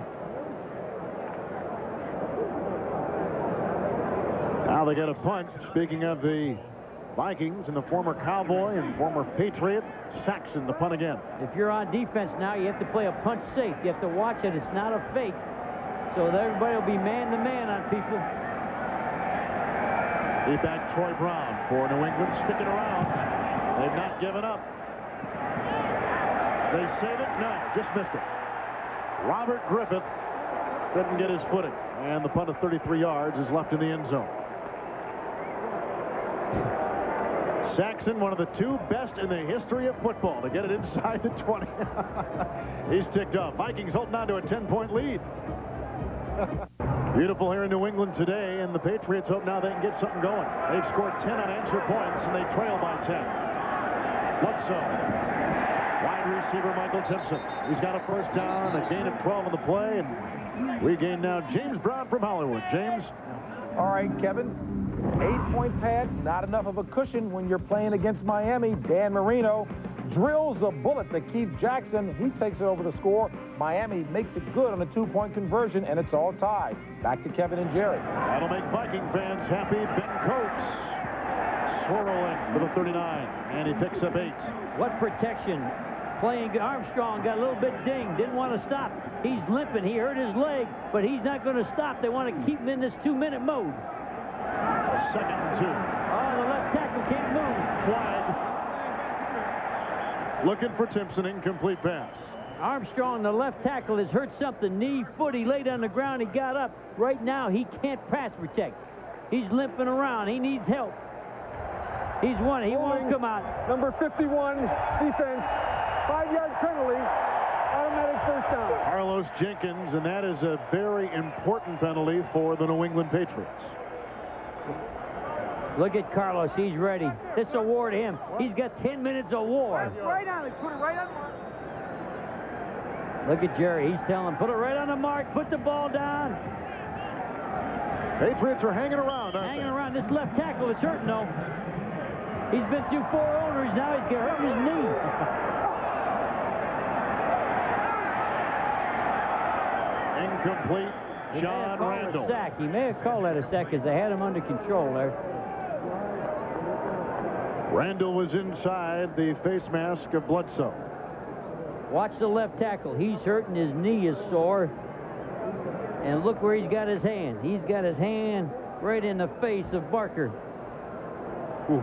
Now they got a punt. Speaking of the Vikings and the former Cowboy and former Patriot, Saxon, the punt again. If you're on defense now, you have to play a punt safe. You have to watch it. It's not a fake. So that everybody will be man-to-man on people. Deep back Troy Brown for New England, sticking around. They've not given up. They save it? No, just missed it. Robert Griffith couldn't get his footing. And the punt of 33 yards is left in the end zone. Saxon, one of the 2 best in the history of football to get it inside the 20. He's ticked off. Vikings holding on to a 10-point lead. Beautiful here in New England today, and the Patriots hope now they can get something going. They've scored 10 unanswered points, and they trail by 10. Bledsoe Wide receiver Michael Simpson. He's got a first down, a gain of 12 on the play, and we gain now James Brown from Hollywood. James? All right, Kevin. 8-point pad, not enough of a cushion when you're playing against Miami. Dan Marino drills a bullet to Keith Jackson. He takes it over to score. Miami makes it good on a 2-point conversion, and it's all tied. Back to Kevin and Jerry. That'll make Viking fans happy. Ben Coates swirling for the 39, and he picks up 8. What protection. Playing Armstrong got a little bit dinged, didn't want to stop. He's limping. He hurt his leg, but he's not going to stop. They want to keep him in this 2-minute mode. A 2nd and 2. Oh, the left tackle can't move. Flag. Looking for Timpson, incomplete pass. Armstrong, the left tackle, has hurt something. Knee, foot, he laid on the ground, he got up. Right now, he can't pass protect. He's limping around. He needs help. He's won. He won't come out. Number 51, defense. 5-yard penalty. Automatic first down. Carlos Jenkins, and that is a very important penalty for the New England Patriots. Look at Carlos. He's ready. This is a war to him. He's got 10 minutes of war. Right on it. Put it right on. Look at Jerry. He's telling him, put it right on the mark. Put the ball down. Patriots are hanging around, aren't Hanging they? around. This left tackle is hurting, though. He's been through 4 owners. Now he's got hurt his knee. Incomplete. John Randall. Sack. He may have called that a sack because they had him under control there. Randall was inside the face mask of Bledsoe. Watch the left tackle. He's hurting. His knee is sore. And look where he's got his hand. He's got his hand right in the face of Barker. Ooh.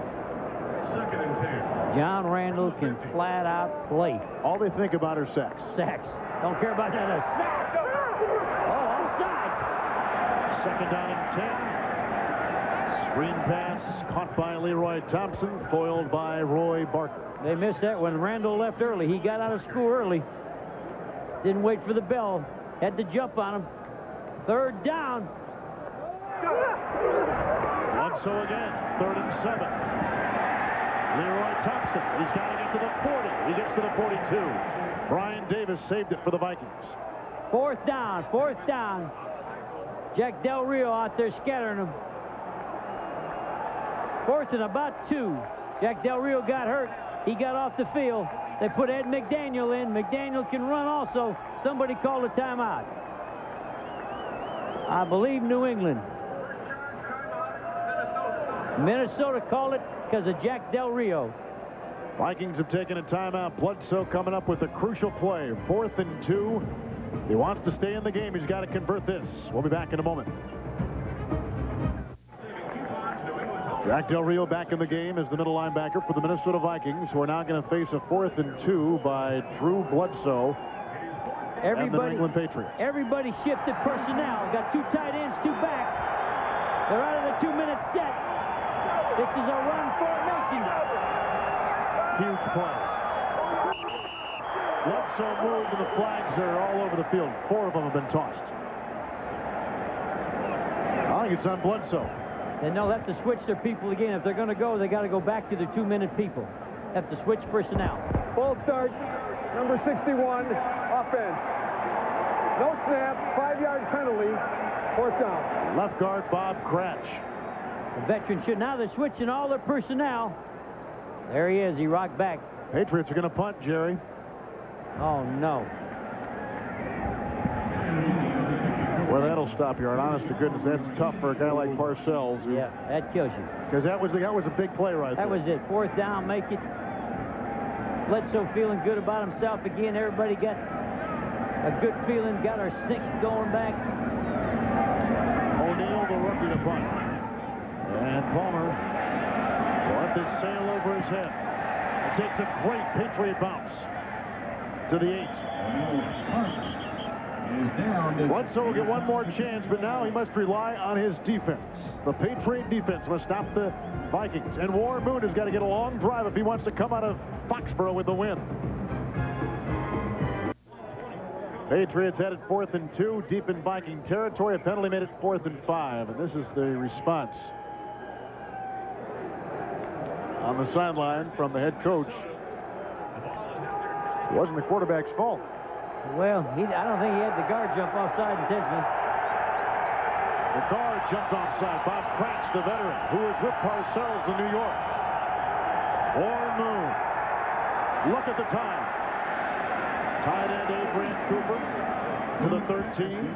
2nd and 10. John Randall can flat out play. All they think about are sacks. Sacks. Don't care about that. Sacks. Oh, offsides. 2nd down and 10. Screen pass caught by Leroy Thompson, foiled by Roy Barker. They missed that when Randall left early. He got out of school early. Didn't wait for the bell. Had to jump on him. 3rd down. Bledsoe again. 3rd and 7. Leroy Thompson. He's got to get to the 40. He gets to the 42. Brian Davis saved it for the Vikings. 4th down. 4th down. Jack Del Rio out there scattering them. 4th and about 2. Jack Del Rio got hurt. He got off the field. They put Ed McDaniel in. McDaniel can run also. Somebody called a timeout. I believe New England. Minnesota called it because of Jack Del Rio. Vikings have taken a timeout. Bledsoe coming up with a crucial play. 4th and 2. He wants to stay in the game. He's got to convert this. We'll be back in a moment. Jack Del Rio back in the game as the middle linebacker for the Minnesota Vikings, who are now going to face a 4th and 2 by Drew Bledsoe and the New England Patriots. Everybody shifted personnel. Got 2 tight ends, 2 backs. They're out of the 2-minute set. This is a run formation. Huge play. Bledsoe moved, and the flags are all over the field. 4 of them have been tossed. I think it's on Bledsoe. And they'll have to switch their people again. If they're going to go, they got to go back to their 2-minute people. Have to switch personnel. Ball start. Number 61, offense. No snap, 5-yard penalty, 4th down. Left guard Bob Cratch. The veteran should. Now they're switching all their personnel. There he is. He rocked back. Patriots are going to punt, Jerry. Oh, no. Well, that'll stop you. Honest to goodness, that's tough for a guy like Parcells. Yeah, that kills you. Because that was a big play right there. That was it. 4th down, make it. Bledsoe feeling good about himself again. Everybody got a good feeling, got our sync going back. O'Neal, the rookie, to punt. And Palmer will let this sail over his head. It takes a great Patriot bounce to the 8. Bledsoe will get one more chance, but now he must rely on his defense. The Patriot defense must stop the Vikings. And Warren Moon has got to get a long drive if he wants to come out of Foxborough with the win. Patriots headed 4th and 2, deep in Viking territory. A penalty made it 4th and 5, and this is the response on the sideline from the head coach. It wasn't the quarterback's fault. Well, I don't think he had the guard jump offside intentionally. The guard jumped offside. Bob Kratz, the veteran, who was with Parcells in New York. Warren Moon. Look at the time. Tight end Adrian Cooper to the 13.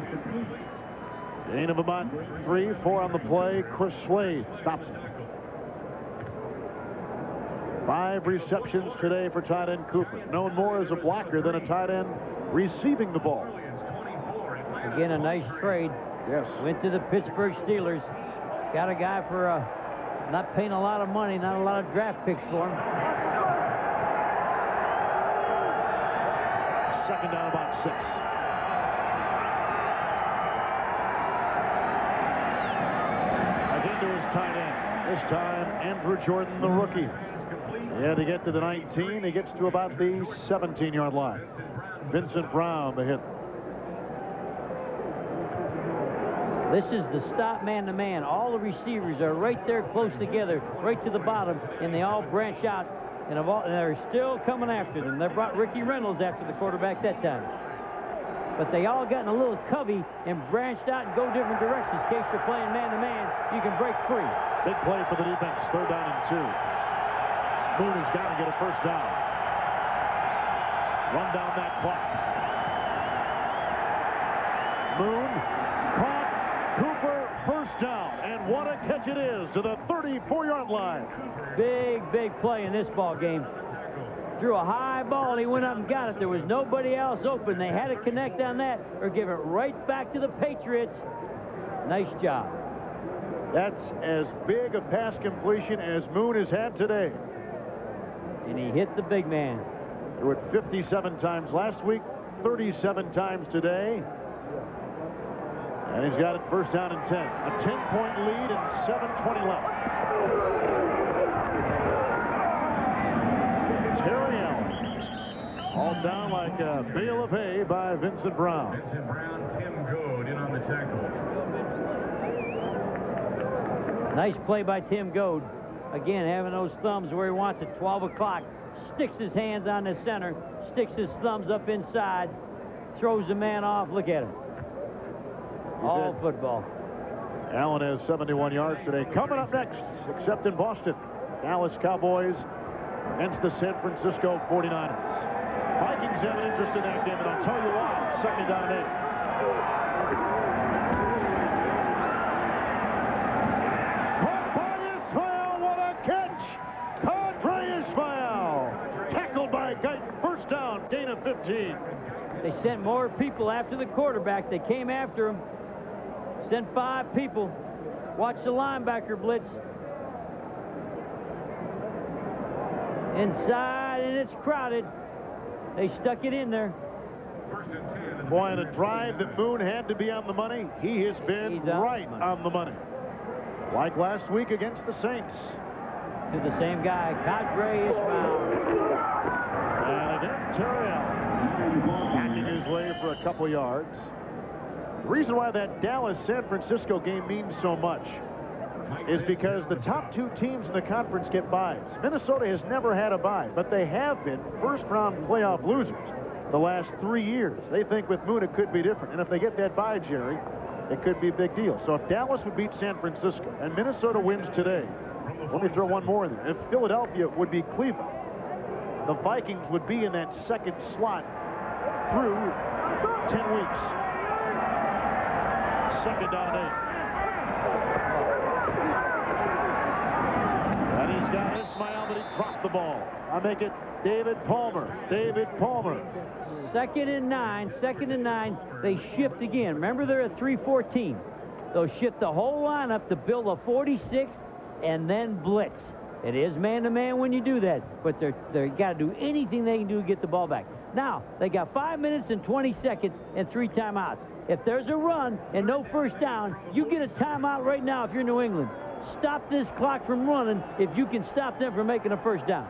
Gain of about 3, 4 on the play. Chris Slade stops it. 5 receptions today for tight end Cooper. Known more as a blocker than a tight end receiving the ball. Again, a nice trade. Yes. Went to the Pittsburgh Steelers. Got a guy for not paying a lot of money, not a lot of draft picks for him. Second down, about 6. Again to his tight end. This time, Andrew Jordan, the rookie. He had to get to the 19. He gets to about the 17-yard line. Vincent Brown, the hit. This is the stop man-to-man. All the receivers are right there close together, right to the bottom, and they all branch out, and they're still coming after them. They brought Ricky Reynolds after the quarterback that time. But they all got in a little covey and branched out and go different directions. In case you're playing man-to-man, you can break free. Big play for the defense. 3rd down and 2. Moon has got to get a first down. Run down that clock. Moon caught. Cooper, first down, and what a catch it is to the 34-yard line. Big play in this ball game. Threw a high ball, and he went up and got it. There was nobody else open. They had to connect on that or give it right back to the Patriots. Nice job. That's as big a pass completion as Moon has had today. And he hit the big man. Threw it 57 times last week, 37 times today. And he's got it first down and 10. A 10-point lead and 7:20 left. Terry Allen. All down like a bale of hay by Vincent Brown. Vincent Brown, Tim Goad in on the tackle. Nice play by Tim Goad. Again, having those thumbs where he wants it. 12 o'clock. Sticks his hands on the center. Sticks his thumbs up inside. Throws the man off. Look at him. All football. Allen has 71 yards today. Coming up next, except in Boston, Dallas Cowboys against the San Francisco 49ers. Vikings have an interest in that game, and I'll tell you why. 2nd down and 8. Caught by Ismail. What a catch! Padre Ismail. Tackled by Guyton. First down, gain of 15. They sent more people after the quarterback. They came after him. Sent 5 people. Watch the linebacker blitz. Inside, and it's crowded. They stuck it in there. Boy, in a drive that Moon had to be on the money, he has been right on the money. Like last week against the Saints. To the same guy, Padre Ismail. And again, Terry Allen hacking his way for a couple yards. The reason why that Dallas-San Francisco game means so much is because the top 2 teams in the conference get byes. Minnesota has never had a bye, but they have been first-round playoff losers the last 3 years. They think with Moon it could be different. And if they get that bye, Jerry, it could be a big deal. So if Dallas would beat San Francisco and Minnesota wins today, let me throw one more in there. If Philadelphia would beat Cleveland, the Vikings would be in that second slot through 10 weeks. 2nd down and 8. And he's got Ismail, but he dropped the ball. I make it David Palmer. David Palmer. 2nd and 9. 2nd and 9. They shift again. Remember, they're at 3-14. They'll shift the whole lineup to build a 46 and then blitz. It is man-to-man when you do that, but they got to do anything they can do to get the ball back. Now, they got 5 minutes and 20 seconds and 3 timeouts. If there's a run and no first down, you get a timeout right now if you're New England. Stop this clock from running if you can stop them from making a first down.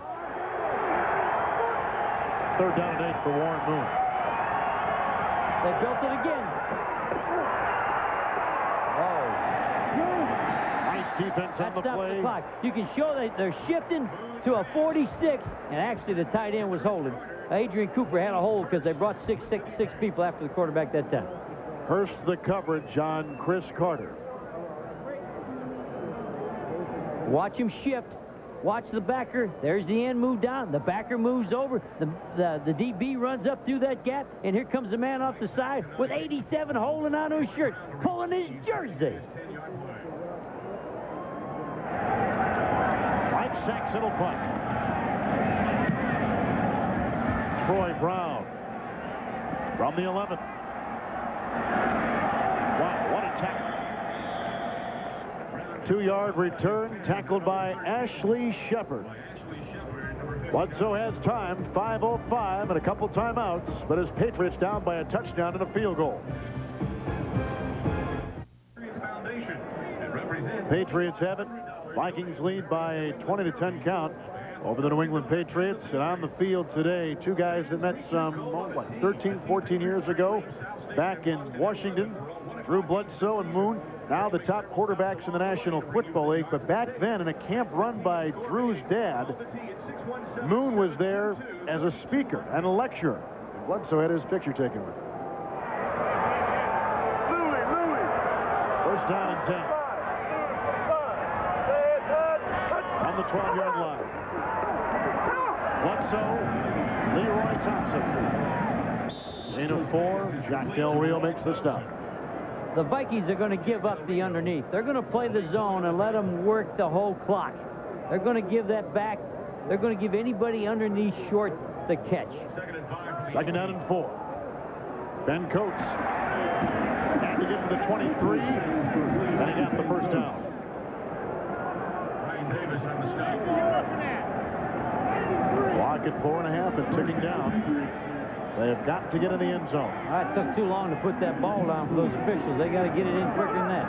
3rd down and 8 for Warren Moon. They built it again. Nice defense on the play. The clock. You can show that they're shifting to a 46, and actually the tight end was holding. Adrian Cooper had a hole because they brought six people after the quarterback that time. Hurst the coverage on Chris Carter. Watch him shift. Watch the backer. There's the end move down. The backer moves over. The DB runs up through that gap, and here comes the man off the side with 87 holding onto his shirt, pulling his jersey. Mike Saxon will punt. Troy Brown from the 11. Wow, what a tackle. 2-yard return, tackled by Ashley Shepard. Bledsoe has time, 5:05 and a couple timeouts, but his Patriots down by a touchdown and a field goal. Patriots have it. Vikings lead by a 20-10 count over the New England Patriots. And on the field today, two guys that met some, 13, 14 years ago back in Washington, Drew Bledsoe and Moon. Now the top quarterbacks in the National Football League. But back then, in a camp run by Drew's dad, Moon was there as a speaker and a lecturer. Bledsoe had his picture taken with him. First down and 10. On the 12-yard line. Bledsoe, Leroy Thompson. Gain of 4. Jack Del Rio makes the stop. The Vikings are going to give up the underneath. They're going to play the zone and let them work the whole clock. They're going to give that back. They're going to give anybody underneath short the catch. Second down and 4. Ben Coates had to get to the 23, and he got the first down. Clock at 4.5 and ticking down. They have got to get in the end zone. It took too long to put that ball down for those officials. They got to get it in quicker than that.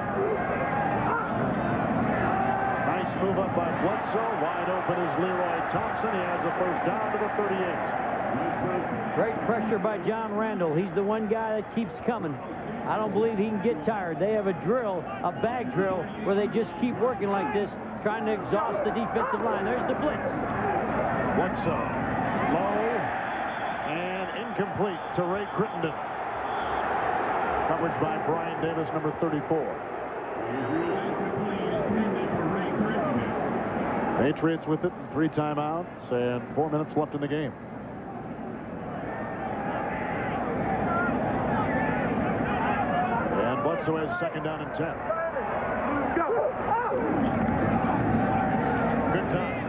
Nice move up by Bledsoe. Wide open is Leroy Thompson. He has a first down to the 38. Great pressure by John Randall. He's the one guy that keeps coming. I don't believe he can get tired. They have a drill, a bag drill, where they just keep working like this, trying to exhaust the defensive line. There's the blitz. Bledsoe, low, and incomplete to Ray Crittenden. Coverage by Brian Davis, number 34. Patriots with it, 3 timeouts, and 4 minutes left in the game. And Bledsoe has second down and 10. Good time.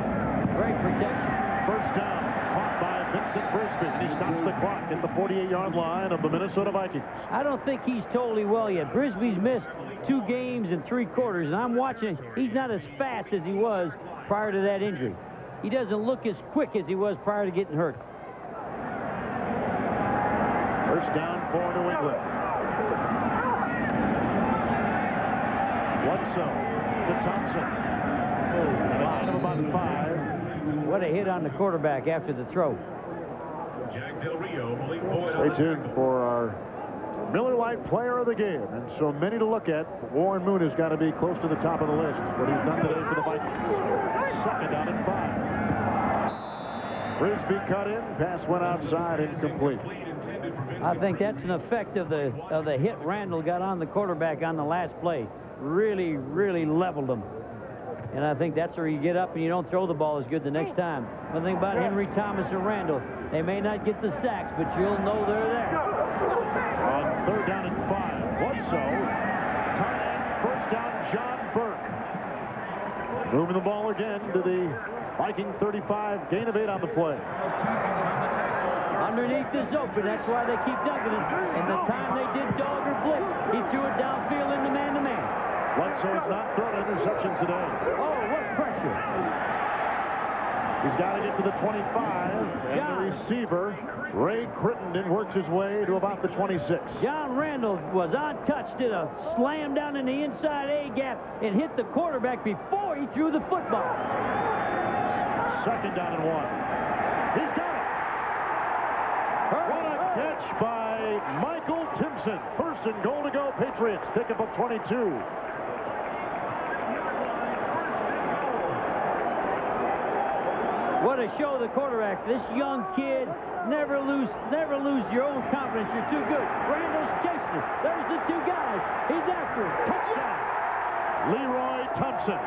Great protection. First down, caught by Vincent Brisby, and he stops the clock at the 48-yard line of the Minnesota Vikings. I don't think he's totally well yet. Brisby's missed 2 games and 3 quarters, and I'm watching. He's not as fast as he was prior to that injury. He doesn't look as quick as he was prior to getting hurt. First down for New England. Bledsoe to Thompson. Line of about 5. What a hit on the quarterback after the throw. Stay tuned for our Miller Lite Player of the Game. And so many to look at. Warren Moon has got to be close to the top of the list. What he's done today for the Vikings. Second down and 5. Brisby cut in. Pass went outside, incomplete. I think that's an effect of the hit Randall got on the quarterback on the last play. Really, really leveled him. And I think that's where you get up and you don't throw the ball as good the next time. One thing about Henry Thomas and Randall, they may not get the sacks, but you'll know they're there. On third down and 5, Bledsoe, tight end, first down, John Burke. Moving the ball again to the Viking 35, gain of 8 on the play. Underneath is open, that's why they keep ducking it. And the time they did dog or blitz, he threw it downfield into man-to-man. Bledsoe's not thrown an interception today. Oh, what pressure. He's got to get to the 25, and the receiver, Ray Crittenden, works his way to about the 26. John Randall was untouched, did a slam down in the inside A gap and hit the quarterback before he threw the football. Second down and 1. He's got it. What a catch by Michael Timpson. First and goal to go, Patriots. Pick up a 22. What a show the quarterback. This young kid, never lose your own confidence. You're too good. Randall's chasing him. There's the two guys. He's after him. Touchdown. Leroy Thompson.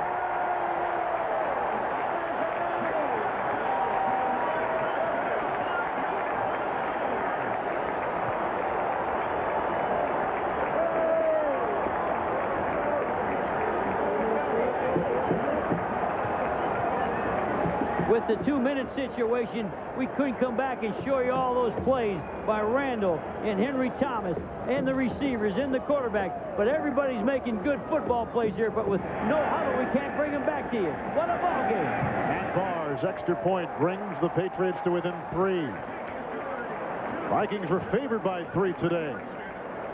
With the 2-minute situation, we couldn't come back and show you all those plays by Randall and Henry Thomas and the receivers and the quarterback. But everybody's making good football plays here, but with no huddle, we can't bring them back to you. What a ball game. Matt Barr's extra point brings the Patriots to within 3. Vikings were favored by 3 today.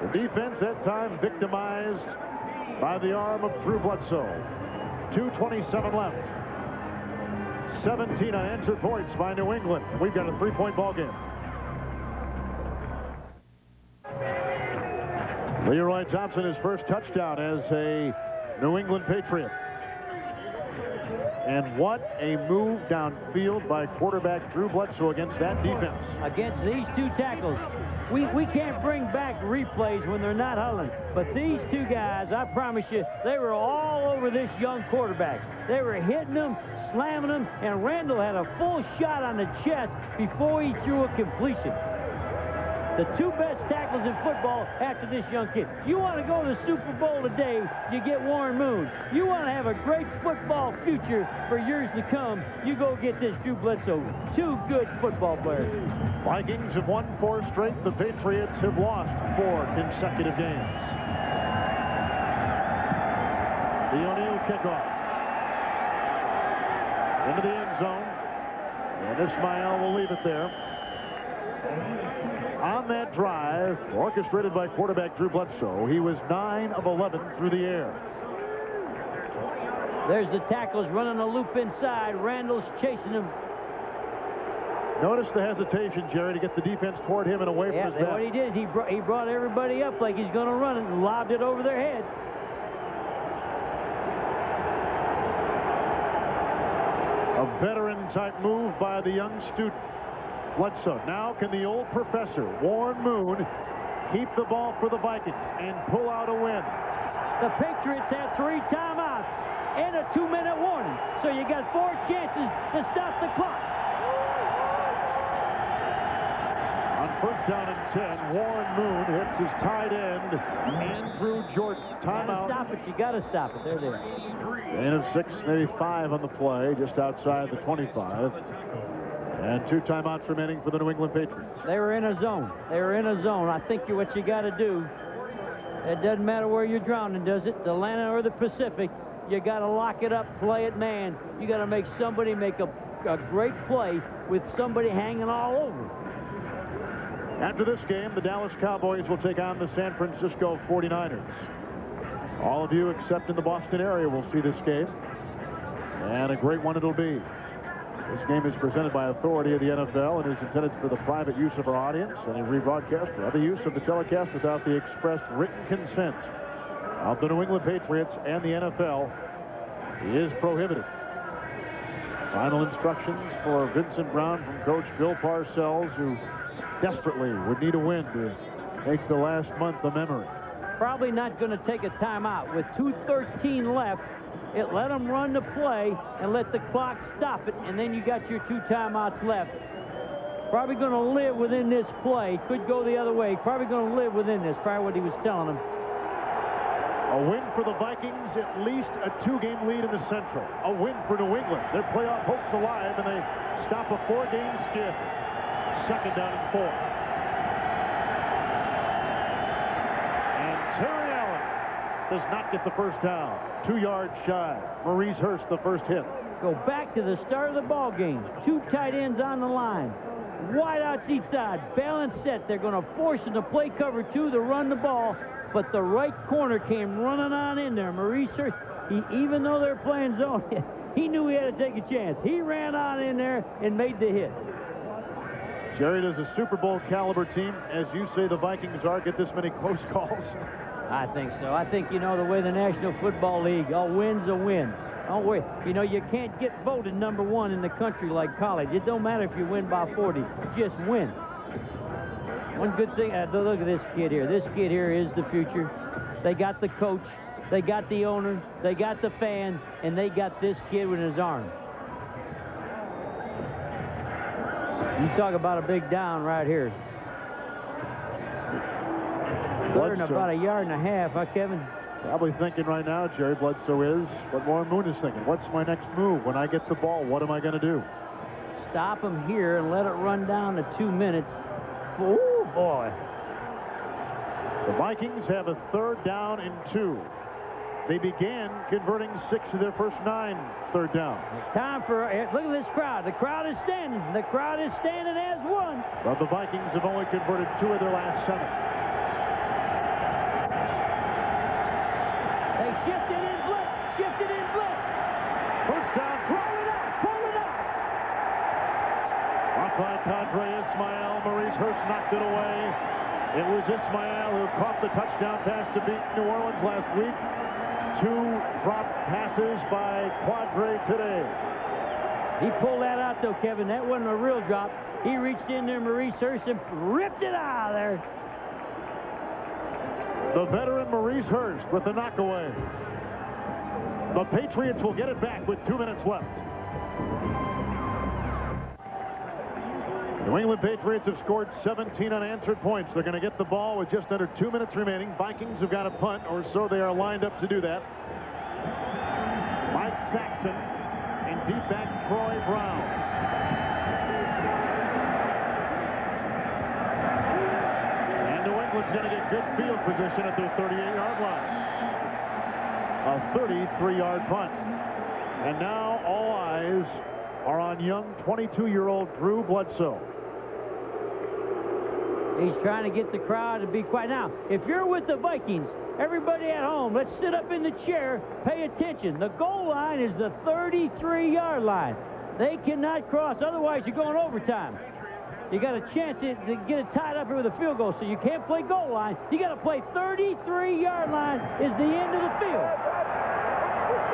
The defense at time victimized by the arm of Drew Bledsoe. 2:27 left. 17 unanswered points by New England. We've got a 3-point ball game. Leroy Thompson, his first touchdown as a New England Patriot. And what a move downfield by quarterback Drew Bledsoe against that defense. Against these two tackles. We can't bring back replays when they're not huddling. But these two guys, I promise you, they were all over this young quarterback. They were hitting him, slamming him, and Randall had a full shot on the chest before he threw a completion. The 2 best tackles in football after this young kid. You want to go to the Super Bowl today, you get Warren Moon. You want to have a great football future for years to come, you go get this Drew Bledsoe. 2 good football players. Vikings have won 4 straight. The Patriots have lost 4 consecutive games. The O'Neal kickoff. Into the end zone. And Ismail will leave it there. On that drive, orchestrated by quarterback Drew Bledsoe, he was 9 of 11 through the air. There's the tackles running a loop inside. Randall's chasing him. Notice the hesitation, Jerry, to get the defense toward him and away from his back. What he did, he brought everybody up like he's going to run it and lobbed it over their head. A veteran-type move by the young student, Bledsoe. Now can the old professor, Warren Moon, keep the ball for the Vikings and pull out a win? The Patriots had 3 timeouts and a 2-minute warning. So you got 4 chances to stop the clock. On first down and 10, Warren Moon hits his tight end, Andrew Jordan. Timeout. Stop it. You got to stop it. There they are. Gain of 6, maybe 5 on the play, just outside the 25. And 2 timeouts remaining for the New England Patriots. They were in a zone. They were in a zone. I think what you got to do, it doesn't matter where you're drowning, does it? The Atlantic or the Pacific, you got to lock it up, play it man. You got to make somebody make a great play with somebody hanging all over. After this game, the Dallas Cowboys will take on the San Francisco 49ers. All of you except in the Boston area will see this game. And a great one it'll be. This game is presented by authority of the NFL and is intended for the private use of our audience. Any rebroadcast or other use of the telecast without the express written consent of the New England Patriots and the NFL is prohibited. Final instructions for Vincent Brown from Coach Bill Parcells, who desperately would need a win to make the last month a memory. Probably not going to take a timeout. With 2:13 left, it let them run the play and let the clock stop it, and then you got your 2 timeouts left. Probably going to live within this play. Could go the other way. Probably going to live within this. Probably what he was telling them. A win for the Vikings, at least a 2-game lead in the Central. A win for New England. Their playoff hopes alive, and they stop a 4-game skid. 2nd down and 4. And Terry Allen does not get the first down. 2 yards shy. Maurice Hurst, the first hit. Go back to the start of the ball game. 2 tight ends on the line. Wide outs each side. Balance set. They're going to force them to play cover 2 to run the ball. But the right corner came running on in there. Maurice Hurst, even though they're playing zone, he knew he had to take a chance. He ran on in there and made the hit. Jerry, does a Super Bowl caliber team, as you say the Vikings are, get this many close calls? I think so. I think, you know, the way the National Football League, a win's a win. Don't worry. You know, you can't get voted #1 in the country like college. It don't matter if you win by 40. Just win. One good thing, look at this kid here. This kid here is the future. They got the coach. They got the owner. They got the fans. And they got this kid with his arm. You talk about a big down right here. Third and about 1.5 yards, huh, Kevin? Probably thinking right now, Jerry Bledsoe is, but Warren Moon is thinking, what's my next move? When I get the ball, what am I going to do? Stop him here and let it run down to 2 minutes. Oh, boy. The Vikings have a 3rd down and 2. They began converting 6 of their first 9 third downs. Time for, look at this crowd. The crowd is standing. The crowd is standing as one. But the Vikings have only converted 2 of their last 7. They shifted in blitz. Shifted in blitz. First down. Pull it up. Pull it up. Blocked by Cadre Ismail. Maurice Hurst knocked it away. It was Ismail who caught the touchdown pass to beat New Orleans last week. 2 drop passes by Quadre today. He pulled that out, though, Kevin. That wasn't a real drop. He reached in there, Maurice Hurst, and ripped it out of there. The veteran Maurice Hurst with the knockaway. The Patriots will get it back with 2 minutes left. New England Patriots have scored 17 unanswered points. They're going to get the ball with just under 2 minutes remaining. Vikings have got a punt, or so they are lined up to do that. Mike Saxon and deep back Troy Brown. And New England's going to get good field position at their 38-yard line. A 33-yard punt. And now all eyes are on young 22-year-old Drew Bledsoe. He's trying to get the crowd to be quiet. Now, if you're with the Vikings, everybody at home, let's sit up in the chair, pay attention. The goal line is the 33-yard line. They cannot cross, otherwise you're going overtime. You got a chance to get it tied up here with a field goal, so you can't play goal line. You got to play 33-yard line is the end of the field.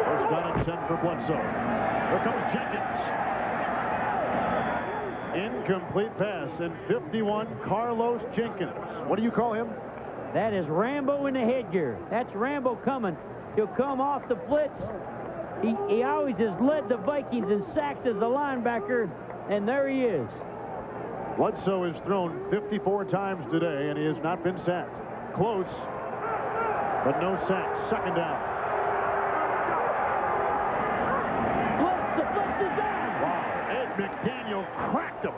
First down and 10 for Bledsoe. Here comes Jenkins. Incomplete pass, and 51, Carlos Jenkins. What do you call him? That is Rambo in the headgear. That's Rambo coming. He'll come off the blitz. He always has led the Vikings in sacks as a linebacker, and there he is. Bledsoe has thrown 54 times today, and he has not been sacked. Close, but no sacks. Second down. The blitz is on. Wow, Ed McDaniel cracked him.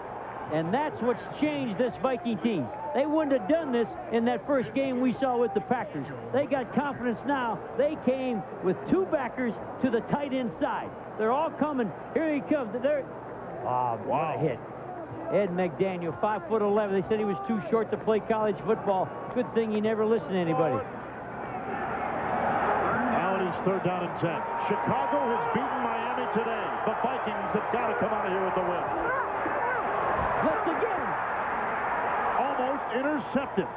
And that's what's changed this Viking team. They wouldn't have done this in that first game we saw with the Packers. They got confidence now. They came with 2 backers to the tight end side. They're all coming. Here he comes. Wow. What a hit. Ed McDaniel, 5'11". They said he was too short to play college football. Good thing he never listened to anybody. Now it is third down and 10. Chicago has beaten Miami today. The Vikings have got to come out of here with the win. Blitz again. Almost intercepted.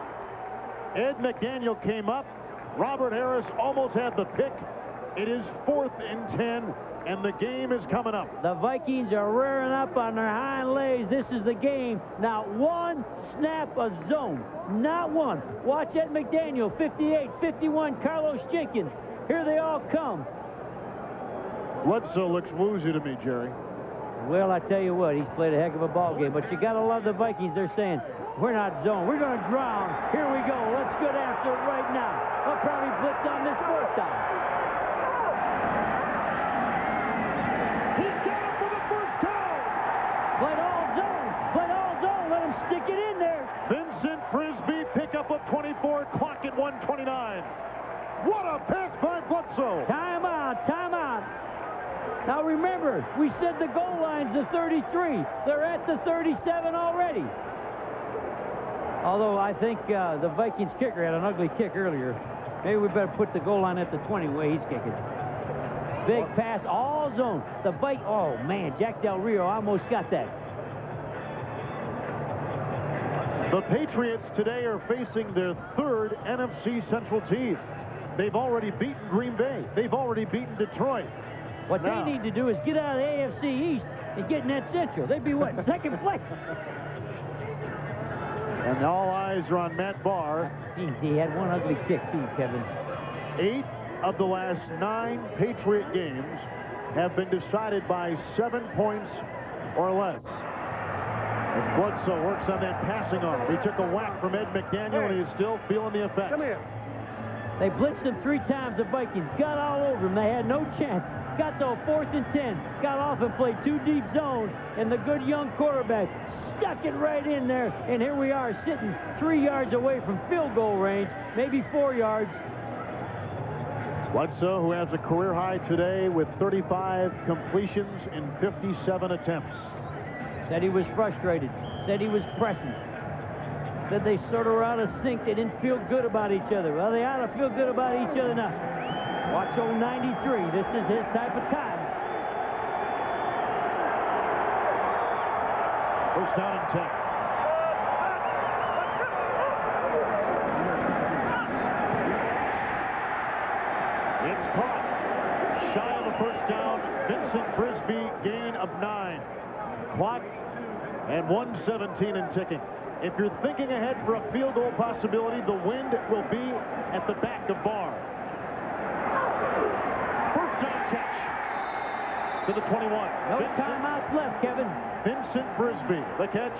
Ed McDaniel came up. Robert Harris almost had the pick. It is 4th and 10, and the game is coming up. The Vikings are rearing up on their hind legs. This is the game. Not one snap of zone. Not one. Watch Ed McDaniel, 58, 51, Carlos Jenkins. Here they all come. Bledsoe looks woozy to me, Jerry. Well, I tell you what, he's played a heck of a ball game. But you got to love the Vikings. They're saying, we're not zone. We're going to drown. Here we go. Let's get after it right now. They'll probably blitz on this 4th down. He's got it for the first time. Played all zone. Played all zone. Let him stick it in there. Vincent Frisbee, pickup of 24, clock at 1:29. What a pass by Bledsoe. Timeout. Timeout. Now remember, we said the goal line's the 33. They're at the 37 already. Although I think the Vikings kicker had an ugly kick earlier. Maybe we better put the goal line at the 20 way he's kicking. Big pass, all zone. The oh man, Jack Del Rio almost got that. The Patriots today are facing their 3rd NFC Central team. They've already beaten Green Bay. They've already beaten Detroit. What they need to do is get out of the AFC East and get in that Central. They'd be, what, second place? And all eyes are on Matt Barr. Jeez, he had one ugly kick, too, Kevin. 8 of the last 9 Patriot games have been decided by 7 points or less. As Bledsoe works on that passing arm. He took a whack from Ed McDaniel, and he's still feeling the effects. Come here. They blitzed him 3 times, the Vikings. Got all over him. They had no chance. Got to a 4th and 10. Got off and played 2 deep zone, and the good young quarterback stuck it right in there. And here we are sitting 3 yards away from field goal range, maybe 4 yards. Bledsoe, who has a career high today with 35 completions in 57 attempts. Said he was frustrated. Said he was pressing. Said they sort of were out of sync. They didn't feel good about each other. Well, they ought to feel good about each other now. Watch old 93. This is his type of time. First down and 10. It's caught. Shy of a first down. Vincent Brisby, gain of 9. Clock and 1:17 and ticking. If you're thinking ahead for a field goal possibility, the wind will be at the back of Barr. First down catch to the 21. No timeouts left, Kevin. Vincent Brisby, the catch.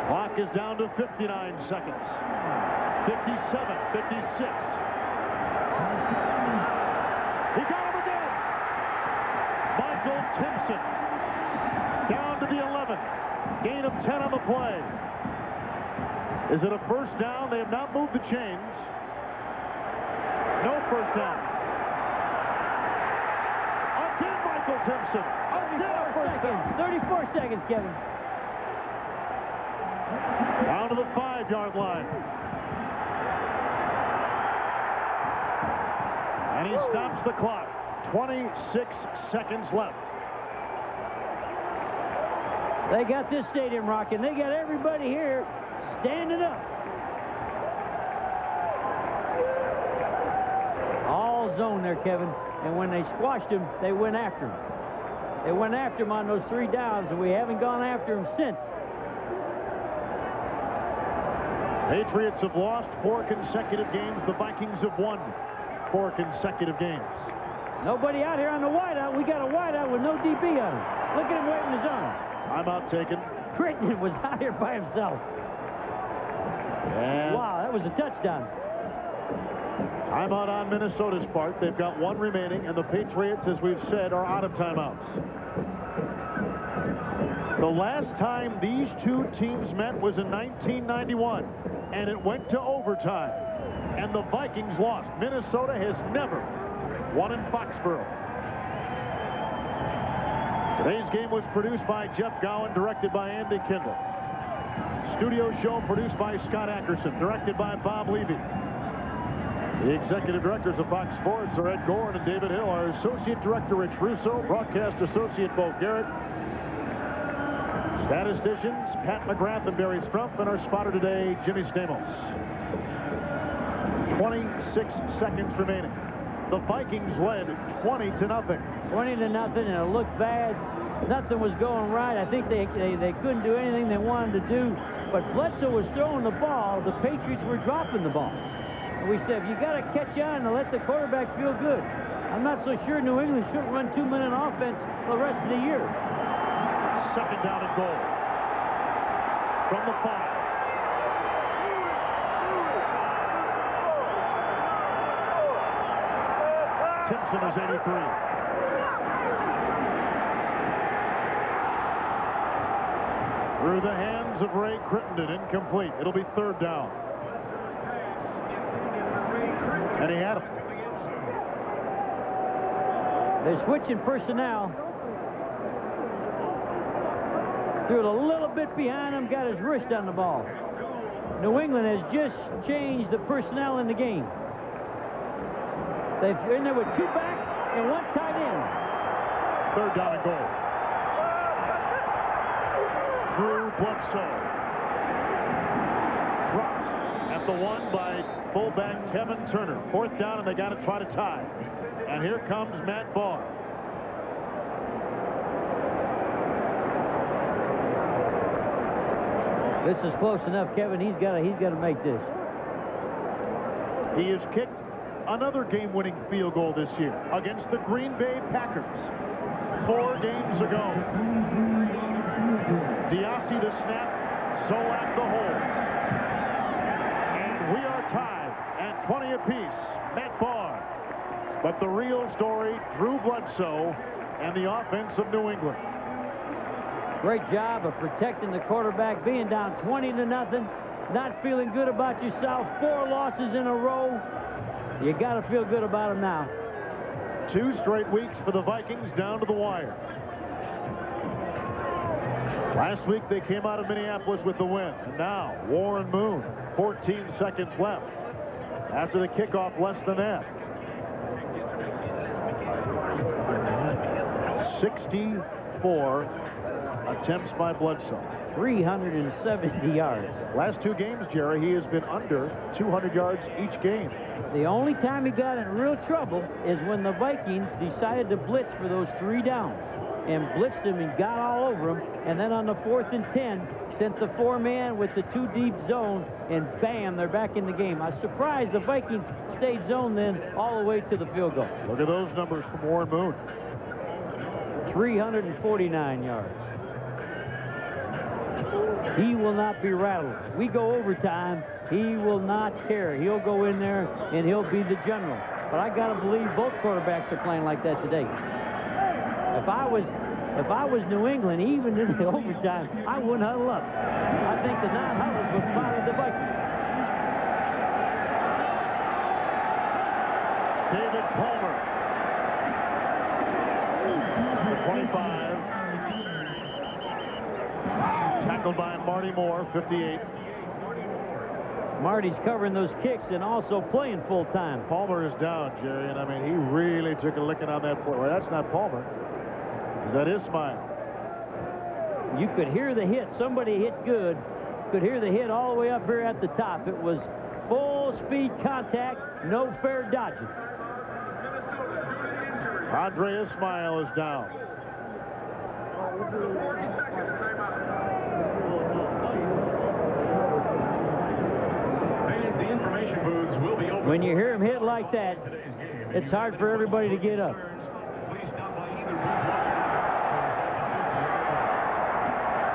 Clock is down to 59 seconds. 57, 56. He got him again. Michael Timpson down to the 11. Gain of 10 on the play. Is it a first down? They have not moved the chains. No first down. Again, Michael Timpson. Again, a first down. 34 seconds, Kevin. Down to the 5-yard line. And he stops the clock. 26 seconds left. They got this stadium rocking. They got everybody here standing up. All zone there, Kevin. And when they squashed him, they went after him. They went after him on those 3 downs, and we haven't gone after him since. Patriots have lost 4 consecutive games. The Vikings have won 4 consecutive games. Nobody out here on the wideout. We got a wideout with no DB on him. Look at him waving his arm. Timeout taken. Crittenden was out here by himself. And wow, that was a touchdown. timeout on Minnesota's part. They've got 1 remaining, and the Patriots, as we've said, are out of timeouts. The last time these 2 teams met was in 1991, and it went to overtime, and the Vikings lost. Minnesota has never won in Foxborough. Today's game was produced by Jeff Gowan, directed by Andy Kendall. Studio show produced by Scott Ackerson, directed by Bob Levy. The executive directors of Fox Sports are Ed Gorin and David Hill. Our associate director, Rich Russo. Broadcast associate, Bo Garrett. Statisticians, Pat McGrath and Barry Strumpf. And our spotter today, Jimmy Stamos. 26 seconds remaining. The Vikings led 20-0. 20-0, and it looked bad. Nothing was going right. I think they couldn't do anything they wanted to do. But Bledsoe was throwing the ball. The Patriots were dropping the ball. And we said, you got to catch on and let the quarterback feel good. I'm not so sure New England shouldn't run 2-minute offense for the rest of the year. Second down and goal. From the 5. Timpson is 83. Through the hands of Ray Crittenden, incomplete. It'll be 3rd down. And he had him. They're switching personnel. Threw it a little bit behind him, got his wrist on the ball. New England has just changed the personnel in the game. They're in there with 2 backs and 1 tight end. 3rd down and goal. Drew Bledsoe drops at the one by fullback Kevin Turner. 4th down, and they got to try to tie. And here comes Matt Barr. This is close enough, Kevin. He's got to make this. He has kicked another game-winning field goal this year against the Green Bay Packers 4 games ago. Diassi the snap, Solak the hold. And we are tied at 20 apiece. Matt Barr. But the real story, Drew Bledsoe and the offense of New England. Great job of protecting the quarterback, being down 20-0, not feeling good about yourself. 4 losses in a row. You got to feel good about them now. 2 straight weeks for the Vikings down to the wire. Last week they came out of Minneapolis with the win. And now Warren Moon, 14 seconds left. After the kickoff, less than that. 64 attempts by Bledsoe. 370 yards. Last 2 games, Jerry, he has been under 200 yards each game. The only time he got in real trouble is when the Vikings decided to blitz for those 3 downs. And blitzed him and got all over him. And then on the 4th and 10, sent the 4-man with the 2 deep zone, and bam, they're back in the game. I was surprised the Vikings stayed zone then all the way to the field goal. Look at those numbers from Warren Moon. 349 yards. He will not be rattled. We go overtime, he will not care. He'll go in there and he'll be the general. But I got to believe both quarterbacks are playing like that today. If I was New England, even in the overtime, I wouldn't huddle up. I think the non-huddles would bother the Vikings. David Palmer. 25. Tackled by Marty Moore, 58. Marty's covering those kicks and also playing full time. Palmer is down, Jerry, and I mean, he really took a licking on that play. Well, that's not Palmer. Is that Ismail? You could hear the hit. Somebody hit good. Could hear the hit all the way up here at the top. It was full speed contact, no fair dodging. Andre Ismail is down. The information booths will be open. When you hear him hit like that, it's hard for everybody to get up. Please stop by either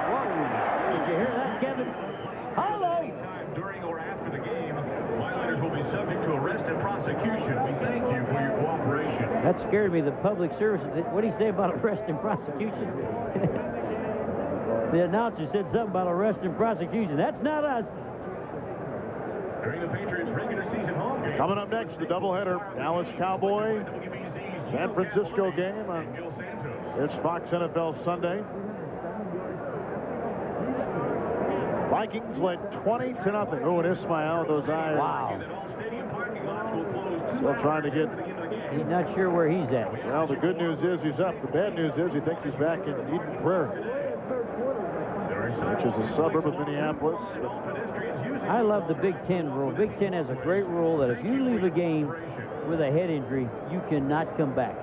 Whoa! Did you hear that, Kevin? Hello! time during or after the game. Violators will be subject to arrest and prosecution. We thank you for your cooperation. That scared me, the public service. What do you say about arrest and prosecution? The announcer said something about arrest and prosecution. That's not us. During the Patriots regular season home game. Coming up next, the doubleheader. Dallas Cowboy, San Francisco game on it's Fox NFL Sunday. Vikings led 20-0. Oh, and Ismail with those eyes. Wow. Still trying to get. He's not sure where he's at. Well, the good news is he's up. The bad news is he thinks he's back in Eden Prairie, which is a suburb of Minneapolis. I love the Big Ten rule. Big Ten has a great rule that if you leave a game with a head injury, you cannot come back.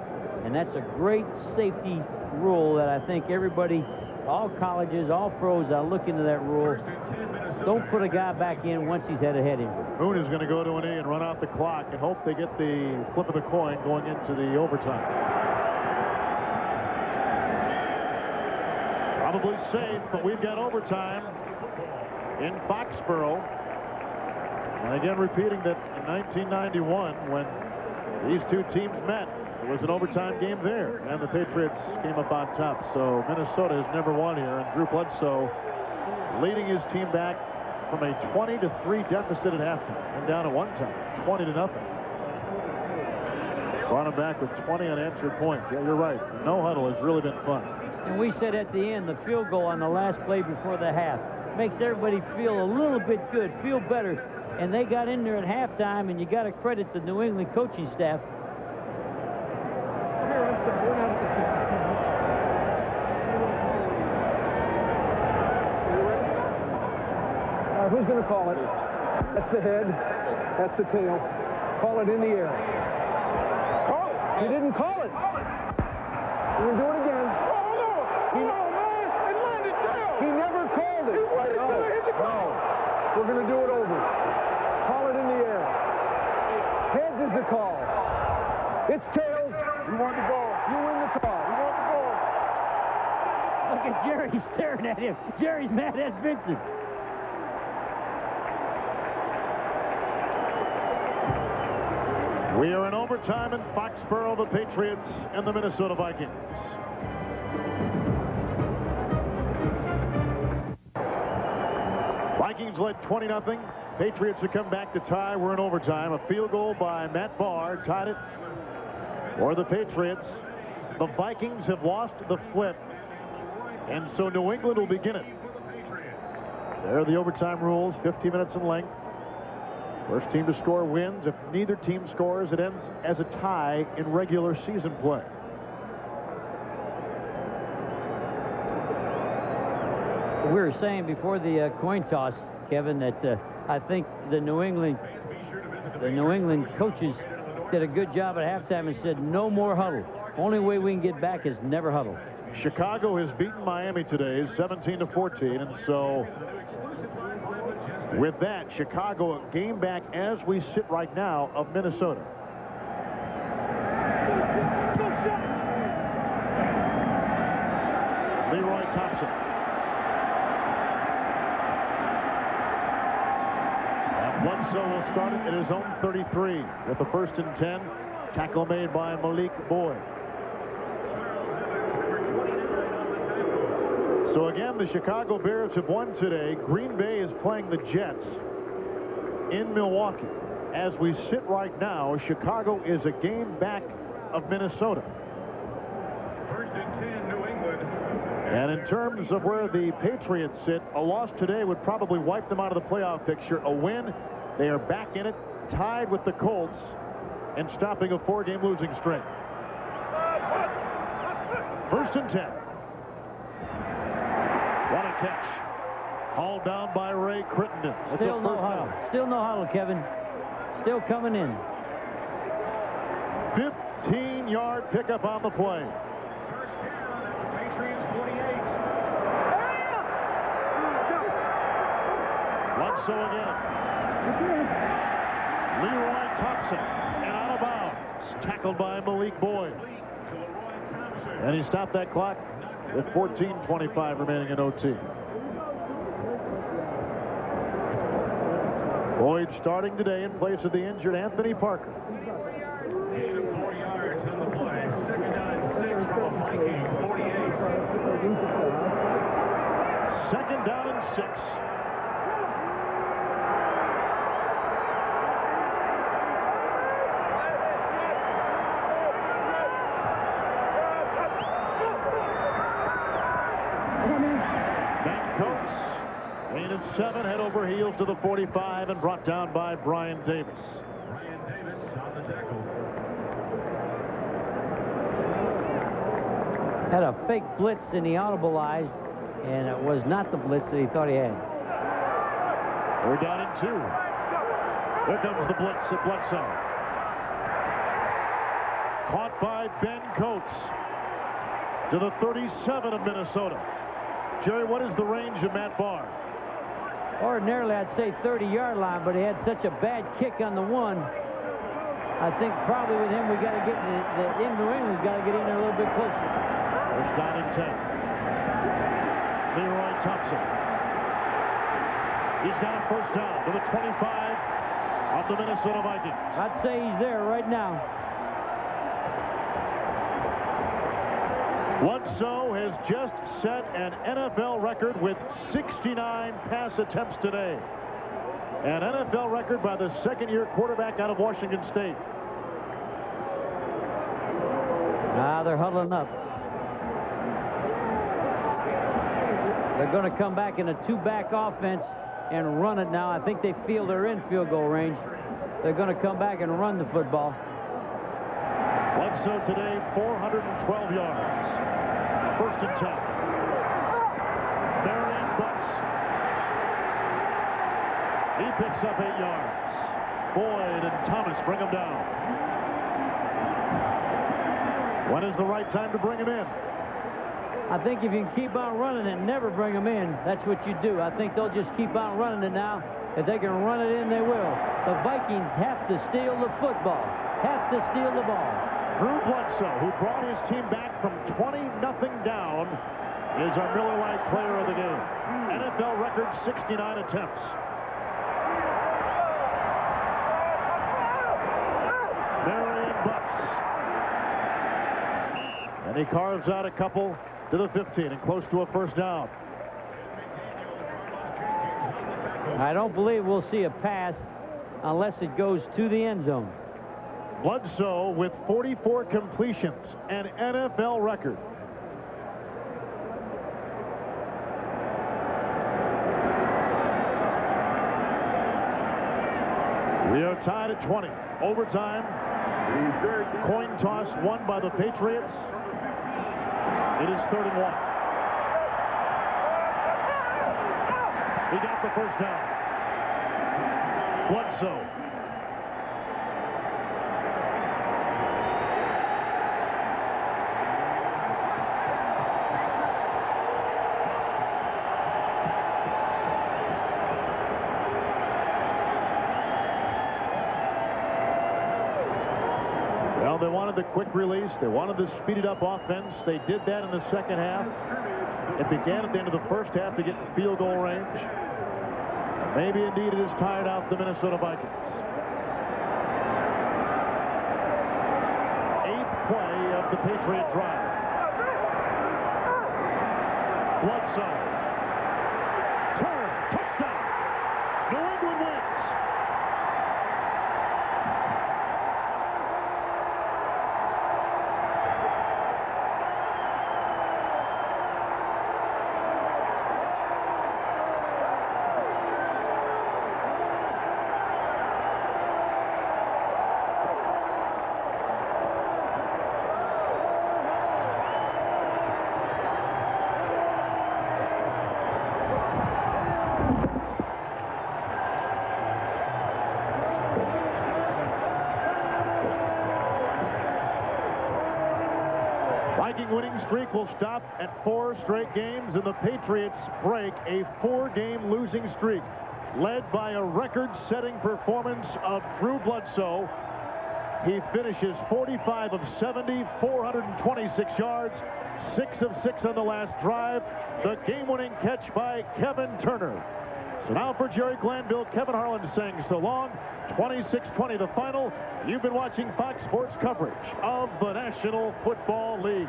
And that's a great safety rule that I think everybody, all colleges, all pros, are looking to that rule. Don't put a guy back in once he's had a head injury. Moon is going to go to an knee and run out the clock and hope they get the flip of the coin going into the overtime. Probably safe, but we've got overtime in Foxborough. And again, repeating that in 1991, when these two teams met, it was an overtime game there, and the Patriots came up on top. So Minnesota has never won here, and Drew Bledsoe leading his team back from a 20-3 deficit at halftime, and down at one time, 20-0. Brought him back with 20 unanswered points. Yeah, you're right. No huddle has really been fun. And we said at the end, the field goal on the last play before the half makes everybody feel a little bit good, feel better. And they got in there at halftime, and you got to credit the New England coaching staff. Who's going to call it? That's the head. That's the tail. Call it in the air. He didn't call it. We're going to do it again. He never called it. No. We're going to do it over. Call it in the air. Heads is the call. It's tails. You want the ball. You win the toss. You want the ball. Look at Jerry staring at him. Jerry's mad at Vincent. We are in overtime in Foxborough, the Patriots and the Minnesota Vikings. Vikings led 20-0. Patriots have come back to tie. We're in overtime. A field goal by Matt Barr tied it for the Patriots. The Vikings have lost the flip, and so New England will begin it. There are the overtime rules, 15 minutes in length. First team to score wins. If neither team scores, it ends as a tie in regular season play. We were saying before the coin toss, Kevin, that I think the New England coaches did a good job at halftime and said no more huddle. Only way we can get back is never huddle. Chicago has beaten Miami today, 17-14, and so with that, Chicago a game back as we sit right now of Minnesota. Leroy Thompson. And Bledsoe will start it at his own 33 with the 1st and 10. Tackle made by Malik Boyd. So again, the Chicago Bears have won today. Green Bay is playing the Jets in Milwaukee. As we sit right now, Chicago is a game back of Minnesota. 1st and 10, New England. And in terms of where the Patriots sit, a loss today would probably wipe them out of the playoff picture. A win, they are back in it, tied with the Colts, and stopping a 4-game losing streak. 1st and 10. What a catch. Hauled down by Ray Crittenden. Still no huddle. Still no huddle, Kevin. Still coming in. 15-yard pickup on the play. Patriots 48. Bledsoe again. Leroy Thompson. And out of bounds. Tackled by Malik Boyd. And he stopped that clock with 14:25 remaining in OT. Boyd starting today in place of the injured Anthony Parker. Gain of 4 yards on the play. 2nd down and 6 for the Vikings. 48. 2nd down and 6. Gain of 7, head over heels to the 45 and brought down by Brian Davis. Brian Davis on the tackle. Had a fake blitz and he audibleized, and it was not the blitz that he thought he had. We're down in 2. Here comes the blitz at Bledsoe. Caught by Ben Coates to the 37 of Minnesota. Jerry, what is the range of Matt Barr? Ordinarily, I'd say 30-yard line, but he had such a bad kick on the one. I think probably with him, we got to get in New England's got to get in there a little bit closer. First down and 10. Leroy Thompson. He's got a first down to the 25 of the Minnesota Vikings. I'd say he's there right now. Bledsoe has just set an NFL record with 69 pass attempts today. An NFL record by the 2nd-year quarterback out of Washington State. They're huddling up. They're going to come back in a 2-back offense and run it now. I think they feel they're in field goal range. They're going to come back and run the football. Bledsoe today, 412 yards. 1st and 10. Marion Butts. He picks up 8 yards. Boyd and Thomas bring him down. When is the right time to bring him in? I think if you can keep on running and never bring them in, that's what you do. I think they'll just keep on running it now. If they can run it in, they will. The Vikings have to steal the football, have to steal the ball. Drew Bledsoe, who brought his team back from 20-0 down, is our Miller Lite player of the game. NFL record 69 attempts. Marion Butts. And he carves out a couple to the 15 and close to a first down. I don't believe we'll see a pass unless it goes to the end zone. Bledsoe with 44 completions, an NFL record. We are tied at 20. Overtime. Coin toss won by the Patriots. It is 3rd and 1. He got the first down. Bledsoe. Well, they wanted the quick release. They wanted the speeded up offense. They did that in the second half. It began at the end of the first half to get in field goal range. Maybe indeed it has tired out the Minnesota Vikings. 8th play of the Patriot drive. Bledsoe. Turn. Touchdown. New England wins. Viking winning streak will stop at 4 straight games, and the Patriots break a 4-game losing streak, led by a record-setting performance of Drew Bledsoe. He finishes 45 of 70, 426 yards, 6 of 6 on the last drive. The game-winning catch by Kevin Turner. So now for Jerry Glanville, Kevin Harlan saying so long. 26-20 the final. You've been watching Fox Sports coverage of the National Football League.